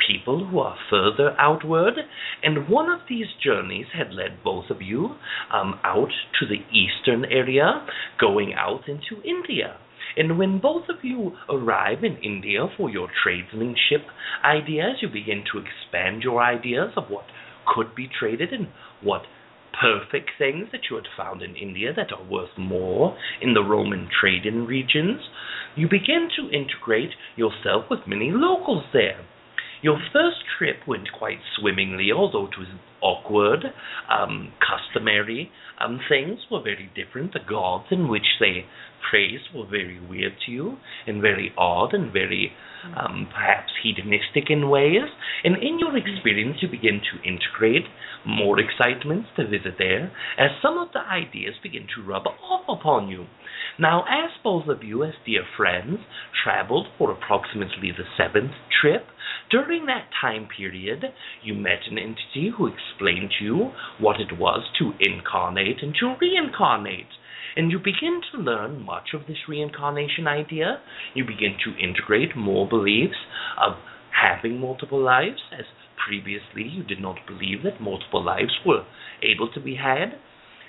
people who are further outward, and one of these journeys had led both of you out to the eastern area, going out into India. And when both of you arrive in India for your tradesmanship ideas, you begin to expand your ideas of what could be traded and what perfect things that you had found in India that are worth more in the Roman trading regions. You begin to integrate yourself with many locals there. Your first trip went quite swimmingly, although it was awkward. Customary things were very different. The gods in which they praised were very weird to you, and very odd, and very perhaps hedonistic in ways. And in your experience, you begin to integrate more excitements to visit there, as some of the ideas begin to rub off upon you. Now, as both of you, as dear friends, traveled for approximately the 7th trip, during that time period, you met an entity who explained to you what it was to incarnate and to reincarnate. And you begin to learn much of this reincarnation idea. You begin to integrate more beliefs of having multiple lives, as previously you did not believe that multiple lives were able to be had.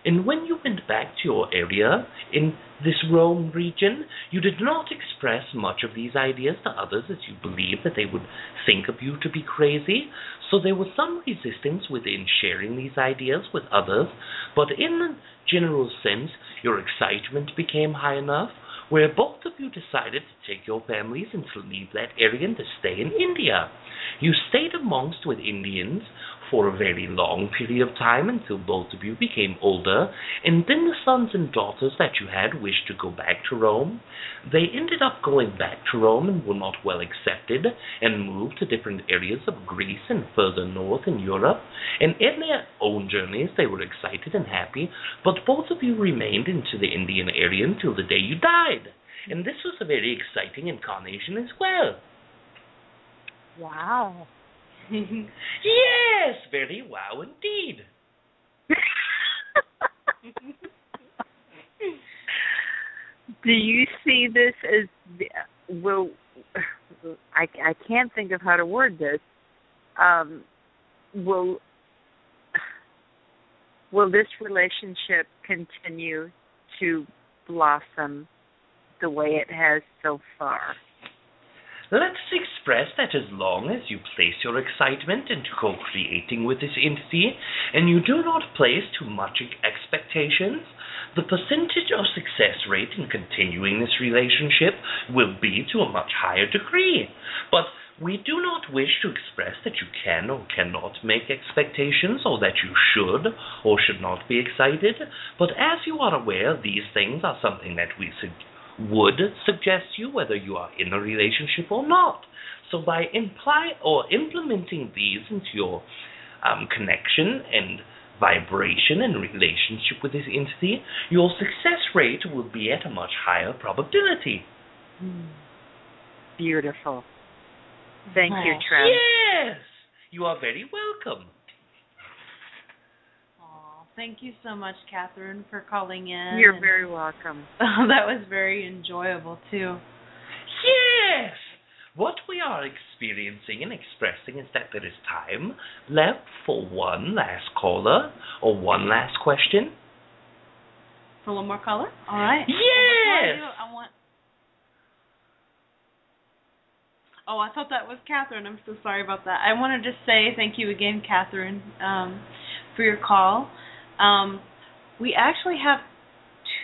And when you went back to your area in this Rome region, you did not express much of these ideas to others, as you believed that they would think of you to be crazy. So there was some resistance within sharing these ideas with others, but in the general sense, your excitement became high enough where both of you decided to take your families and to leave that area and to stay in India. You stayed amongst with Indians for a very long period of time until both of you became older, and then the sons and daughters that you had wished to go back to Rome. They ended up going back to Rome and were not well accepted and moved to different areas of Greece and further north in Europe, and in their own journeys they were excited and happy, but both of you remained into the Indian area until the day you died. And this was a very exciting incarnation as well. Wow. Yes, very wow indeed. Do you see this as I can't think of how to word this. Will this relationship continue to blossom the way it has so far? Let's express that as long as you place your excitement into co-creating with this entity, and you do not place too much expectations, the percentage of success rate in continuing this relationship will be to a much higher degree. But we do not wish to express that you can or cannot make expectations, or that you should or should not be excited, but as you are aware, these things are something that we would suggest you whether you are in a relationship or not. So by implementing these into your connection and vibration and relationship with this entity, your success rate will be at a much higher probability. Beautiful. Thank you, Treb. Yes! You are very welcome. Thank you so much, Catherine, for calling in. You're very welcome. That was very enjoyable, too. Yes! What we are experiencing and expressing is that there is time left for one last caller or one last question. For one more caller? All right. Yes! Oh, I thought that was Catherine. I'm so sorry about that. I want to just say thank you again, Catherine, for your call. We actually have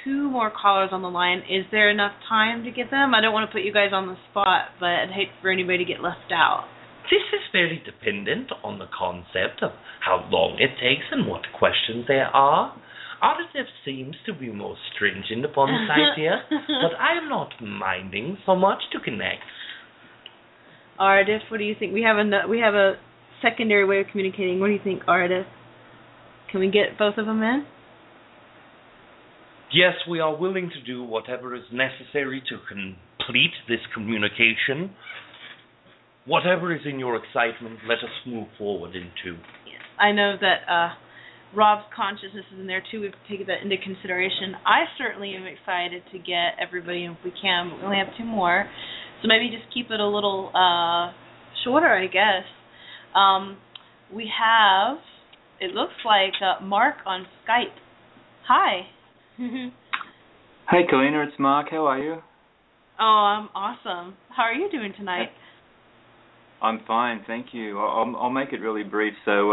2 more callers on the line. Is there enough time to get them? I don't want to put you guys on the spot, but I'd hate for anybody to get left out. This is very dependent on the concept of how long it takes and what questions there are. Aridif seems to be more stringent upon this idea, but I am not minding so much to connect. Aridif, what do you think? We have a secondary way of communicating. What do you think, Aridif? Can we get both of them in? Yes, we are willing to do whatever is necessary to complete this communication. Whatever is in your excitement, let us move forward into. Yes. I know that Rob's consciousness is in there too. We've taken that into consideration. I certainly am excited to get everybody in if we can, but we only have 2 more. So maybe just keep it a little shorter, I guess. We have... It looks like Mark on Skype. Hi. Hey, Kalina, it's Mark. How are you? Oh, I'm awesome. How are you doing tonight? I'm fine, thank you. I'll make it really brief. So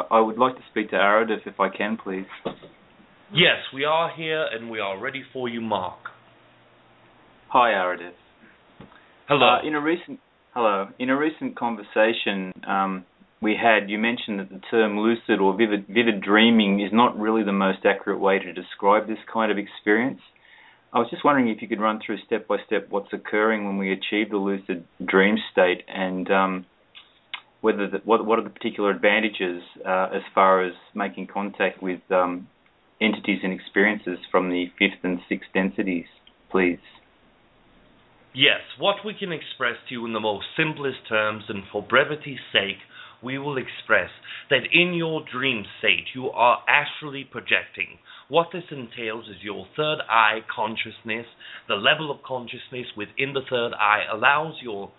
I would like to speak to Aridif if I can, please. Yes, we are here and we are ready for you, Mark. Hi, Aridif. Hello. In a Hello. In a recent conversation we had, you mentioned that the term lucid or vivid dreaming is not really the most accurate way to describe this kind of experience. I was just wondering if you could run through step by step what's occurring when we achieve the lucid dream state, and what are the particular advantages as far as making contact with entities and experiences from the fifth and sixth densities, please. Yes, what we can express to you in the most simplest terms, and for brevity's sake, we will express that in your dream state you are astrally projecting. What this entails is your third eye consciousness. The level of consciousness within the third eye allows your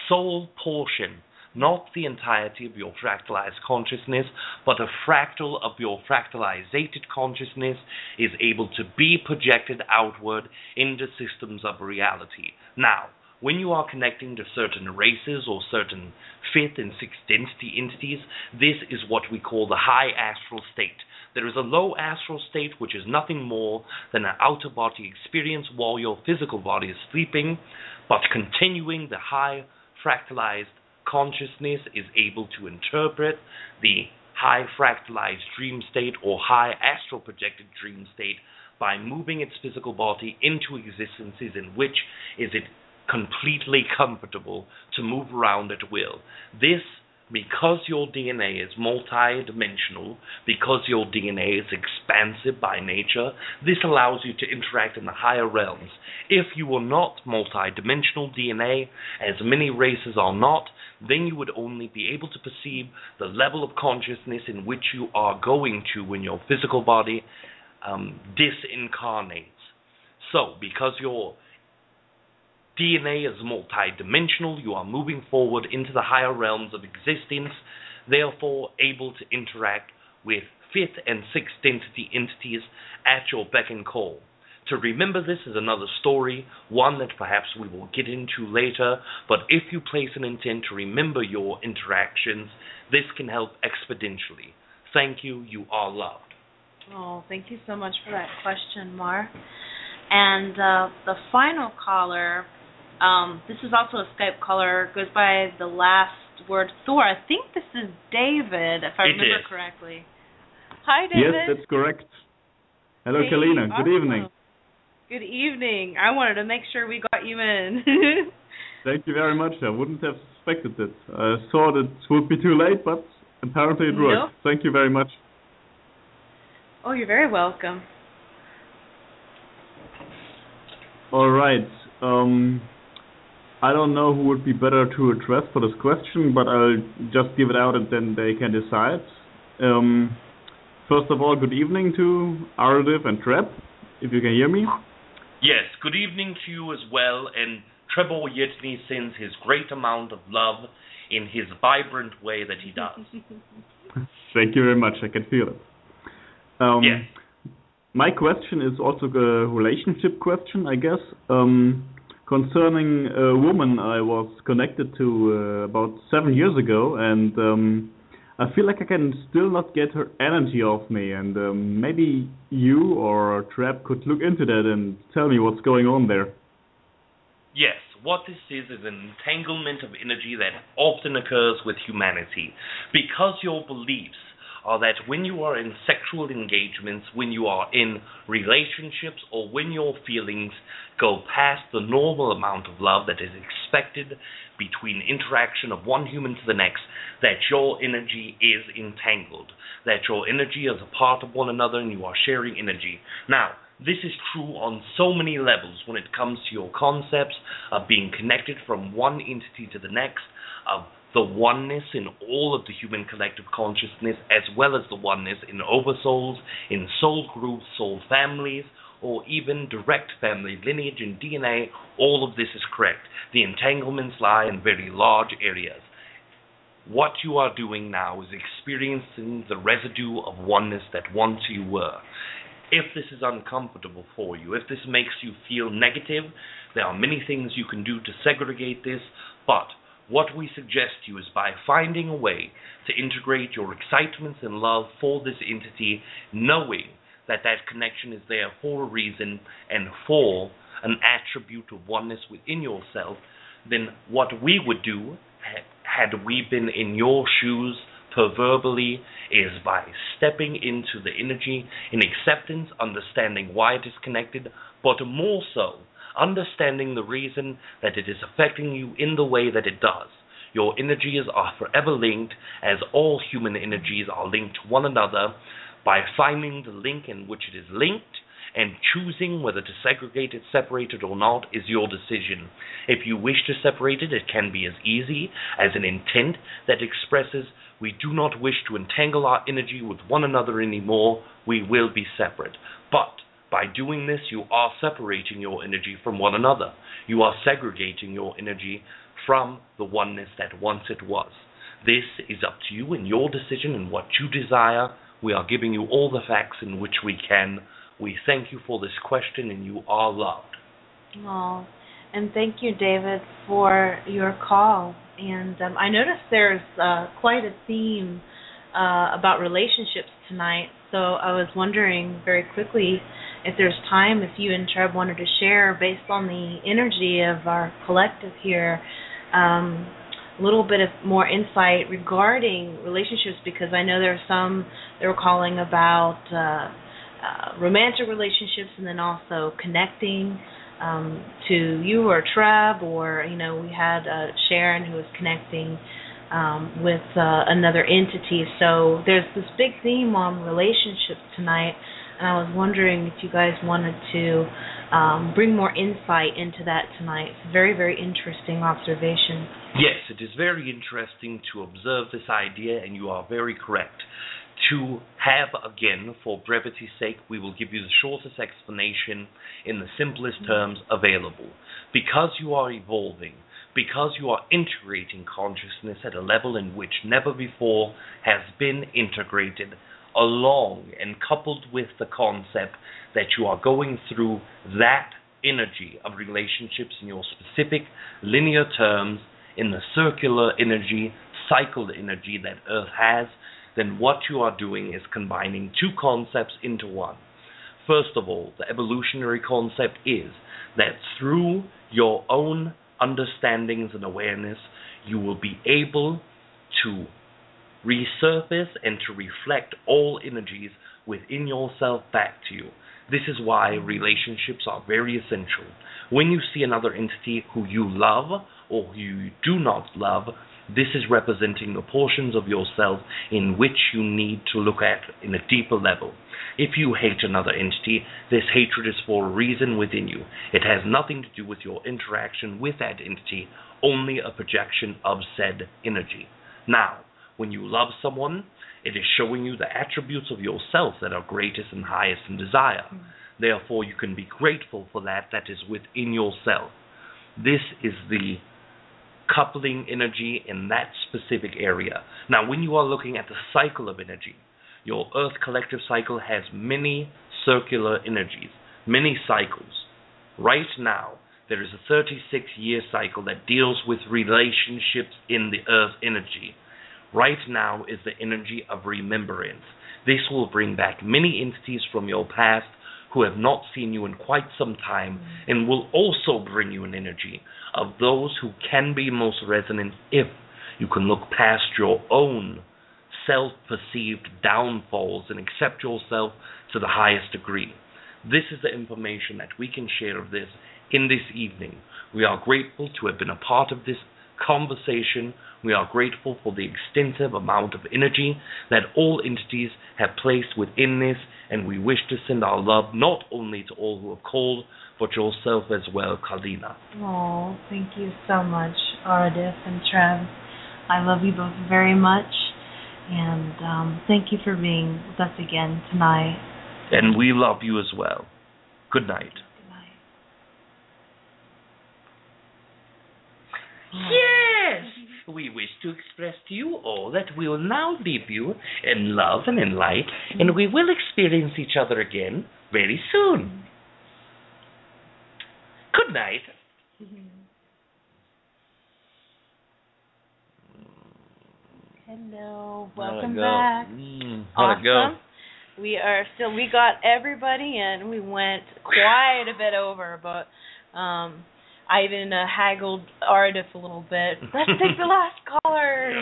soul portion, not the entirety of your fractalized consciousness, but a fractal of your fractalizated consciousness is able to be projected outward into systems of reality. Now, when you are connecting to certain races or certain fifth and sixth density entities, this is what we call the high astral state. There is a low astral state, which is nothing more than an outer body experience while your physical body is sleeping, but continuing the high fractalized consciousness is able to interpret the high fractalized dream state or high astral projected dream state by moving its physical body into existences in which is it completely comfortable to move around at will. This, because your DNA is multi-dimensional, because your DNA is expansive by nature, this allows you to interact in the higher realms. If you were not multi-dimensional DNA, as many races are not, then you would only be able to perceive the level of consciousness in which you are going to when your physical body disincarnates. So, because your DNA is multi-dimensional, you are moving forward into the higher realms of existence, therefore able to interact with fifth and sixth density entities at your beck and call. To remember this is another story, one that perhaps we will get into later, but if you place an intent to remember your interactions, this can help exponentially. Thank you, you are loved. Oh, thank you so much for that question, Mar. And the final caller, this is also a Skype caller, goes by the last word Thor. I think this is David, if I remember correctly. Hi, David. Yes, that's correct. Hello, hey, Kalina. awesome. Good evening. Good evening. I wanted to make sure we got you in. Thank you very much. I wouldn't have suspected it. I thought it would be too late, but apparently it worked. Nope. Thank you very much. Oh, you're very welcome. All right. I don't know who would be better to address for this question, but I'll just give it out and then they can decide. First of all, good evening to Aridif and TReb, if you can hear me. Yes, good evening to you as well, and Trebor Yitney sends his great amount of love in his vibrant way that he does. Thank you very much, I can feel it. Yes. My question is also a relationship question, I guess, concerning a woman I was connected to about 7 years ago, and I feel like I can still not get her energy off me, and maybe you or TReb could look into that and tell me what's going on there. Yes, what this is an entanglement of energy that often occurs with humanity, because your beliefs are that when you are in sexual engagements, when you are in relationships, or when your feelings go past the normal amount of love that is expected between interaction of one human to the next, that your energy is entangled, that your energy is a part of one another and you are sharing energy. Now, this is true on so many levels when it comes to your concepts of being connected from one entity to the next, of the oneness in all of the human collective consciousness, as well as the oneness in oversouls, in soul groups, soul families, or even direct family lineage and DNA. All of this is correct. The entanglements lie in very large areas. What you are doing now is experiencing the residue of oneness that once you were. If this is uncomfortable for you, if this makes you feel negative, there are many things you can do to segregate this, but what we suggest to you is by finding a way to integrate your excitements and love for this entity, knowing that that connection is there for a reason and for an attribute of oneness within yourself, then what we would do, had we been in your shoes proverbially, is by stepping into the energy in acceptance, understanding why it is connected, but more so, understanding the reason that it is affecting you in the way that it does. Your energies are forever linked, as all human energies are linked to one another. By finding the link in which it is linked and choosing whether to segregate it, separate it or not, is your decision. If you wish to separate it, it can be as easy as an intent that expresses, we do not wish to entangle our energy with one another anymore, we will be separate. But by doing this, you are separating your energy from one another. You are segregating your energy from the oneness that once it was. This is up to you and your decision and what you desire. We are giving you all the facts in which we can. We thank you for this question, and you are loved. Oh, and thank you, David, for your call. And I noticed there's quite a theme about relationships tonight, so I was wondering very quickly if there's time, if you and Treb wanted to share, based on the energy of our collective here, a little bit of more insight regarding relationships, because I know there are some that were calling about romantic relationships, and then also connecting to you or Treb, or we had Sharon who was connecting with another entity. So there's this big theme on relationships tonight, and I was wondering if you guys wanted to bring more insight into that tonight. It's a very, very interesting observation. Yes, it is very interesting to observe this idea, and you are very correct. To have, again, for brevity's sake, we will give you the shortest explanation in the simplest terms available. Because you are evolving, because you are integrating consciousness at a level in which never before has been integrated, along and coupled with the concept that you are going through that energy of relationships in your specific linear terms, in the circular energy, cycled energy that Earth has, then what you are doing is combining two concepts into one. First of all, the evolutionary concept is that through your own understandings and awareness, you will be able to resurface and to reflect all energies within yourself back to you. This is why relationships are very essential. When you see another entity who you love or who you do not love, this is representing the portions of yourself in which you need to look at in a deeper level. If you hate another entity, this hatred is for a reason within you. It has nothing to do with your interaction with that entity, only a projection of said energy. Now, when you love someone, it is showing you the attributes of yourself that are greatest and highest in desire. Therefore, you can be grateful for that is within yourself. This is the coupling energy in that specific area. Now, when you are looking at the cycle of energy, your Earth collective cycle has many circular energies, many cycles. Right now, there is a 36-year cycle that deals with relationships in the Earth energy. Right now is the energy of remembrance. This will bring back many entities from your past who have not seen you in quite some time, and will also bring you an energy of those who can be most resonant if you can look past your own self-perceived downfalls and accept yourself to the highest degree. This is the information that we can share of this in this evening. We are grateful to have been a part of this conversation. We are grateful for the extensive amount of energy that all entities have placed within this, and we wish to send our love not only to all who have called, but yourself as well, Kalina. Oh, thank you so much, Aridif and Trev. I love you both very much, and thank you for being with us again tonight. And we love you as well. Good night. Good night. Yes! We wish to express to you all that we will now leave you in love and in light, and we will experience each other again very soon. Good night. Hello, welcome back. How'd it go? We got everybody in. We went quite a bit over, but I even haggled Aridif a little bit. Let's take the last caller.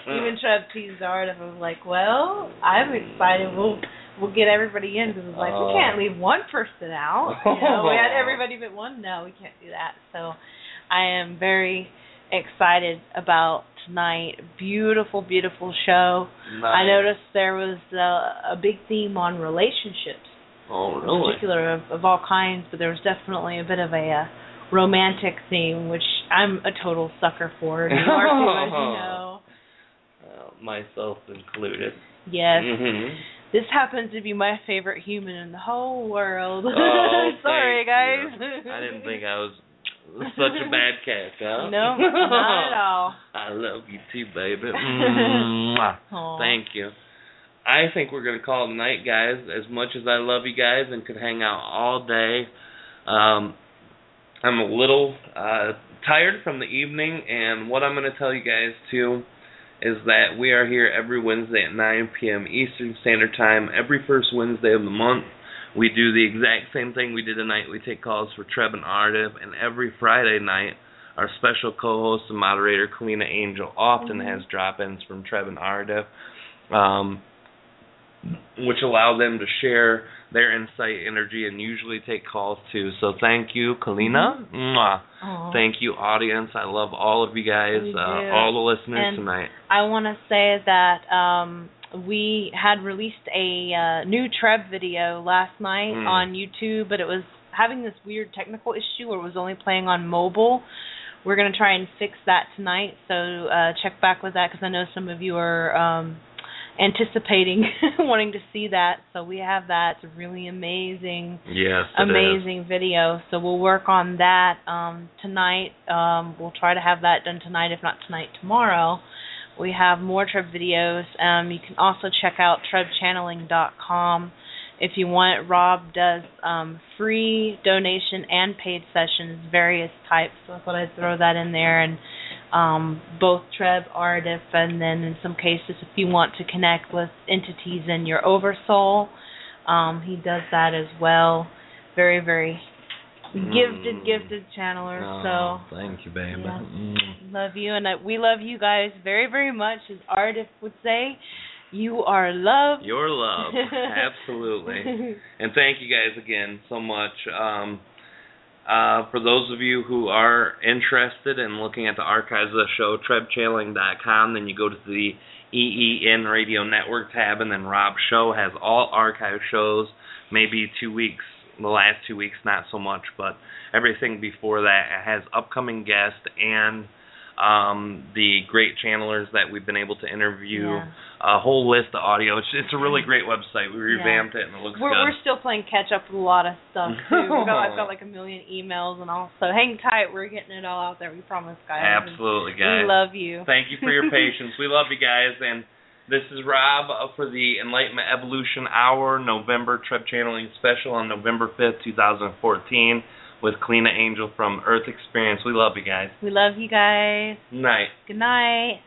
Even Treb teased Aridif. I was like, well, I'm excited. We'll get everybody in because it's like we can't leave one person out. We had everybody but one. No, we can't do that. So I am very excited about tonight. Beautiful, beautiful show. Nice. I noticed there was a big theme on relationships. Oh, really? In particular, of all kinds, but there was definitely a bit of a romantic theme, which I'm a total sucker for. You are too, as you know. Myself included. Yes. Mm-hmm. This happens to be my favorite human in the whole world. Oh, sorry, guys. I didn't think I was such a bad cat, huh? No, not at all. I love you too, baby. Thank you. I think we're going to call it a night, guys. As much as I love you guys and could hang out all day, I'm a little tired from the evening, and what I'm going to tell you guys, too, is that we are here every Wednesday at 9 p.m. Eastern Standard Time, every first Wednesday of the month. We do the exact same thing we did tonight. We take calls for Treb and Aridif, and every Friday night, our special co-host and moderator, Kalina Angel, often has drop-ins from Treb and Aridif, which allow them to share their insight, energy, and usually take calls too. So thank you, Kalina. Thank you, audience. I love all of you guys, all the listeners tonight. I want to say that we had released a new Treb video last night on YouTube, but it was having this weird technical issue where it was only playing on mobile. We're going to try and fix that tonight, so check back with that because I know some of you are anticipating wanting to see that. So we have that. It's a really amazing, amazing video. So we'll work on that tonight. We'll try to have that done tonight, if not tonight, tomorrow. We have more Treb videos. You can also check out trebchanneling.com if you want. Rob does free donation and paid sessions, various types. So I thought I'd throw that in there. And both Treb, Aridif, and then in some cases, if you want to connect with entities in your oversoul, he does that as well. Very, very gifted channeler. So thank you, baby. Yeah, love you, and we love you guys very, very much. As Aridif would say, you are loved. You're loved, absolutely. And thank you guys again so much. For those of you who are interested in looking at the archives of the show, trebchanneling.com, then you go to the EEN Radio Network tab, and then Rob's show has all archive shows, maybe 2 weeks, the last 2 weeks, not so much, but everything before that. It has upcoming guests and the great channelers that we've been able to interview, a whole list of audio. It's a really great website. We revamped it, and it looks good. We're still playing catch up with a lot of stuff, too. I've got like a million emails and all, so hang tight. We're getting it all out there. We promise, guys. Absolutely, guys. We love you. Thank you for your patience. We love you guys, and this is Rob for the Enlightenment Evolution Hour November Treb Channeling Special on November 5th, 2014. With Kalina Angel from Earth Experience. We love you guys. We love you guys. Night. Good night.